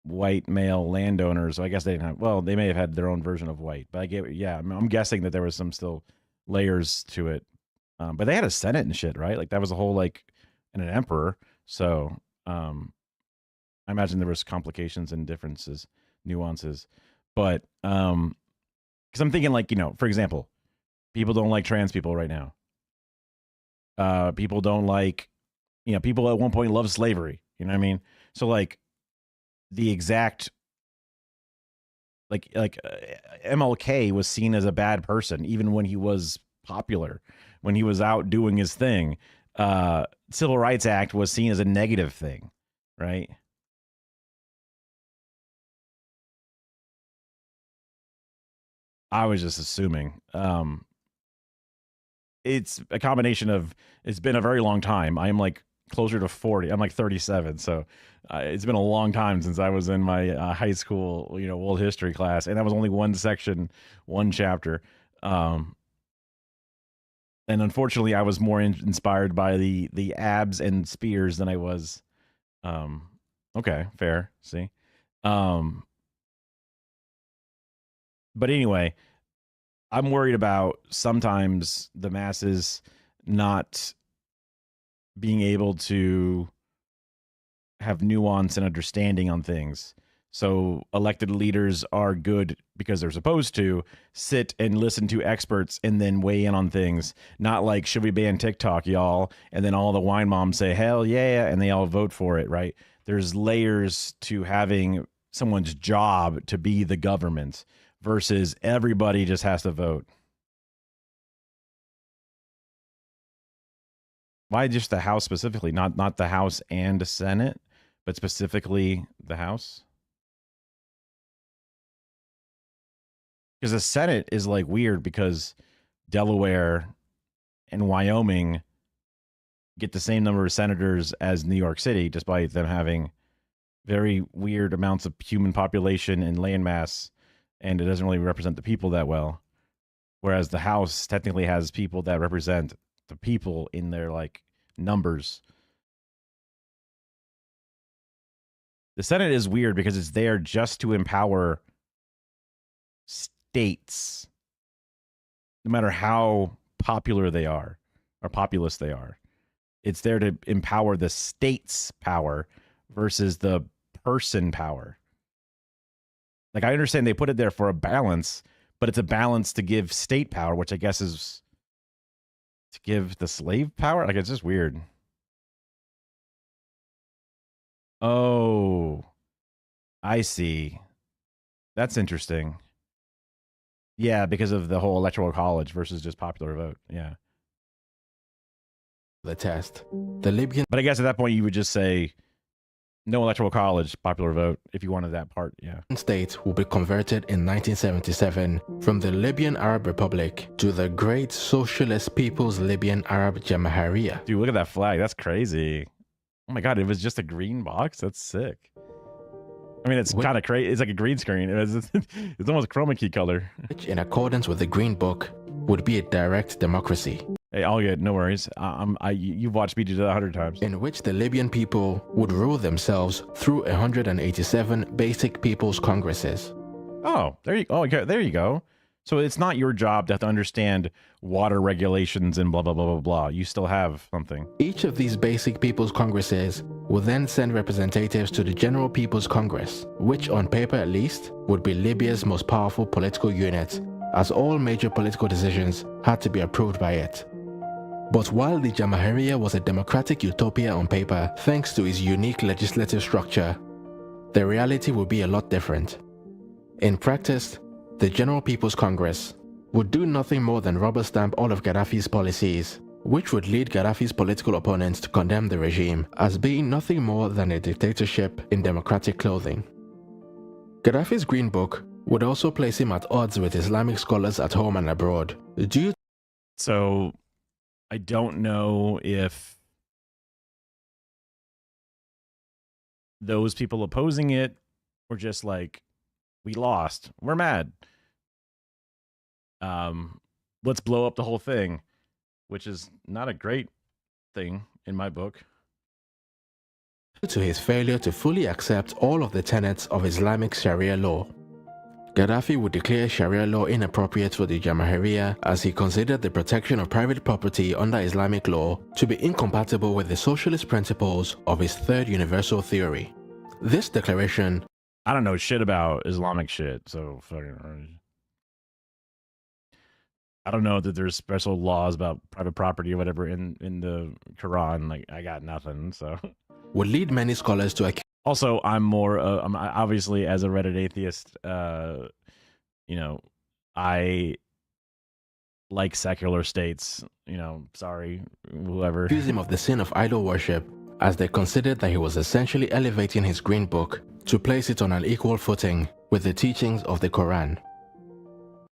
white male landowners. So I guess they didn't have, well, they may have had their own version of white, but I'm guessing that there was some still layers to it. But they had a Senate and shit, right? Like that was a whole and an emperor. So I imagine there was complications and differences, nuances. But because I'm thinking for example, people don't like trans people right now. People don't like, people at one point loved slavery. You know what I mean? So the exact MLK was seen as a bad person even when he was popular, when he was out doing his thing. Civil Rights Act was seen as a negative thing, right? I was just assuming. It's a combination of, it's been a very long time. I'm closer to 40. I'm 37. So it's been a long time since I was in my high school, world history class. And that was only one section, one chapter. And unfortunately, I was more inspired by the abs and spears than I was. Okay, fair. See. But anyway, I'm worried about sometimes the masses not being able to have nuance and understanding on things. So elected leaders are good because they're supposed to sit and listen to experts and then weigh in on things. Not like, should we ban TikTok, y'all? And then all the wine moms say, hell yeah, and they all vote for it, right? There's layers to having someone's job to be the government versus everybody just has to vote. Why just the House specifically? Not the House and the Senate, but specifically the House? Because the Senate is like weird because Delaware and Wyoming get the same number of senators as New York City, despite them having very weird amounts of human population and land mass, and it doesn't really represent the people that well. Whereas the House technically has people that represent the people in their like numbers. The Senate is weird because it's there just to empower states, no matter how popular they are or populous they are. It's there to empower the state's power versus the person power. Like, I understand they put it there for a balance, but it's a balance to give state power, which I guess is to give the slave power. Like, it's just weird. Oh, I see. That's interesting. Yeah, because of the whole electoral college versus just popular vote. Yeah. The test. The Libyan. But I guess at that point you would just say no electoral college, popular vote, if you wanted that part. Yeah. State will be converted in 1977 from the Libyan Arab Republic to the Great Socialist People's Libyan Arab Jamahiriya. Dude, look at that flag. That's crazy. Oh my God, it was just a green box? That's sick. I mean, it's kind of crazy. It's like a green screen. It's almost chroma key color. Which, in accordance with the Green Book, would be a direct democracy. Hey, all good. No worries. You've watched me do that 100 times. In which the Libyan people would rule themselves through 187 basic people's congresses. Oh, there you go. Oh, okay, there you go. So it's not your job to have to understand water regulations and blah, blah, blah, blah, blah. You still have something. Each of these basic people's congresses will then send representatives to the General People's Congress, which on paper at least would be Libya's most powerful political unit, as all major political decisions had to be approved by it. But while the Jamahiriya was a democratic utopia on paper thanks to its unique legislative structure, the reality would be a lot different. In practice, the General People's Congress would do nothing more than rubber stamp all of Gaddafi's policies, which would lead Gaddafi's political opponents to condemn the regime as being nothing more than a dictatorship in democratic clothing. Gaddafi's Green Book would also place him at odds with Islamic scholars at home and abroad. So, I don't know if those people opposing it were just like, we lost, we're mad. Let's blow up the whole thing, which is not a great thing in my book. Due to his failure to fully accept all of the tenets of Islamic Sharia law. Gaddafi would declare Sharia law inappropriate for the Jamahiriya as he considered the protection of private property under Islamic law to be incompatible with the socialist principles of his third universal theory. This declaration... I don't know shit about Islamic shit, so fucking... I don't know that there's special laws about private property or whatever in the Quran. Like, I got nothing, so... would lead many scholars to accuse... Also, I'm obviously, as a Reddit atheist, you know, I like secular states, you know, sorry, whoever. Accuse him of the sin of idol worship, as they considered that he was essentially elevating his Green Book to place it on an equal footing with the teachings of the Quran.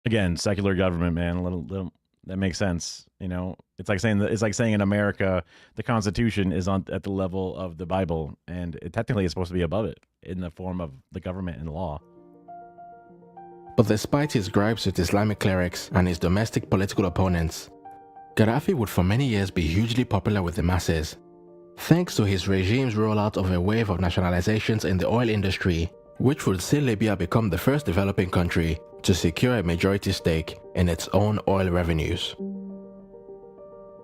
Again, secular government, man, little that makes sense. You know, it's like saying in America, the Constitution is at the level of the Bible, and it technically is supposed to be above it in the form of the government and law. But despite his gripes with Islamic clerics and his domestic political opponents, Gaddafi would for many years be hugely popular with the masses, thanks to his regime's rollout of a wave of nationalizations in the oil industry, which would see Libya become the first developing country to secure a majority stake in its own oil revenues.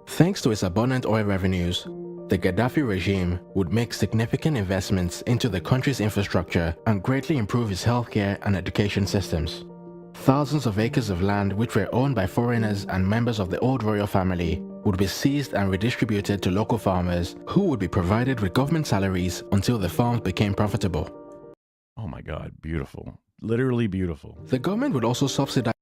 Thanks to its abundant oil revenues, the Gaddafi regime would make significant investments into the country's infrastructure and greatly improve its healthcare and education systems. Thousands of acres of land which were owned by foreigners and members of the old royal family would be seized and redistributed to local farmers who would be provided with government salaries until the farms became profitable. Oh my God, beautiful. Literally beautiful. The government would also subsidize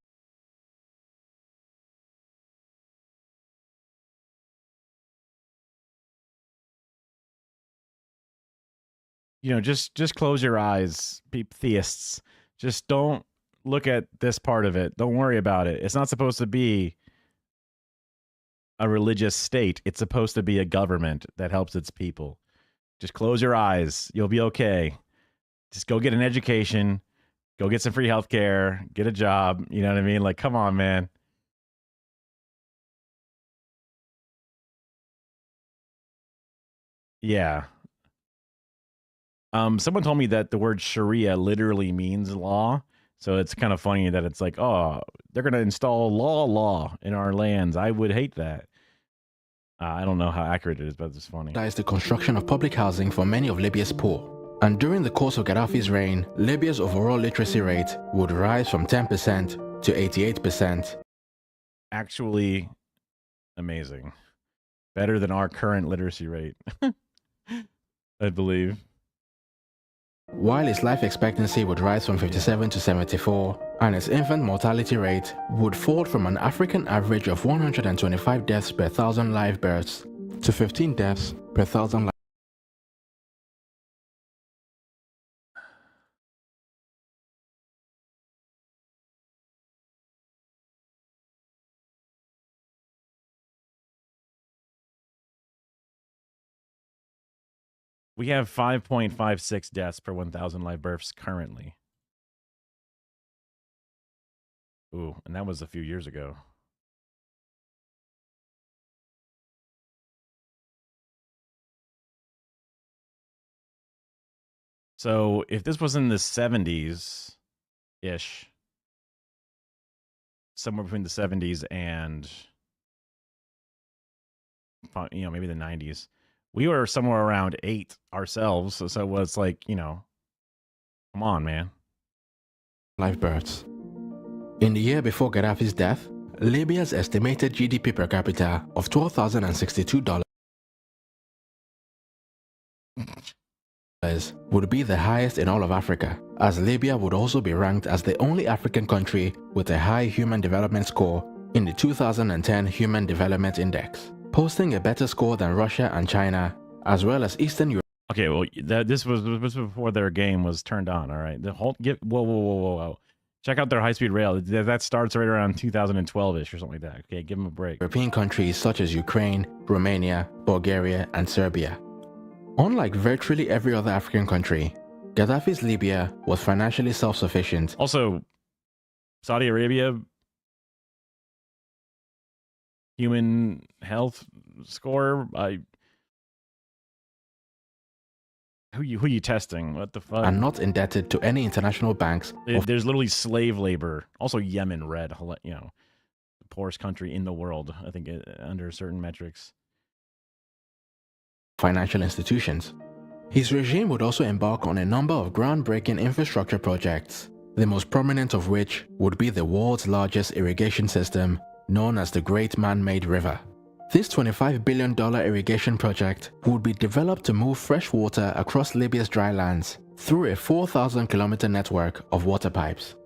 just close your eyes, theists. Just don't look at this part of it. Don't worry about it. It's not supposed to be a religious state. It's supposed to be a government that helps its people. Just close your eyes. You'll be okay. Just go get an education. Go get some free healthcare. Get a job. You know what I mean? Like, come on, man. Yeah. Someone told me that the word Sharia literally means law. So it's kind of funny that it's like, oh, they're going to install law in our lands. I would hate that. I don't know how accurate it is, but it's funny. That is the construction of public housing for many of Libya's poor. And during the course of Gaddafi's reign, Libya's overall literacy rate would rise from 10% to 88%. Actually, amazing. Better than our current literacy rate, I believe. While its life expectancy would rise from 57 to 74, and its infant mortality rate would fall from an African average of 125 deaths per 1,000 live births to 15 deaths per 1,000 live. We have 5.56 deaths per 1,000 live births currently. Ooh, and that was a few years ago. So if this was in the 70s-ish, somewhere between the 70s and, maybe the 90s, we were somewhere around 8 ourselves. So it was like, come on, man. Live births. In the year before Gaddafi's death, Libya's estimated GDP per capita of $12,062 would be the highest in all of Africa, as Libya would also be ranked as the only African country with a high Human Development Score in the 2010 Human Development Index, posting a better score than Russia and China, as well as Eastern Europe. Okay, well, this was before their game was turned on, all right? Whoa. Check out their high-speed rail. That starts right around 2012-ish or something like that. Okay, give them a break. European countries such as Ukraine, Romania, Bulgaria, and Serbia. Unlike virtually every other African country, Gaddafi's Libya was financially self-sufficient. Also, Saudi Arabia, human health score, who you testing? What the fuck? And not indebted to any international banks. There's literally slave labor. Also, Yemen red, the poorest country in the world, I think, under certain metrics. Financial institutions. His regime would also embark on a number of groundbreaking infrastructure projects, the most prominent of which would be the world's largest irrigation system, known as the Great Man-Made River. This $25 billion irrigation project would be developed to move fresh water across Libya's dry lands through a 4,000-kilometer network of water pipes.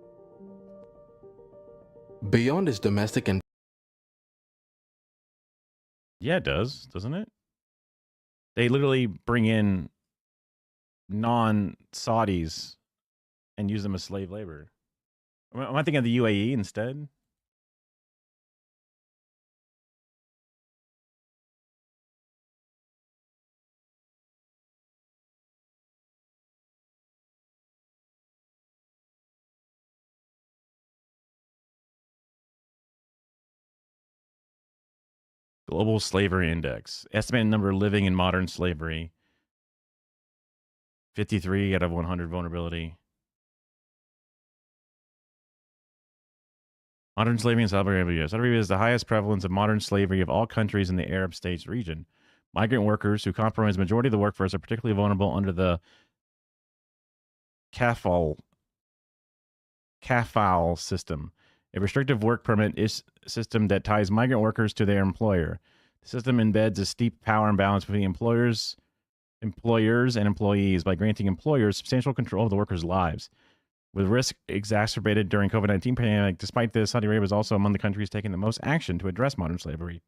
Beyond its domestic and yeah, it does, doesn't it? They literally bring in non-Saudis and use them as slave labor. Am I thinking of the UAE instead? Global Slavery Index. Estimated number living in modern slavery. 53 out of 100 vulnerability. Modern slavery in Saudi Arabia. Saudi Arabia is the highest prevalence of modern slavery of all countries in the Arab states region. Migrant workers who comprise the majority of the workforce are particularly vulnerable under the kafal system, a restrictive work permit system that ties migrant workers to their employer. The system embeds a steep power imbalance between employers, and employees by granting employers substantial control of the workers' lives. With risk exacerbated during COVID-19 pandemic, despite this, Saudi Arabia is also among the countries taking the most action to address modern slavery.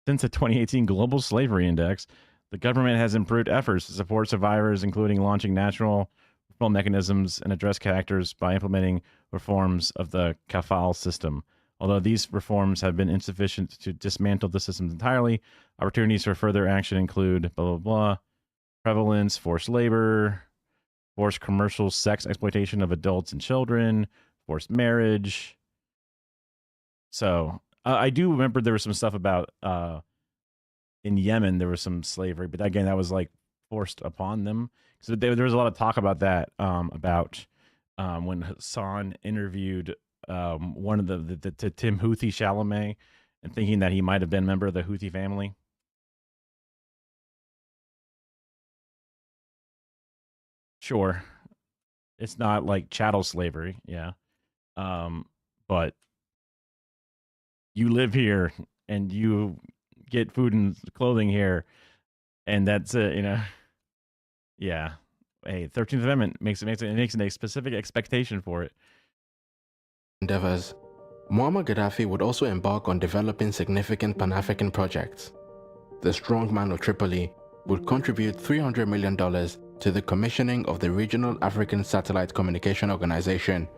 Since the 2018 Global Slavery Index, The government has improved efforts to support survivors, including launching national referral mechanisms and address characters by implementing reforms of the kafal system. Although these reforms have been insufficient to dismantle the systems entirely, opportunities for further action include blah, blah, blah, prevalence, forced labor, forced commercial sex exploitation of adults and children, forced marriage. So I do remember there was some stuff about in Yemen, there was some slavery, but again, that was like forced upon them. So there was a lot of talk about that, when Hassan interviewed one of the Tim Houthi Chalamet, and thinking that he might have been a member of the Houthi family. Sure, it's not like chattel slavery, yeah, but you live here and you get food and clothing here, and that's it, you know. Yeah. Hey, 13th Amendment makes a specific expectation for it. Endeavors. Muammar Gaddafi would also embark on developing significant Pan-African projects. The strongman of Tripoli would contribute $300 million to the commissioning of the Regional African Satellite Communication Organization,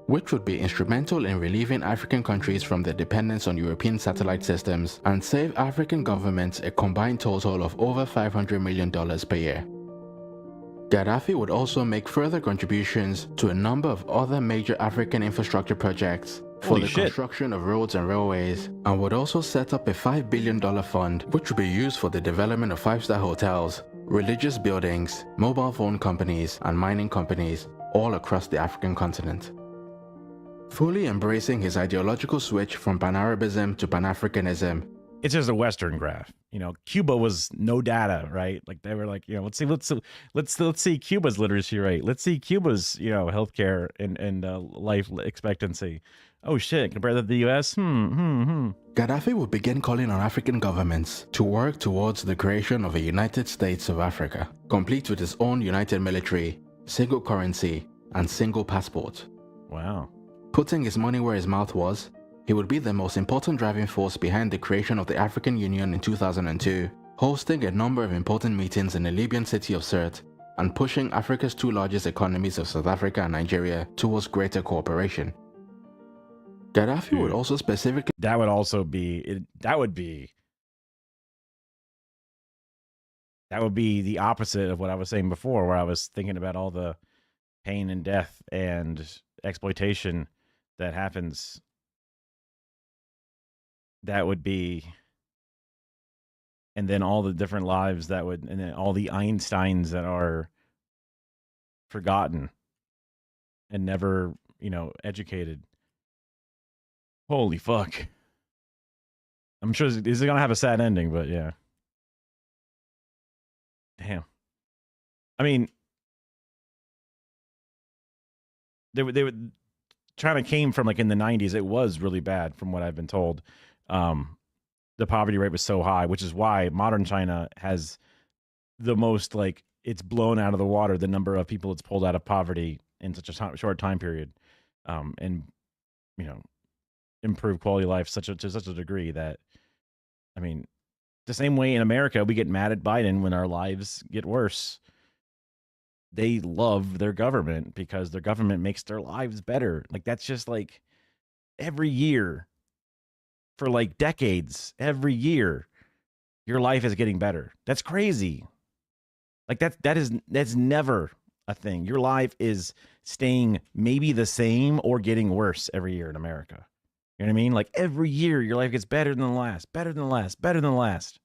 which would be instrumental in relieving African countries from their dependence on European satellite systems and save African governments a combined total of over $500 million per year. Gaddafi would also make further contributions to a number of other major African infrastructure projects for the construction of roads and railways, and would also set up a $5 billion fund which would be used for the development of five-star hotels, religious buildings, mobile phone companies, and mining companies all across the African continent. Fully embracing his ideological switch from Pan-Arabism to Pan-Africanism. It's just a Western graph. You know, Cuba was no data, right? Like they were like, you know, let's see Cuba's literacy rate. Let's see Cuba's, you know, healthcare and life expectancy. Oh shit, compared to the US? Gaddafi would begin calling on African governments to work towards the creation of a United States of Africa, complete with its own united military, single currency, and single passport. Wow. Putting his money where his mouth was, he would be the most important driving force behind the creation of the African Union in 2002, hosting a number of important meetings in the Libyan city of Sirte, and pushing Africa's two largest economies of South Africa and Nigeria towards greater cooperation. Gaddafi would also specifically... That would be the opposite of what I was saying before, where I was thinking about all the pain and death and exploitation that happens. That would be, and then all the different lives that would, and then all the Einsteins that are forgotten and never, you know, educated. Holy fuck. I'm sure this is going to have a sad ending, but yeah. Damn. I mean, they would, China came from like in the 90s. It was really bad from what I've been told. The poverty rate was so high, which is why modern China has the most, like, it's blown out of the water the number of people it's pulled out of poverty in such a short time period, and, you know, improve quality of life to such a degree that, I mean, the same way in America we get mad at Biden when our lives get worse. They love their government because their government makes their lives better. Like, that's just like every year for like decades, every year your life is getting better. That's crazy. Like that's never a thing. Your life is staying maybe the same or getting worse every year in America. You know what I mean? Like every year your life gets better than the last, better than the last, better than the last.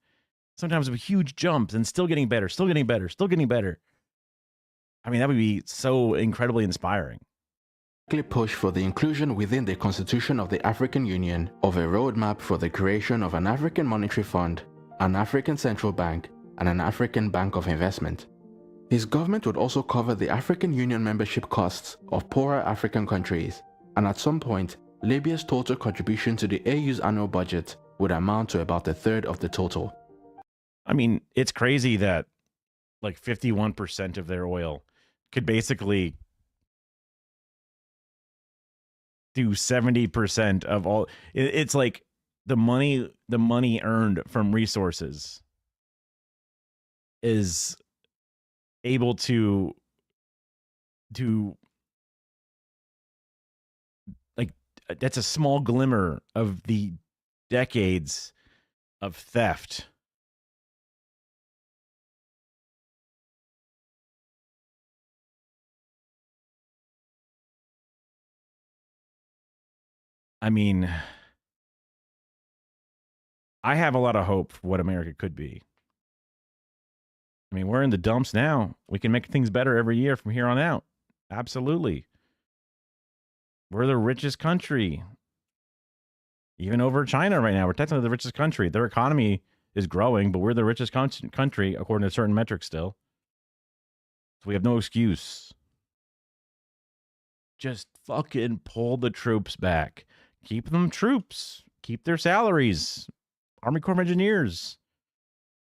Sometimes with huge jumps and still getting better, still getting better, still getting better. I mean, that would be so incredibly inspiring. Push for the inclusion within the Constitution of the African Union of a roadmap for the creation of an African Monetary Fund, an African Central Bank, and an African Bank of Investment. His government would also cover the African Union membership costs of poorer African countries, and at some point, Libya's total contribution to the AU's annual budget would amount to about a third of the total. I mean, it's crazy that like 51% of their oil could basically do 70% of all. It's like the money earned from resources is able to like, that's a small glimmer of the decades of theft. I mean, I have a lot of hope for what America could be. I mean, we're in the dumps now. We can make things better every year from here on out. Absolutely. We're the richest country. Even over China right now. We're technically the richest country. Their economy is growing, but we're the richest country according to certain metrics still. So we have no excuse. Just fucking pull the troops back. Keep them troops. Keep their salaries. Army Corps of Engineers.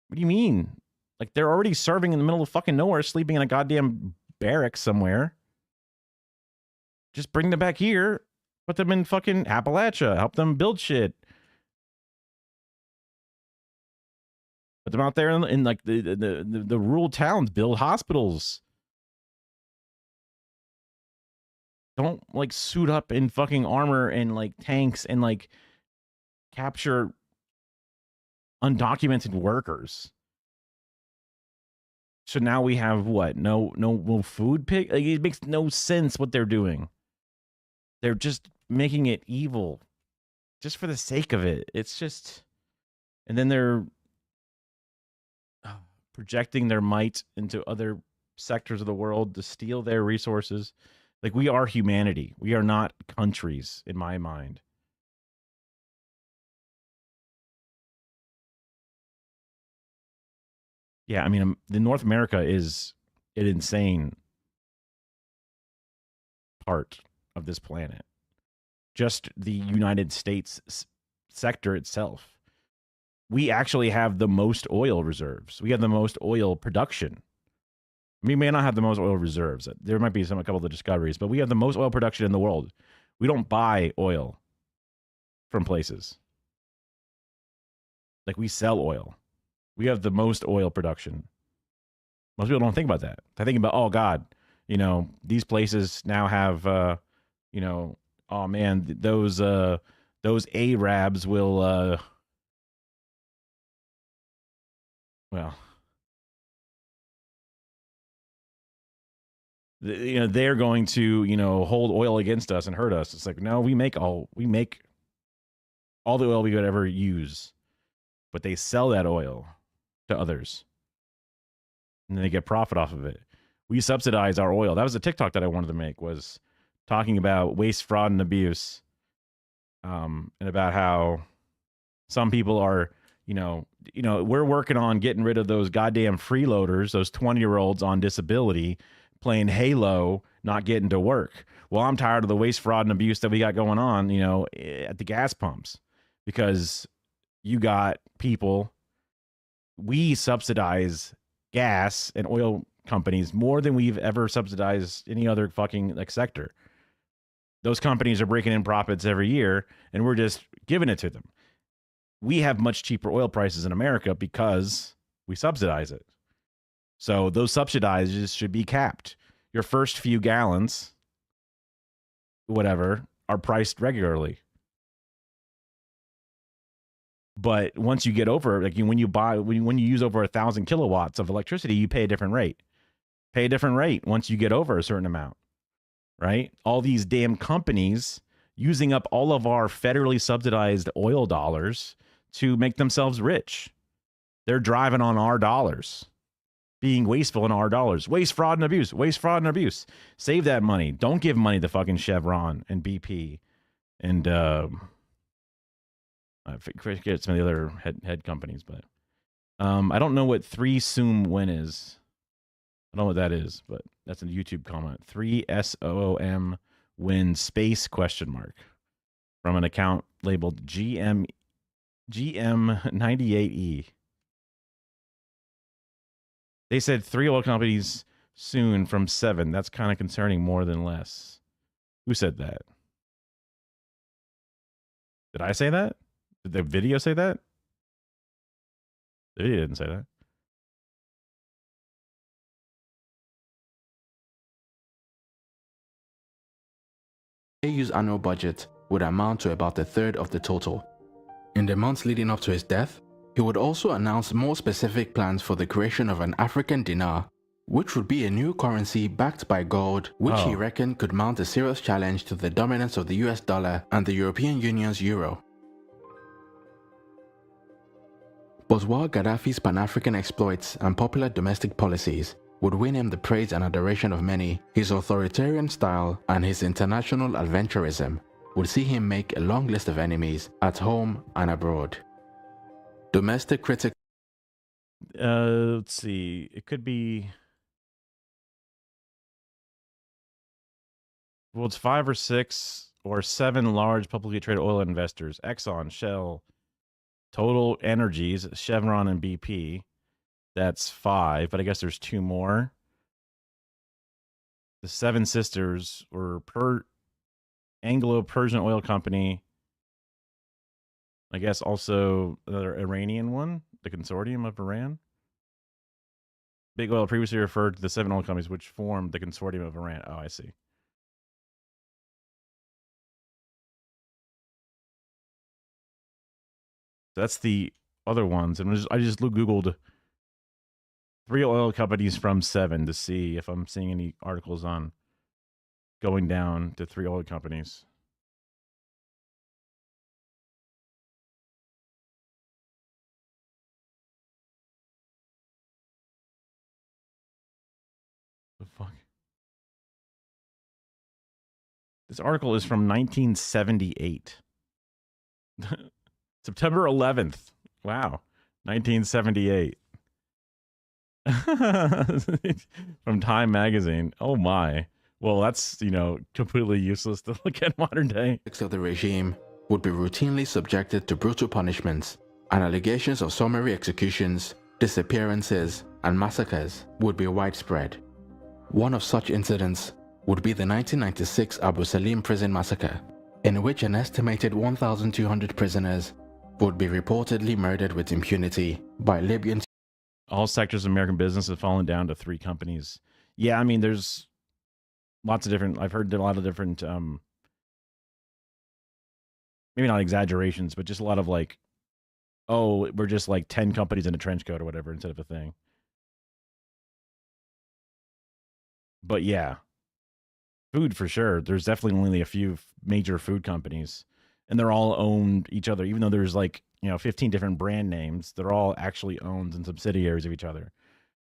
What do you mean? Like, they're already serving in the middle of fucking nowhere, sleeping in a goddamn barracks somewhere. Just bring them back here. Put them in fucking Appalachia. Help them build shit. Put them out there in like the rural towns. Build hospitals. Don't like suit up in fucking armor and like tanks and like capture undocumented workers. So now we have what? No food pick. Like, it makes no sense what they're doing. They're just making it evil, just for the sake of it. It's just, and then they're projecting their might into other sectors of the world to steal their resources. Like, we are humanity. We are not countries, in my mind. Yeah, I mean, the North America is an insane part of this planet. Just the United States sector itself. We actually have the most oil reserves. We have the most oil production. We may not have the most oil reserves. There might be a couple of the discoveries, but we have the most oil production in the world. We don't buy oil from places. Like, we sell oil. We have the most oil production. Most people don't think about that. They think about, oh God, you know, these places now have, you know, oh man, those Arabs will, well, you know, they're going to, you know, hold oil against us and hurt us. It's like, no, we make all the oil we could ever use, but they sell that oil to others, and then they get profit off of it. We subsidize our oil. That was a TikTok that I wanted to make, was talking about waste, fraud, and abuse, and about how some people are, you know, we're working on getting rid of those goddamn freeloaders, those 20-year-olds on disability playing Halo, not getting to work. Well, I'm tired of the waste, fraud, and abuse that we got going on, you know, at the gas pumps, because you got people. We subsidize gas and oil companies more than we've ever subsidized any other fucking like sector. Those companies are breaking in profits every year, and we're just giving it to them. We have much cheaper oil prices in America because we subsidize it. So those subsidizes should be capped. Your first few gallons, whatever, are priced regularly. But once you get over, like, when you use over 1,000 kilowatts of electricity, you pay a different rate. Pay a different rate once you get over a certain amount, right? All these damn companies using up all of our federally subsidized oil dollars to make themselves rich. They're driving on our dollars, being wasteful in our dollars. Waste, fraud, and abuse. Waste, fraud, and abuse. Save that money. Don't give money to fucking Chevron and BP and I forget some of the other head companies, but I don't know what 3SOOM is. I don't know what that is, but that's a YouTube comment. 3SOOM win space ? From an account labeled GM98E. They said 3 oil companies soon from 7. That's kind of concerning more than less. Who said that? Did I say that? Did the video say that? The video didn't say that. AU's annual budget would amount to about a third of the total. In the months leading up to his death, he would also announce more specific plans for the creation of an African dinar, which would be a new currency backed by gold, which he reckoned could mount a serious challenge to the dominance of the US dollar and the European Union's euro. But while Gaddafi's Pan-African exploits and popular domestic policies would win him the praise and adoration of many, his authoritarian style and his international adventurism would see him make a long list of enemies at home and abroad. Domestic critics. Let's see. It could be. Well, it's 5 or 6 or 7 large publicly traded oil investors: Exxon, Shell, Total Energies, Chevron, and BP. That's 5, but I guess there's 2 more. The Seven Sisters were Anglo-Persian Oil Company. I guess also another Iranian one, the Consortium of Iran. Big Oil previously referred to the 7 oil companies which formed the Consortium of Iran. Oh, I see. That's the other ones. And I just Googled 3 oil companies from 7 to see if I'm seeing any articles on going down to 3 oil companies. The fuck? This article is from 1978. September 11th. Wow. 1978. From Time Magazine. Oh my. Well, that's, completely useless to look at modern day. Of the regime would be routinely subjected to brutal punishments, and allegations of summary executions, disappearances, and massacres would be widespread. One of such incidents would be the 1996 Abu Salim prison massacre, in which an estimated 1,200 prisoners would be reportedly murdered with impunity by Libyan. All sectors of American business have fallen down to 3 companies. Yeah, I mean, there's lots of different, I've heard a lot of different, maybe not exaggerations, but just a lot of like, oh, we're just like 10 companies in a trench coat or whatever instead of a thing. But yeah, food for sure. There's definitely only a few major food companies, and they're all owned each other. Even though there's like, 15 different brand names, they're all actually owned and subsidiaries of each other.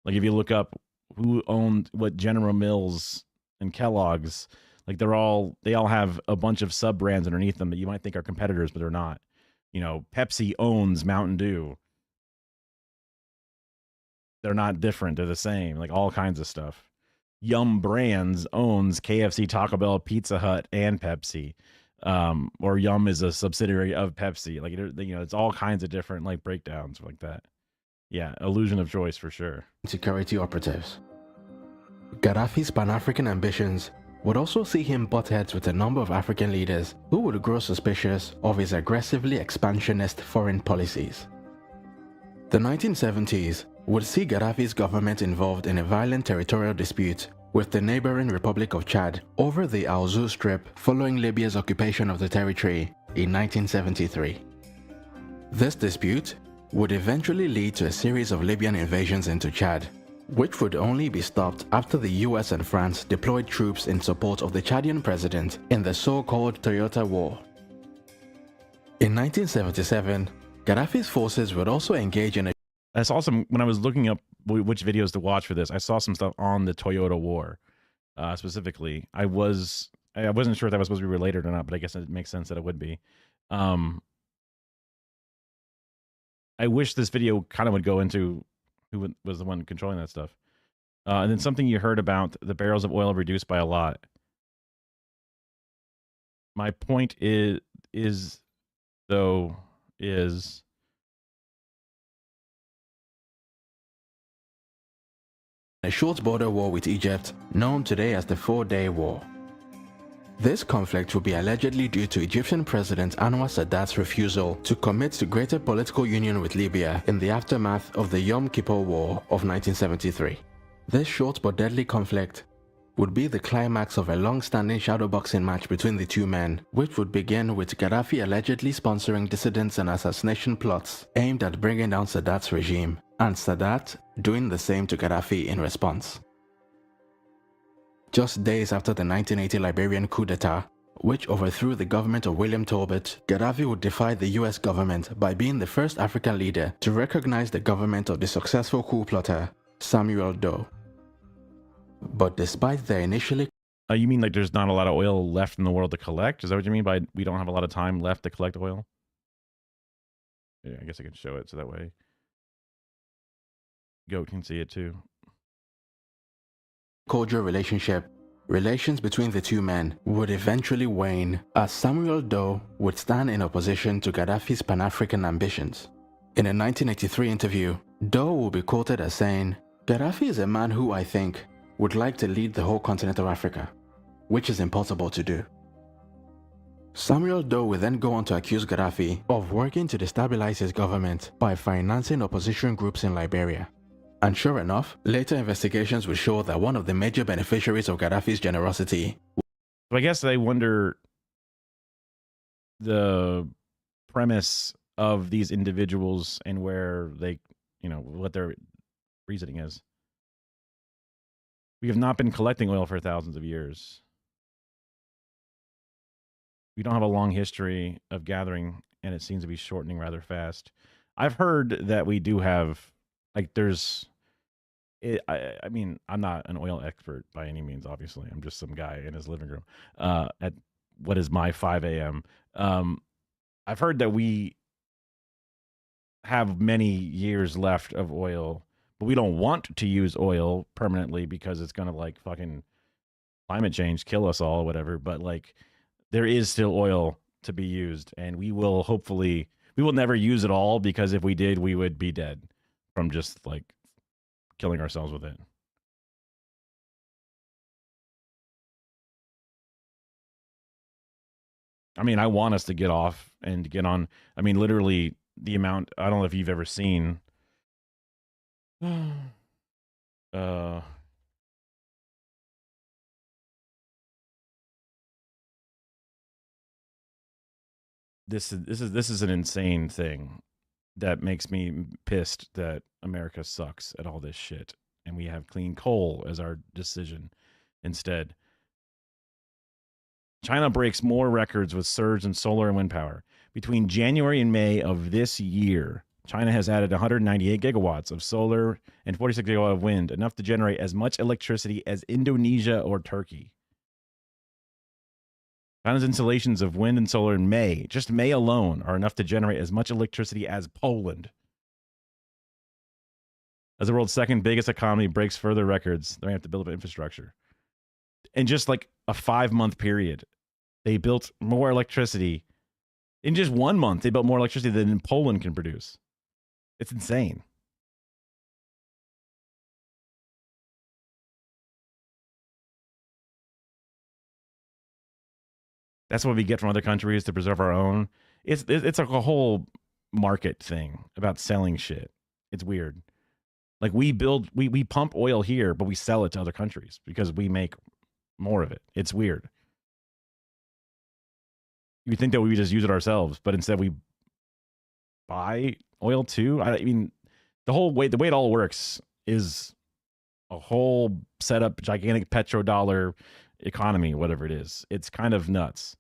Like if you look up who owned what General Mills and Kellogg's, like they all have a bunch of sub brands underneath them that you might think are competitors, but they're not. Pepsi owns Mountain Dew. They're not different. They're the same, like all kinds of stuff. Yum Brands owns KFC, Taco Bell, Pizza Hut, and Pepsi. Or Yum is a subsidiary of Pepsi. Like, it's all kinds of different like breakdowns like that. Yeah, illusion of choice for sure. Security operatives. Gaddafi's Pan-African ambitions would also see him butt heads with a number of African leaders who would grow suspicious of his aggressively expansionist foreign policies. The 1970s would see Gaddafi's government involved in a violent territorial dispute with the neighboring Republic of Chad over the Al Zoo Strip following Libya's occupation of the territory in 1973. This dispute would eventually lead to a series of Libyan invasions into Chad, which would only be stopped after the US and France deployed troops in support of the Chadian president in the so-called Toyota War. In 1977, Gaddafi's forces would also engage in a I saw some, when I was looking up which videos to watch for this, I saw some stuff on the Toyota War, specifically. I wasn't sure if that was supposed to be related or not, but I guess it makes sense that it would be. I wish this video kind of would go into who was the one controlling that stuff. And then something you heard about, the barrels of oil reduced by a lot. My point is a short border war with Egypt, known today as the 4-Day War. This conflict would be allegedly due to Egyptian President Anwar Sadat's refusal to commit to greater political union with Libya in the aftermath of the Yom Kippur War of 1973. This short but deadly conflict would be the climax of a long-standing shadowboxing match between the two men, which would begin with Gaddafi allegedly sponsoring dissidents and assassination plots aimed at bringing down Sadat's regime, and Sadat doing the same to Gaddafi in response. Just days after the 1980 Liberian coup d'etat, which overthrew the government of William Tolbert, Gaddafi would defy the US government by being the first African leader to recognize the government of the successful coup plotter, Samuel Doe. But despite their initially... You mean like there's not a lot of oil left in the world to collect? Is that what you mean by we don't have a lot of time left to collect oil? Yeah, I guess I can show it so that way Goat can see it too. cordial relationship, relations between the two men would eventually wane as Samuel Doe would stand in opposition to Gaddafi's Pan-African ambitions. In a 1983 interview, Doe will be quoted as saying, "Gaddafi is a man who, I think, would like to lead the whole continent of Africa, which is impossible to do." Samuel Doe would then go on to accuse Gaddafi of working to destabilize his government by financing opposition groups in Liberia. And sure enough, later investigations would show that one of the major beneficiaries of Gaddafi's generosity... So I guess I wonder the premise of these individuals and where they, you know, what their reasoning is. We have not been collecting oil for thousands of years. We don't have a long history of gathering, and it seems to be shortening rather fast. I've heard that we do have, like, there's... I mean, I'm not an oil expert by any means, obviously. I'm just some guy in his living room at what is my 5 a.m. I've heard that we have many years left of oil, but we don't want to use oil permanently because it's going to, like, fucking climate change, kill us all, whatever. But, like, there is still oil to be used, and we will hopefully, we will never use it all, because if we did, we would be dead from just, like, killing ourselves with it. I mean, I want us to get off and get on. I mean, literally the amount, I don't know if you've ever seen this is an insane thing that makes me pissed that America sucks at all this shit, and we have clean coal as our decision instead. China breaks more records with surge in solar and wind power. Between January and May of this year, China has added 198 gigawatts of solar and 46 gigawatts of wind, enough to generate as much electricity as Indonesia or Turkey. China's installations of wind and solar in May, just May alone, are enough to generate as much electricity as Poland. As the world's second biggest economy breaks further records, they have to build up infrastructure. In just like a 5-month period, they built more electricity. In just 1 month, they built more electricity than Poland can produce. It's insane. That's what we get from other countries to preserve our own. It's like a whole market thing about selling shit. It's weird. Like we pump oil here, but we sell it to other countries because we make more of it. It's weird. You think that we just use it ourselves, but instead we buy oil too. I mean, the way it all works is a whole setup, gigantic petrodollar economy, whatever it is. It's kind of nuts.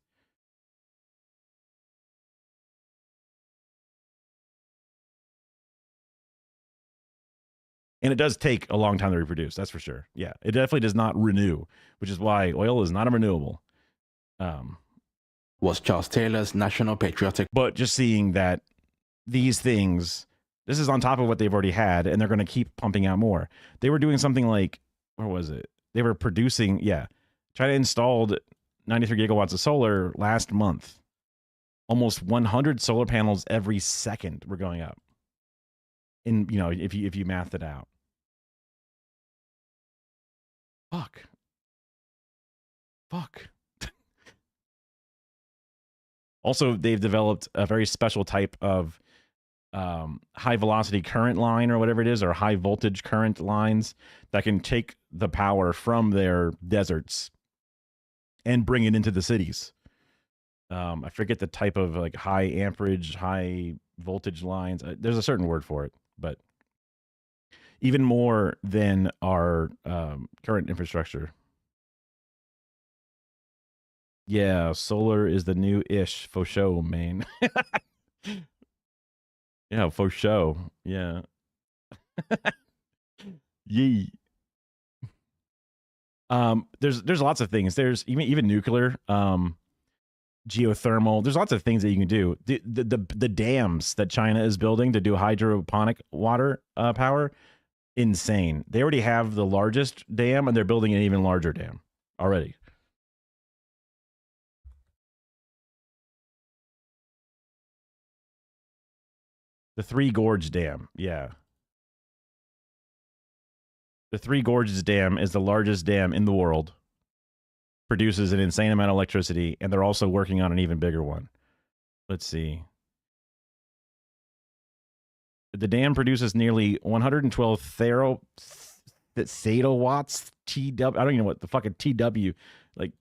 And it does take a long time to reproduce, that's for sure. Yeah, it definitely does not renew, which is why oil is not a renewable. Was Charles Taylor's National Patriotic... But just seeing that these things, this is on top of what they've already had, and they're going to keep pumping out more. They were doing something like, where was it? They were producing, China installed 93 gigawatts of solar last month. Almost 100 solar panels every second were going up. In, you know, if you mathed it out. Fuck. Also, they've developed a very special type of high velocity current line or whatever it is, or high voltage current lines that can take the power from their deserts and bring it into the cities. I forget the type of like high amperage, high voltage lines. There's a certain word for it, but even more than our current infrastructure. Yeah, solar is the new ish for show, man. Yeah, for show. Yeah. Yee. There's lots of things. There's even nuclear, geothermal. There's lots of things that you can do. The dams that China is building to do hydroponic water power, insane. They already have the largest dam, and they're building an even larger dam already. The Three Gorges Dam, yeah. The Three Gorges Dam is the largest dam in the world. Produces an insane amount of electricity, and they're also working on an even bigger one. Let's see. The dam produces nearly 112 watts TW. I don't even know what the fucking TW, like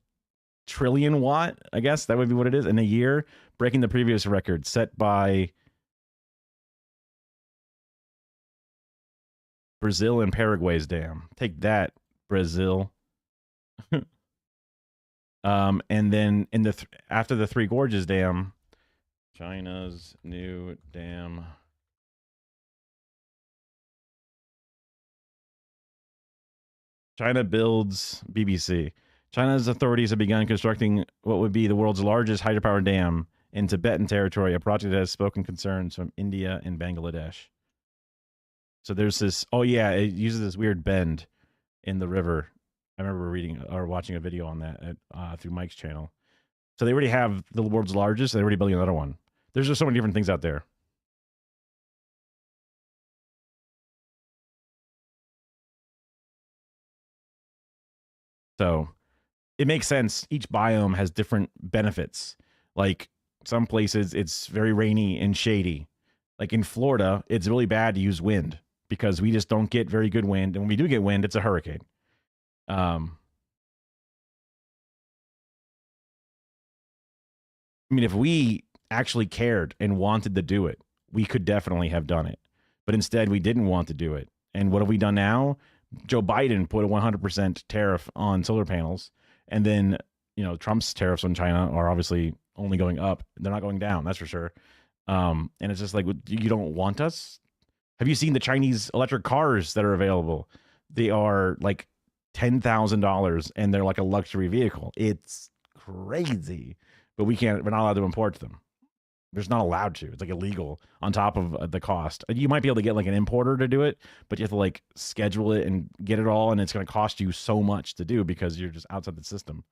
trillion watt, I guess that would be what it is, in a year, breaking the previous record set by Brazil and Paraguay's dam. Take that, Brazil. And then in after the Three Gorges Dam, China's new dam. China builds BBC. China's authorities have begun constructing what would be the world's largest hydropower dam in Tibetan territory, a project that has spoken concerns from India and Bangladesh. So there's this, oh yeah, it uses this weird bend in the river. I remember reading or watching a video on that through Mike's channel. So they already have the world's largest, and they're already building another one. There's just so many different things out there. So it makes sense. Each biome has different benefits. Like some places, it's very rainy and shady. Like in Florida, it's really bad to use wind because we just don't get very good wind. And when we do get wind, it's a hurricane. I mean, if we actually cared and wanted to do it, we could definitely have done it. But instead, we didn't want to do it. And what have we done now? Joe Biden put a 100% tariff on solar panels. And then, you know, Trump's tariffs on China are obviously only going up. They're not going down, that's for sure. And it's just like, you don't want us? Have you seen the Chinese electric cars that are available? They are like $10,000 and they're like a luxury vehicle. It's crazy. But we're not allowed to import them. We're just not allowed to. It's like illegal on top of the cost. You might be able to get like an importer to do it, but you have to like schedule it and get it all. And it's going to cost you so much to do because you're just outside the system.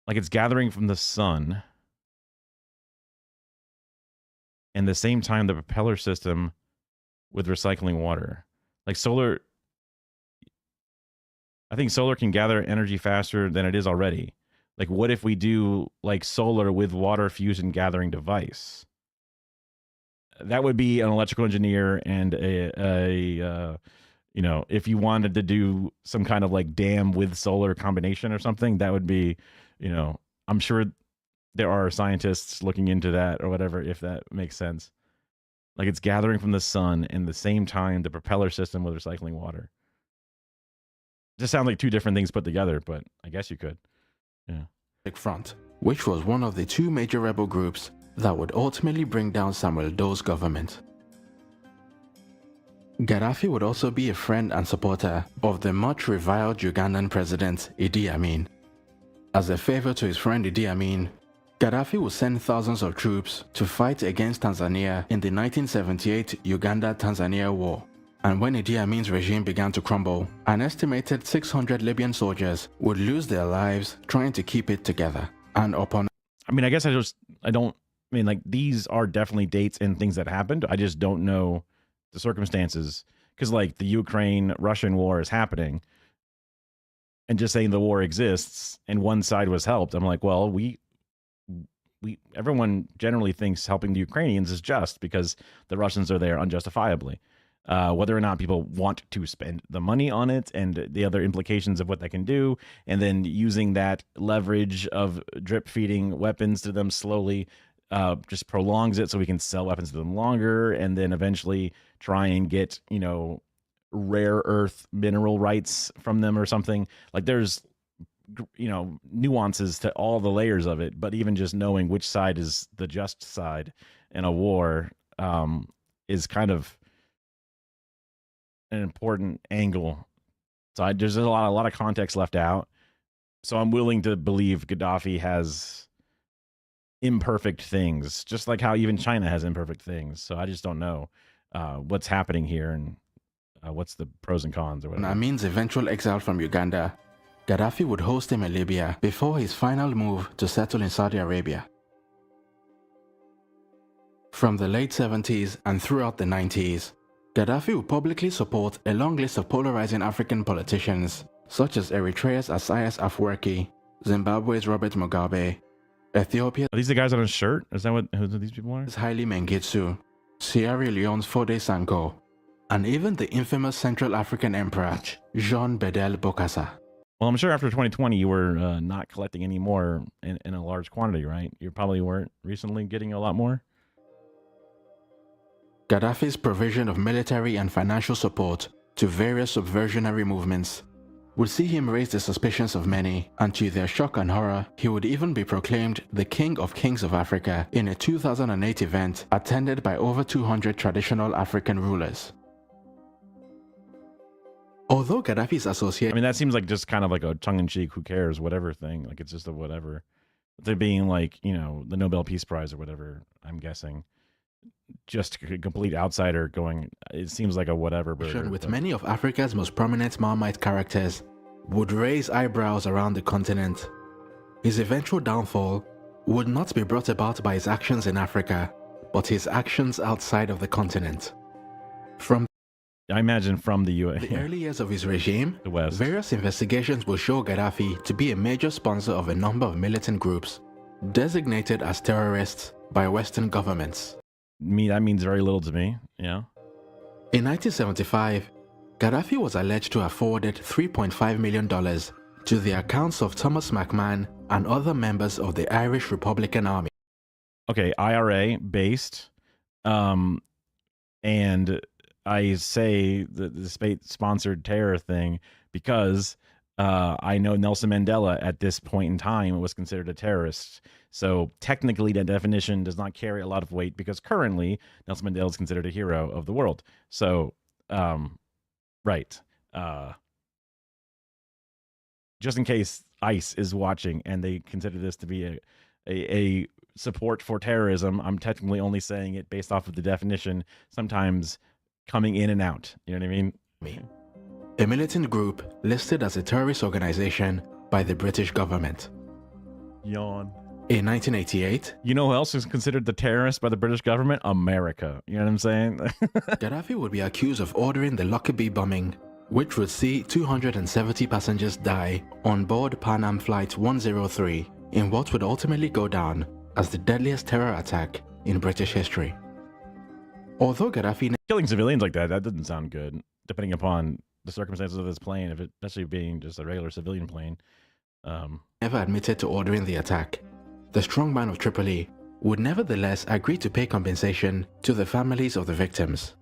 Like it's gathering from the sun. And the same time, the propeller system with recycling water. Like solar, I think solar can gather energy faster than it is already. Like, what if we do like solar with water fusion gathering device? That would be an electrical engineer and you know, if you wanted to do some kind of like dam with solar combination or something, that would be, you know, I'm sure there are scientists looking into that or whatever, if that makes sense. Like it's gathering from the sun and the same time the propeller system with recycling water. Just sound like two different things put together, but I guess you could. Yeah. Front, which was one of the two major rebel groups that would ultimately bring down Samuel Doe's government. Gaddafi would also be a friend and supporter of the much reviled Ugandan president Idi Amin. As a favor to his friend Idi Amin, Gaddafi would send thousands of troops to fight against Tanzania in the 1978 Uganda-Tanzania War. And when Idi Amin's regime began to crumble, an estimated 600 Libyan soldiers would lose their lives trying to keep it together. And upon... I mean, I guess like these are definitely dates and things that happened. I just don't know the circumstances. Because like the Ukraine-Russian war is happening. And just saying the war exists and one side was helped. I'm like, well, we everyone generally thinks helping the Ukrainians is just because the Russians are there unjustifiably. Whether or not people want to spend the money on it and the other implications of what they can do, and then using that leverage of drip feeding weapons to them slowly just prolongs it so we can sell weapons to them longer, and then eventually try and get, rare earth mineral rights from them or something. Like there's, nuances to all the layers of it, but even just knowing which side is the just side in a war is kind of an important angle. So there's a lot of context left out. So I'm willing to believe Gaddafi has imperfect things, just like how even China has imperfect things. So I just don't know what's happening here and what's the pros and cons or whatever. Amin's eventual exile from Uganda, Gaddafi would host him in Libya before his final move to settle in Saudi Arabia. From the late 70s and throughout the 90s, Gaddafi would publicly support a long list of polarizing African politicians, such as Eritrea's Isaias Afwerki, Zimbabwe's Robert Mugabe, Ethiopia's Are these the guys on his shirt? Is that who these people are? Haile Mengistu, Sierra Leone's Fode Sanko, and even the infamous Central African Emperor, Jean Bedel Bokassa. Well, I'm sure after 2020, you were not collecting any more in a large quantity, right? You probably weren't recently getting a lot more. Gaddafi's provision of military and financial support to various subversionary movements would see him raise the suspicions of many, and to their shock and horror, he would even be proclaimed the King of Kings of Africa in a 2008 event attended by over 200 traditional African rulers. Although Gaddafi's associate... that seems like just kind of like a tongue-in-cheek, who cares, whatever thing. Like, it's just a whatever. They're being like, the Nobel Peace Prize or whatever, I'm guessing. Just a complete outsider going, it seems like a whatever burger. With many of Africa's most prominent Marmite characters would raise eyebrows around the continent. His eventual downfall would not be brought about by his actions in Africa, but his actions outside of the continent. From I imagine from the US. The early years of his regime, the West. Various investigations will show Gaddafi to be a major sponsor of a number of militant groups designated as terrorists by Western governments. That means very little to me, yeah. In 1975, Gaddafi was alleged to have forwarded $3.5 million to the accounts of Thomas McMahon and other members of the Irish Republican Army. Okay, IRA based, and I say the state-sponsored terror thing because I know Nelson Mandela at this point in time was considered a terrorist. So technically that definition does not carry a lot of weight because currently Nelson Mandela is considered a hero of the world. So, right. Just in case ICE is watching and they consider this to be a support for terrorism, I'm technically only saying it based off of the definition, sometimes coming in and out. You know what I mean? A militant group listed as a terrorist organization by the British government. Yawn. In 1988, you know who else is considered the terrorist by the British government? America. You know what I'm saying? Gaddafi would be accused of ordering the Lockerbie bombing, which would see 270 passengers die on board Pan Am Flight 103 in what would ultimately go down as the deadliest terror attack in British history. Although Gaddafi... Killing civilians like that doesn't sound good, depending upon the circumstances of this plane, if it especially being just a regular civilian plane. Never admitted to ordering the attack. The strongman of Tripoli would nevertheless agree to pay compensation to the families of the victims.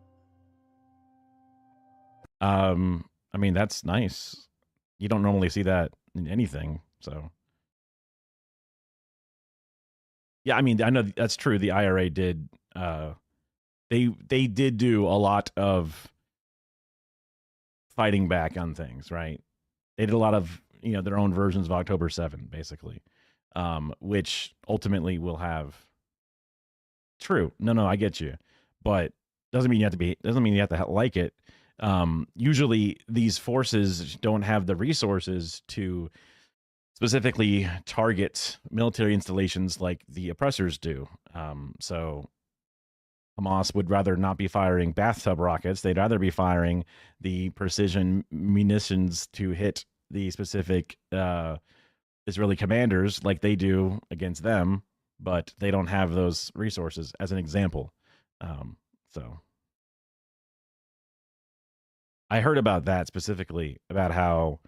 That's nice. You don't normally see that in anything, so. Yeah, I know that's true. The IRA did, they did do a lot of fighting back on things, right? They did a lot of, their own versions of October 7, basically. Which ultimately will have true. No, I get you, but doesn't mean you have to like it. Usually these forces don't have the resources to specifically target military installations like the oppressors do. So Hamas would rather not be firing bathtub rockets. They'd rather be firing the precision munitions to hit the specific, Israeli commanders like they do against them, but they don't have those resources, as an example. So I heard about that specifically, about how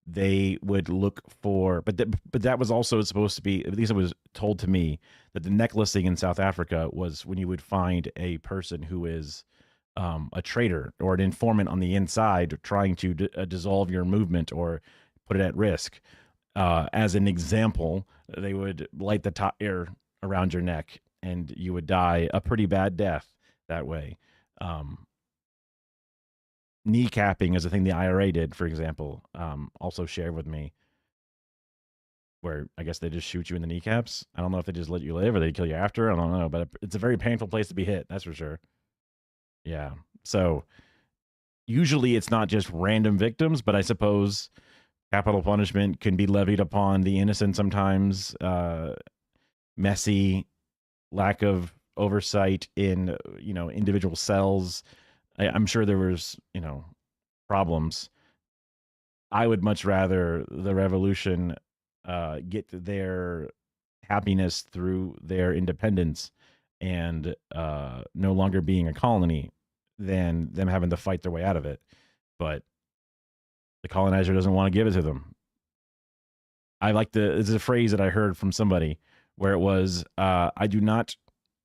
they would look for, but that was also supposed to be, at least it was told to me, that the necklacing in South Africa was when you would find a person who is a traitor or an informant on the inside trying to dissolve your movement or put it at risk. As an example, they would light the top air around your neck and you would die a pretty bad death that way. Kneecapping is a thing the IRA did, for example, also shared with me, where I guess they just shoot you in the kneecaps. I don't know if they just let you live or they kill you after. I don't know, but it's a very painful place to be hit. That's for sure. Yeah. So usually it's not just random victims, but I suppose capital punishment can be levied upon the innocent sometimes. Messy, lack of oversight in, individual cells. I'm sure there was, problems. I would much rather the revolution get their happiness through their independence and no longer being a colony than them having to fight their way out of it. But the colonizer doesn't want to give it to them. It's a phrase that I heard from somebody where it was, I do not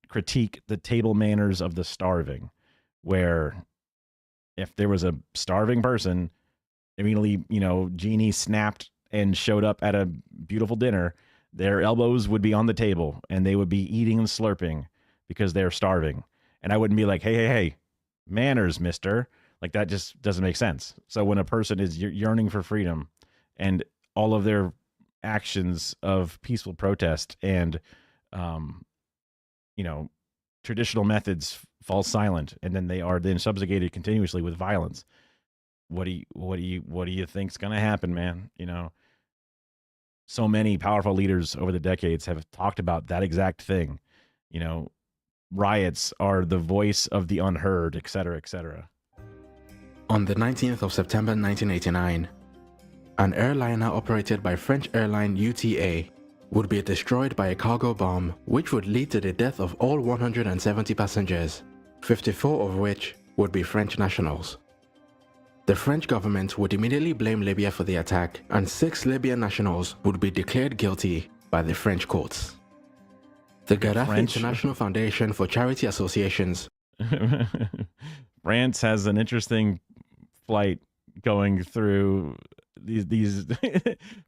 critique the table manners of the starving, where if there was a starving person, immediately, genie snapped and showed up at a beautiful dinner, their elbows would be on the table and they would be eating and slurping because they're starving. And I wouldn't be like, hey, manners, mister. Like, that just doesn't make sense. So when a person is yearning for freedom and all of their actions of peaceful protest and, traditional methods fall silent, and then they are then subjugated continuously with violence, what do you think's going to happen, man? So many powerful leaders over the decades have talked about that exact thing. Riots are the voice of the unheard, et cetera, et cetera. On the 19th of September 1989, an airliner operated by French airline UTA would be destroyed by a cargo bomb, which would lead to the death of all 170 passengers, 54 of which would be French nationals. The French government would immediately blame Libya for the attack, and 6 Libyan nationals would be declared guilty by the French courts. The Gaddafi International Foundation for Charity Associations. France has an interesting flight going through these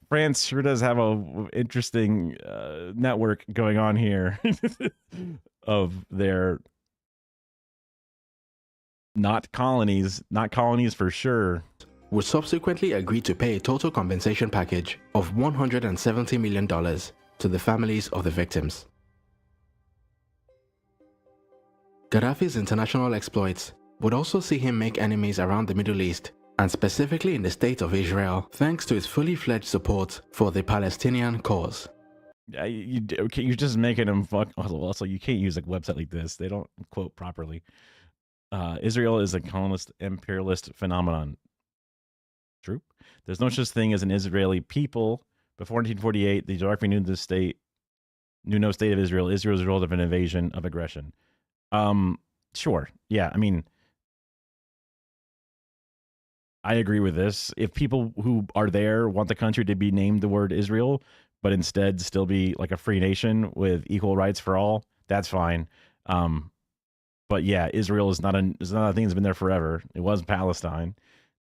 France sure does have a interesting network going on here of their not colonies for sure. Would subsequently agree to pay a total compensation package of $170 million to the families of the victims. Gaddafi's international exploits would also see him make enemies around the Middle East, and specifically in the state of Israel, thanks to his fully fledged support for the Palestinian cause. You're just making them fuck. Also, you can't use a website like this. They don't quote properly. Israel is a colonist imperialist phenomenon. True. There's no such thing as an Israeli people. Before 1948, the geography knew no state of Israel. Israel is a result of an invasion of aggression. Sure. Yeah. I mean, I agree with this. If people who are there want the country to be named the word Israel, but instead still be like a free nation with equal rights for all, that's fine. But yeah, Israel is not a thing that's been there forever. It was Palestine.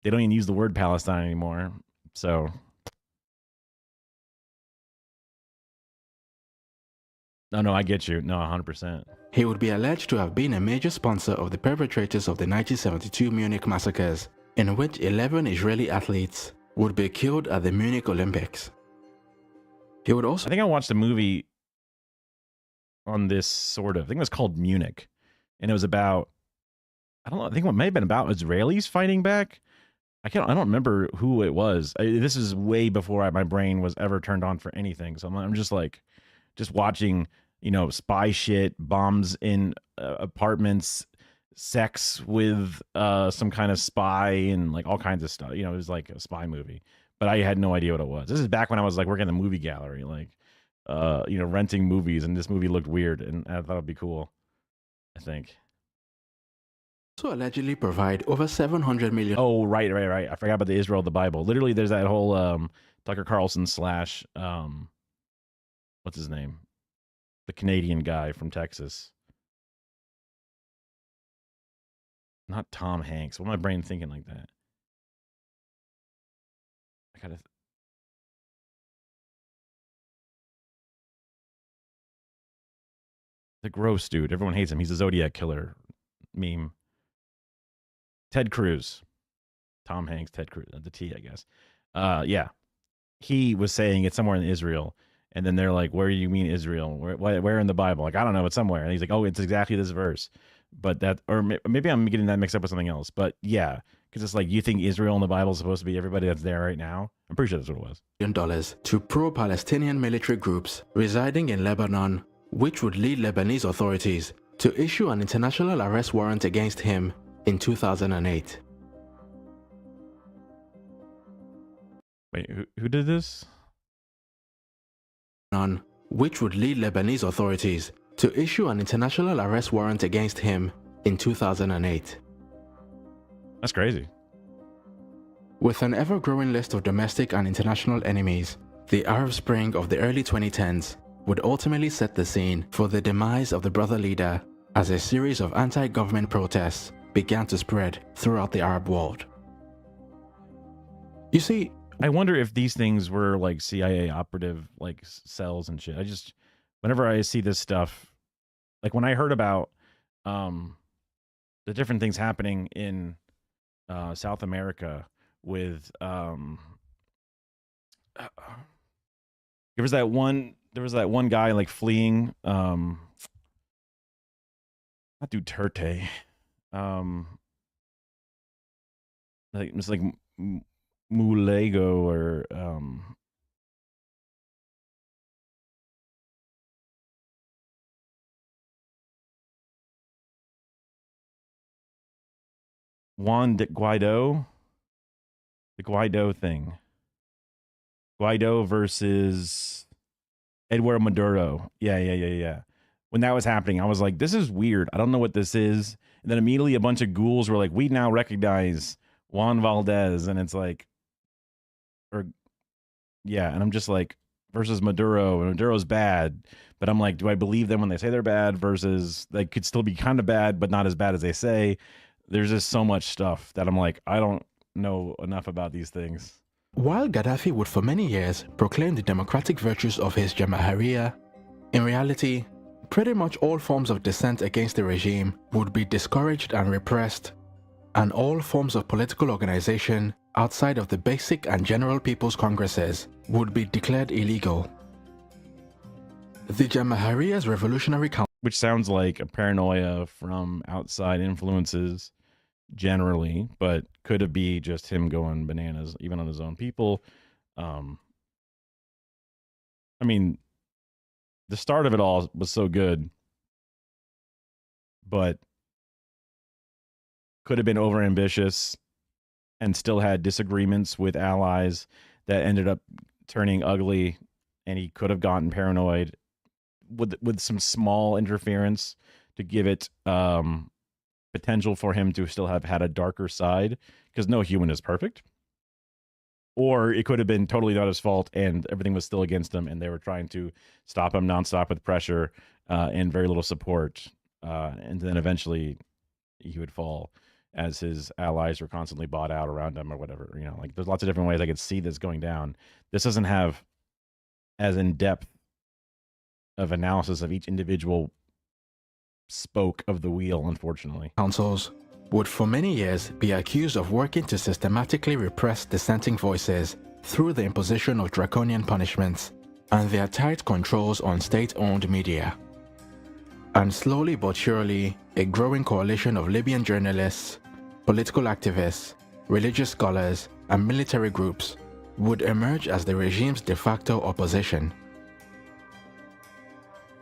They don't even use the word Palestine anymore. So no, I get you. No, 100%. He would be alleged to have been a major sponsor of the perpetrators of the 1972 Munich massacres, in which 11 Israeli athletes would be killed at the Munich Olympics. He would also... I think I watched a movie on this sort of... I think it was called Munich. And it was about... I don't know. I think it may have been about Israelis fighting back. I don't remember who it was. This is way before my brain was ever turned on for anything. So I'm just like... Just watching, spy shit, bombs in apartments, sex with some kind of spy and like all kinds of stuff. It was like a spy movie, but I had no idea what it was. This is back when I was like working in the movie gallery. Like, renting movies, and this movie looked weird, and I thought it'd be cool. I think. Also allegedly provide over 700 million. Oh, right. I forgot about the Israel of the Bible. Literally, there's that whole Tucker Carlson slash what's his name, the Canadian guy from Texas. Not Tom Hanks. What am my brain thinking like that? I gotta. The gross dude. Everyone hates him. He's a Zodiac killer meme. Ted Cruz. Tom Hanks, Ted Cruz. The T, I guess. Yeah. He was saying it's somewhere in Israel. And then they're like, where do you mean Israel? Where in the Bible? Like, I don't know. It's somewhere. And he's like, oh, it's exactly this verse. But that, or maybe I'm getting that mixed up with something else. But yeah, because it's like, you think Israel in the Bible is supposed to be everybody that's there right now? I'm pretty sure that's what it was. Dollars to pro-Palestinian military groups residing in Lebanon, which would lead Lebanese authorities to issue an international arrest warrant against him in 2008. Wait, who did this? Which would lead Lebanese authorities to issue an international arrest warrant against him in 2008. That's crazy. With an ever-growing list of domestic and international enemies, the Arab Spring of the early 2010s would ultimately set the scene for the demise of the brother leader as a series of anti-government protests began to spread throughout the Arab world. You see, I wonder if these things were like CIA operative like cells and shit. Whenever I see this stuff, like when I heard about the different things happening in South America with there was that one guy like fleeing not Duterte, like it's like Mulego or Juan Guaido, the Guaido thing. Guaido versus Eduardo Maduro. Yeah. When that was happening, I was like, this is weird. I don't know what this is. And then immediately a bunch of ghouls were like, we now recognize Juan Valdez. And it's like, and I'm just like, versus Maduro, and Maduro's bad. But I'm like, do I believe them when they say they're bad versus they could still be kind of bad, but not as bad as they say? There's just so much stuff that I'm like, I don't know enough about these things. While Gaddafi would for many years proclaim the democratic virtues of his Jamahiriya, in reality, pretty much all forms of dissent against the regime would be discouraged and repressed, and all forms of political organization outside of the basic and general people's congresses would be declared illegal. The Jamahiriya's Revolutionary Council, which sounds like a paranoia from outside influences generally, but could it be just him going bananas even on his own people? I mean, the start of it all was so good, but could have been overambitious and still had disagreements with allies that ended up turning ugly, and he could have gotten paranoid with some small interference to give it potential for him to still have had a darker side, because no human is perfect. Or it could have been totally not his fault and everything was still against him, and they were trying to stop him nonstop with pressure and very little support. And then eventually he would fall as his allies were constantly bought out around him or whatever. You know, like there's lots of different ways I could see this going down. This doesn't have as in-depth of analysis of each individual spoke of the wheel, unfortunately. Councils would for many years be accused of working to systematically repress dissenting voices through the imposition of draconian punishments and their tight controls on state-owned media. And slowly but surely, a growing coalition of Libyan journalists, political activists, religious scholars, and military groups would emerge as the regime's de facto opposition.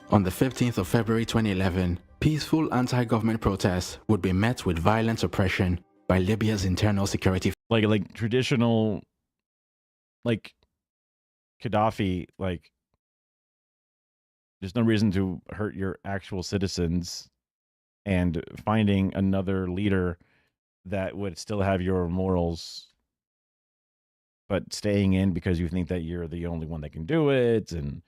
On the 15th of February 2011, peaceful anti-government protests would be met with violent oppression by Libya's internal security. Like traditional, like Gaddafi, like There's no reason to hurt your actual citizens, and finding another leader that would still have your morals, but staying in because you think that you're the only one that can do it. And,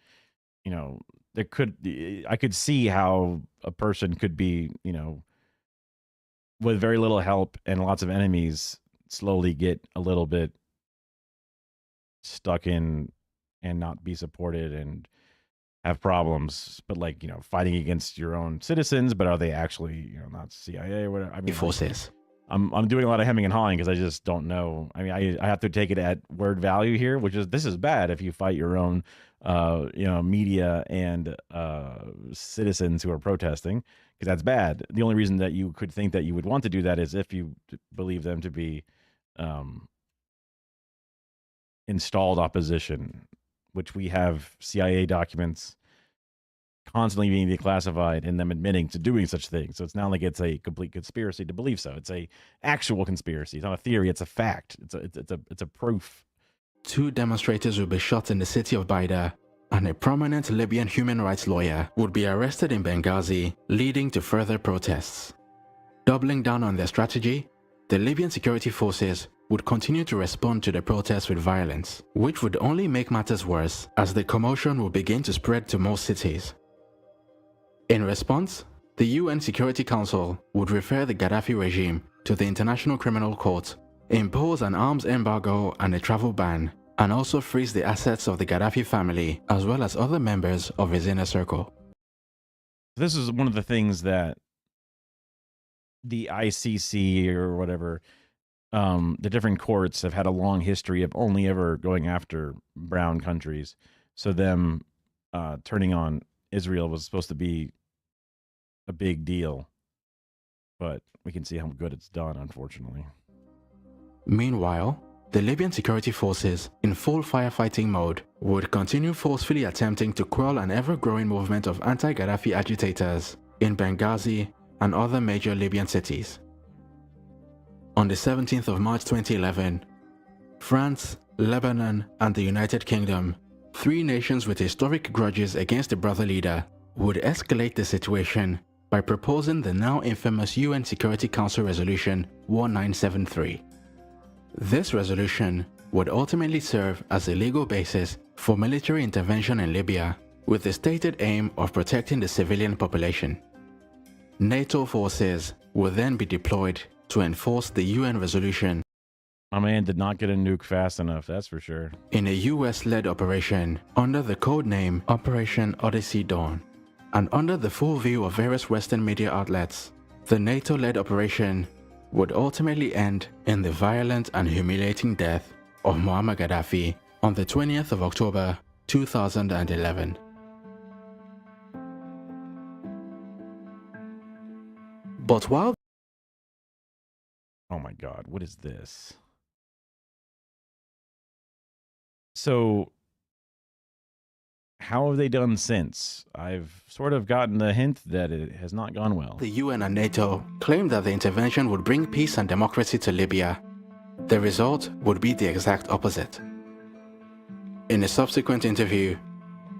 I could see how a person could be, with very little help and lots of enemies, slowly get a little bit stuck in and not be supported and have problems. But fighting against your own citizens, but are they actually, not CIA or whatever? I mean, forces. I'm doing a lot of hemming and hawing because I just don't know. I mean, I have to take it at word value here, which is this is bad if you fight your own, media and citizens who are protesting, because that's bad. The only reason that you could think that you would want to do that is if you believe them to be installed opposition, which we have CIA documents constantly being declassified and them admitting to doing such things. So it's not like it's a complete conspiracy to believe so. It's a actual conspiracy. It's not a theory. It's a fact. It's a proof. 2 demonstrators will be shot in the city of Baida, and a prominent Libyan human rights lawyer would be arrested in Benghazi, leading to further protests. Doubling down on their strategy, the Libyan security forces would continue to respond to the protests with violence, which would only make matters worse as the commotion would begin to spread to more cities. In response, the UN Security Council would refer the Gaddafi regime to the International Criminal Court, impose an arms embargo and a travel ban, and also freeze the assets of the Gaddafi family as well as other members of his inner circle. This is one of the things that the ICC or whatever, the different courts have had a long history of only ever going after brown countries. So them turning on Israel was supposed to be a big deal, but we can see how good it's done, unfortunately. Meanwhile, the Libyan security forces, in full firefighting mode, would continue forcefully attempting to quell an ever-growing movement of anti-Gaddafi agitators in Benghazi and other major Libyan cities. On the 17th of March 2011, France, Lebanon, and the United Kingdom, 3 nations with historic grudges against the brother leader, would escalate the situation by proposing the now infamous UN Security Council Resolution 1973. This resolution would ultimately serve as a legal basis for military intervention in Libya, with the stated aim of protecting the civilian population. NATO forces would then be deployed to enforce the UN resolution. My man did not get a nuke fast enough, that's for sure. In a US-led operation under the code name Operation Odyssey Dawn, and under the full view of various Western media outlets, the NATO-led operation would ultimately end in the violent and humiliating death of Muammar Gaddafi on the 20th of October 2011. But while... Oh my God, what is this? So, how have they done since? I've sort of gotten the hint that it has not gone well. The UN and NATO claimed that the intervention would bring peace and democracy to Libya. The result would be the exact opposite. In a subsequent interview,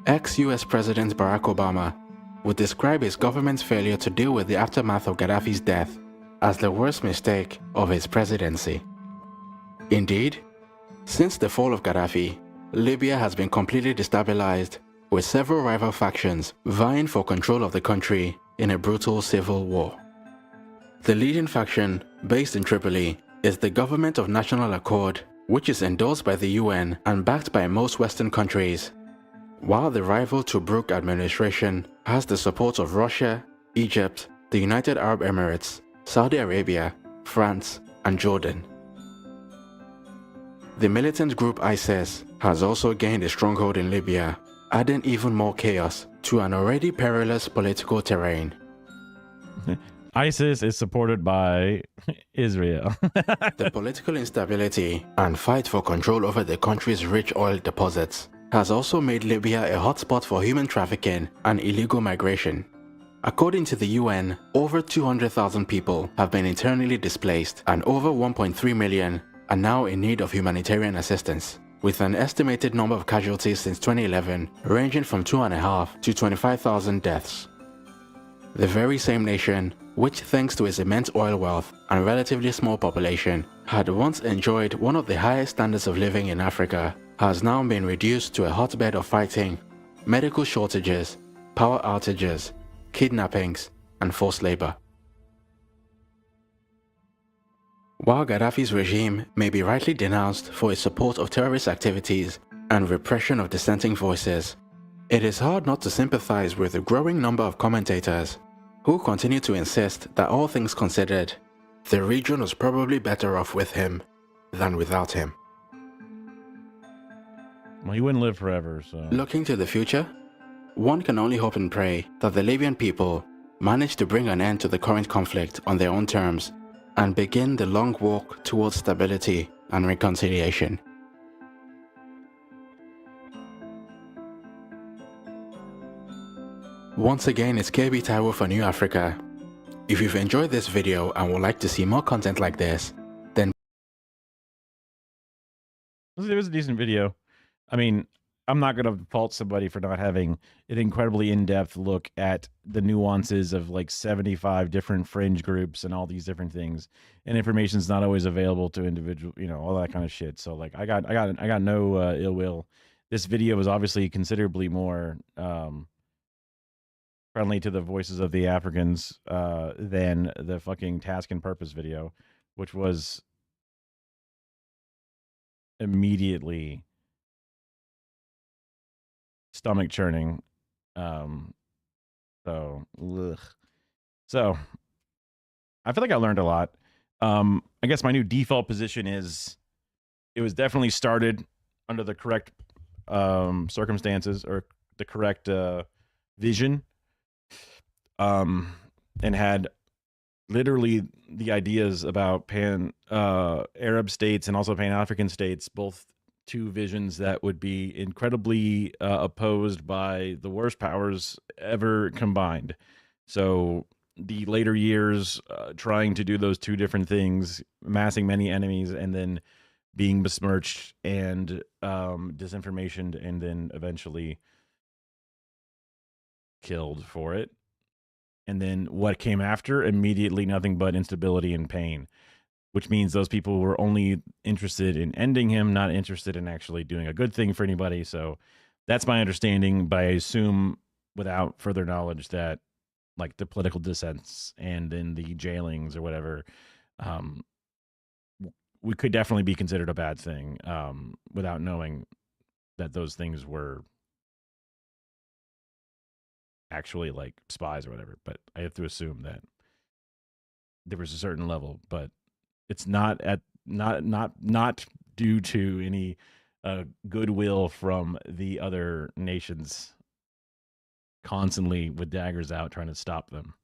ex-US President Barack Obama would describe his government's failure to deal with the aftermath of Gaddafi's death as the worst mistake of his presidency. Indeed, since the fall of Gaddafi, Libya has been completely destabilized, with several rival factions vying for control of the country in a brutal civil war. The leading faction, based in Tripoli, is the Government of National Accord, which is endorsed by the UN and backed by most Western countries, while the rival Tobruk administration has the support of Russia, Egypt, the United Arab Emirates, Saudi Arabia, France, and Jordan. The militant group ISIS has also gained a stronghold in Libya, adding even more chaos to an already perilous political terrain. ISIS is supported by Israel. The political instability and fight for control over the country's rich oil deposits has also made Libya a hotspot for human trafficking and illegal migration. According to the UN, over 200,000 people have been internally displaced and over 1.3 million are now in need of humanitarian assistance. with an estimated number of casualties since 2011 ranging from 2.5 to 25,000 deaths. The very same nation, which thanks to its immense oil wealth and relatively small population, had once enjoyed one of the highest standards of living in Africa, has now been reduced to a hotbed of fighting, medical shortages, power outages, kidnappings, and forced labor. While Gaddafi's regime may be rightly denounced for its support of terrorist activities and repression of dissenting voices, it is hard not to sympathize with the growing number of commentators who continue to insist that all things considered, the region was probably better off with him than without him. Well, he wouldn't live forever, so... Looking to the future, one can only hope and pray that the Libyan people manage to bring an end to the current conflict on their own terms and begin the long walk towards stability and reconciliation. Once again, it's KB Taiwo for New Africa. If you've enjoyed this video and would like to see more content like this, then... It was a decent video. I mean, I'm not going to fault somebody for not having an incredibly in-depth look at the nuances of like 75 different fringe groups and all these different things. And information's not always available to individual, you know, all that kind of shit. So like I got no ill will. This video was obviously considerably more friendly to the voices of the Africans than the fucking Task and Purpose video, which was immediately stomach churning. So I feel like I learned a lot. I guess my new default position is it was definitely started under the correct circumstances or the correct vision, and had literally the ideas about pan Arab states and also pan African states, both two visions that would be incredibly opposed by the worst powers ever combined. So the later years trying to do those two different things, amassing many enemies and then being besmirched and disinformationed and then eventually killed for it. And then what came after, immediately nothing but instability and pain, which means those people were only interested in ending him, not interested in actually doing a good thing for anybody. So that's my understanding, but I assume without further knowledge that like the political dissents and then the jailings or whatever, we could definitely be considered a bad thing without knowing that those things were actually like spies or whatever. But I have to assume that there was a certain level, but it's not due to any goodwill from the other nations constantly with daggers out trying to stop them.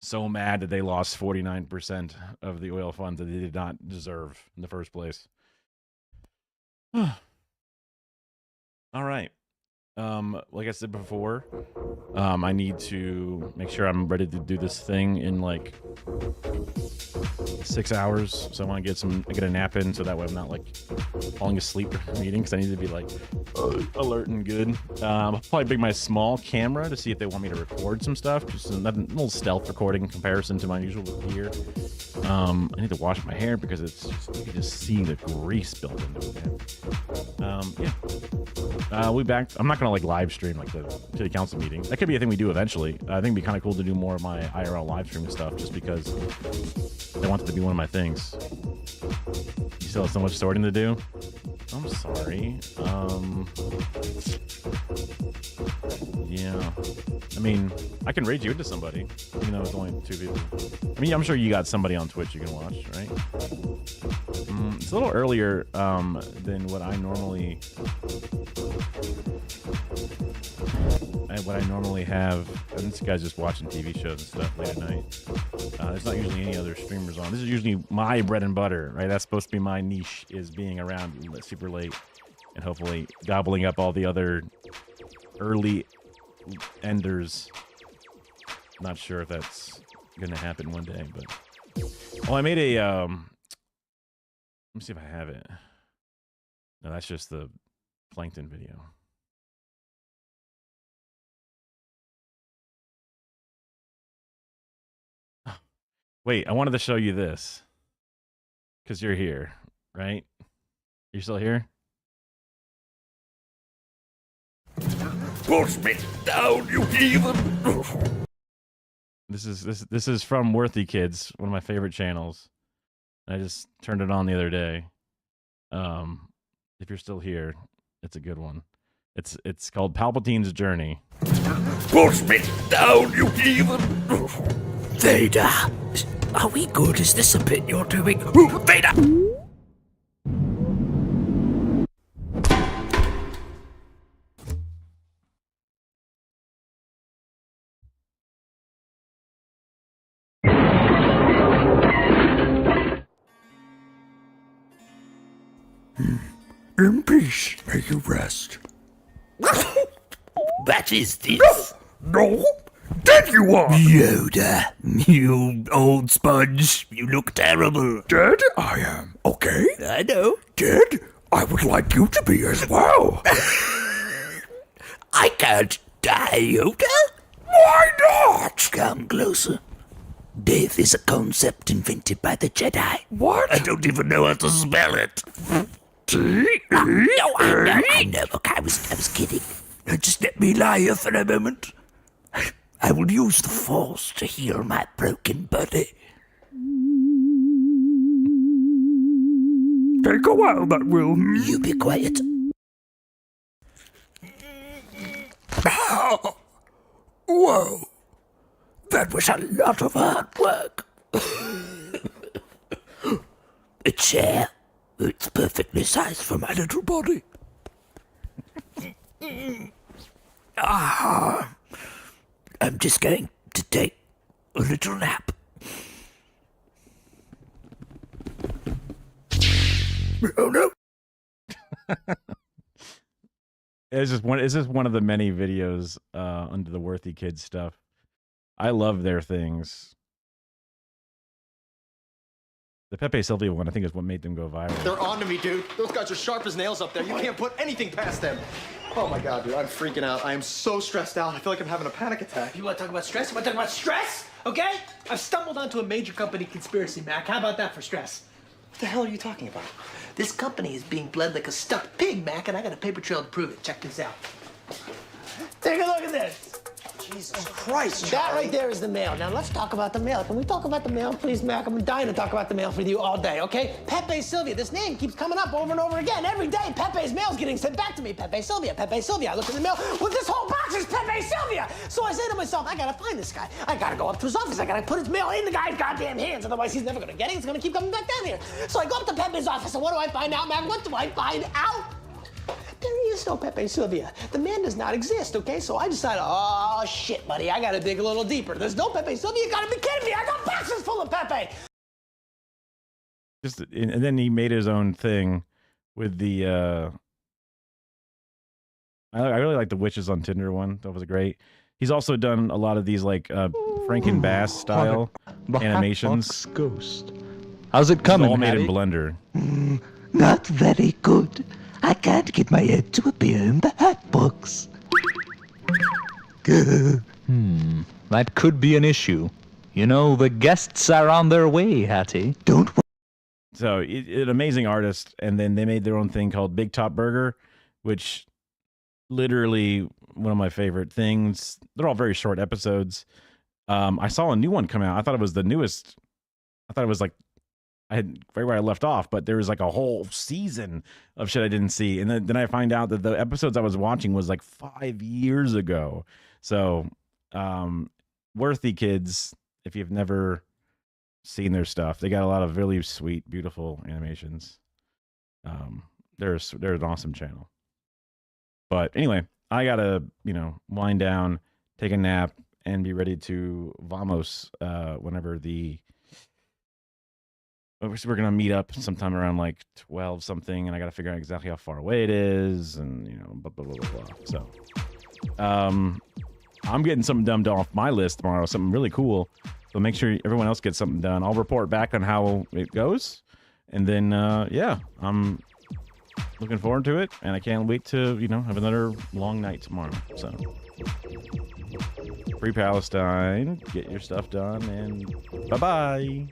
So mad that they lost 49% of the oil funds that they did not deserve in the first place. All right. Like I said before, I need to make sure I'm ready to do this thing in like 6 hours. So I want to get a nap in so that way I'm not like falling asleep during the meeting, because I need to be like alert and good. I'll probably bring my small camera to see if they want me to record some stuff. Just a little stealth recording in comparison to my usual gear. I need to wash my hair because it's just, you can just see the grease built into it, man. Yeah. We'll be back. I'm not gonna like live stream like the city council meeting. That could be a thing we do eventually. I think it'd be kind of cool to do more of my IRL live streaming stuff, just because I want it to be one of my things. You still have so much sorting to do. I'm sorry. Yeah. I mean, I can raid you into somebody, even though it's only 2 people. I mean, I'm sure you got somebody on Twitch you can watch, right? It's a little earlier than what I normally have. And this guy's just watching TV shows and stuff late at night. There's not usually any other streamers on. This is usually my bread and butter, right? That's supposed to be my niche, is being around super late and hopefully gobbling up all the other early enders. Not sure if that's gonna happen one day, but I made a let me see if I have it. No, that's just the plankton video. Wait, I wanted to show you this. Because you're here, right? You're still here? Push me down, you heathen! This is from Worthy Kids, one of my favorite channels. I just turned it on the other day. If you're still here, it's a good one. It's called Palpatine's Journey. Push me down, you heathen! Vader, are we good? Is this a bit you're doing? Vader! In peace, may you rest. That is this. No, dead you are. Yoda, you old sponge. You look terrible. Dead I am, okay? I know. Dead? I would like you to be as well. I can't die, Yoda. Why not? Come closer. Death is a concept invented by the Jedi. What? I don't even know how to spell it. No, I know. Look, I was kidding. Now just let me lie here for a moment. I will use the Force to heal my broken body. Take a while, that will. You be quiet. Whoa. That was a lot of hard work. A chair. It's perfectly sized for my little body. I'm just going to take a little nap. Oh no! It's just one of the many videos under the Worthy Kids stuff. I love their things. The Pepe Sylvia one, I think, is what made them go viral. They're on to me, dude. Those guys are sharp as nails up there. You can't put anything past them. Oh my god, dude, I'm freaking out. I am so stressed out. I feel like I'm having a panic attack. You want to talk about stress? You want to talk about stress? Okay? I've stumbled onto a major company conspiracy, Mac. How about that for stress? What the hell are you talking about? This company is being bled like a stuffed pig, Mac, and I got a paper trail to prove it. Check this out. Take a look at this. Jesus Christ, That right there is the mail. Now let's talk about the mail. Can we talk about the mail, please, Mac? I'm dying to talk about the mail with you all day, okay? Pepe Sylvia. This name keeps coming up over and over again. Every day, Pepe's mail's getting sent back to me. Pepe Sylvia, Pepe Sylvia. I look in the mail. Well, this whole box is Pepe Sylvia. So I say to myself, I gotta find this guy. I gotta go up to his office. I gotta put his mail in the guy's goddamn hands. Otherwise, he's never gonna get it. He's gonna keep coming back down here. So I go up to Pepe's office, and what do I find out, Mac? What do I find out? There is no Pepe Sylvia. The man does not exist, okay? So I decided, oh, shit, buddy, I gotta dig a little deeper. There's no Pepe Sylvia. You gotta be kidding me. I got boxes full of Pepe. And then he made his own thing with the, I really like the Witches on Tinder one. That was great. He's also done a lot of these, like, Franken Bass style animations. Ghost. How's it coming, all made Hattie? in Blender. Not very good. I can't get my head to appear in the hat box. That could be an issue. You know, the guests are on their way, Hattie. Don't. So, an amazing artist, and then they made their own thing called Big Top Burger, which literally one of my favorite things. They're all very short episodes. I saw a new one come out. I thought it was the newest. I thought it was like I had right where I left off, but there was like a whole season of shit I didn't see. And then I find out that the episodes I was watching was like 5 years ago. So, Worthy Kids, if you've never seen their stuff, they got a lot of really sweet, beautiful animations. They're an awesome channel. But anyway, I gotta, wind down, take a nap, and be ready to vamos whenever we're gonna meet up sometime around like 12 something, and I gotta figure out exactly how far away it is, and blah blah blah blah blah. So, I'm getting something done off my list tomorrow, something really cool. So make sure everyone else gets something done. I'll report back on how it goes, and then I'm looking forward to it, and I can't wait to, have another long night tomorrow. So, free Palestine, get your stuff done, and bye-bye.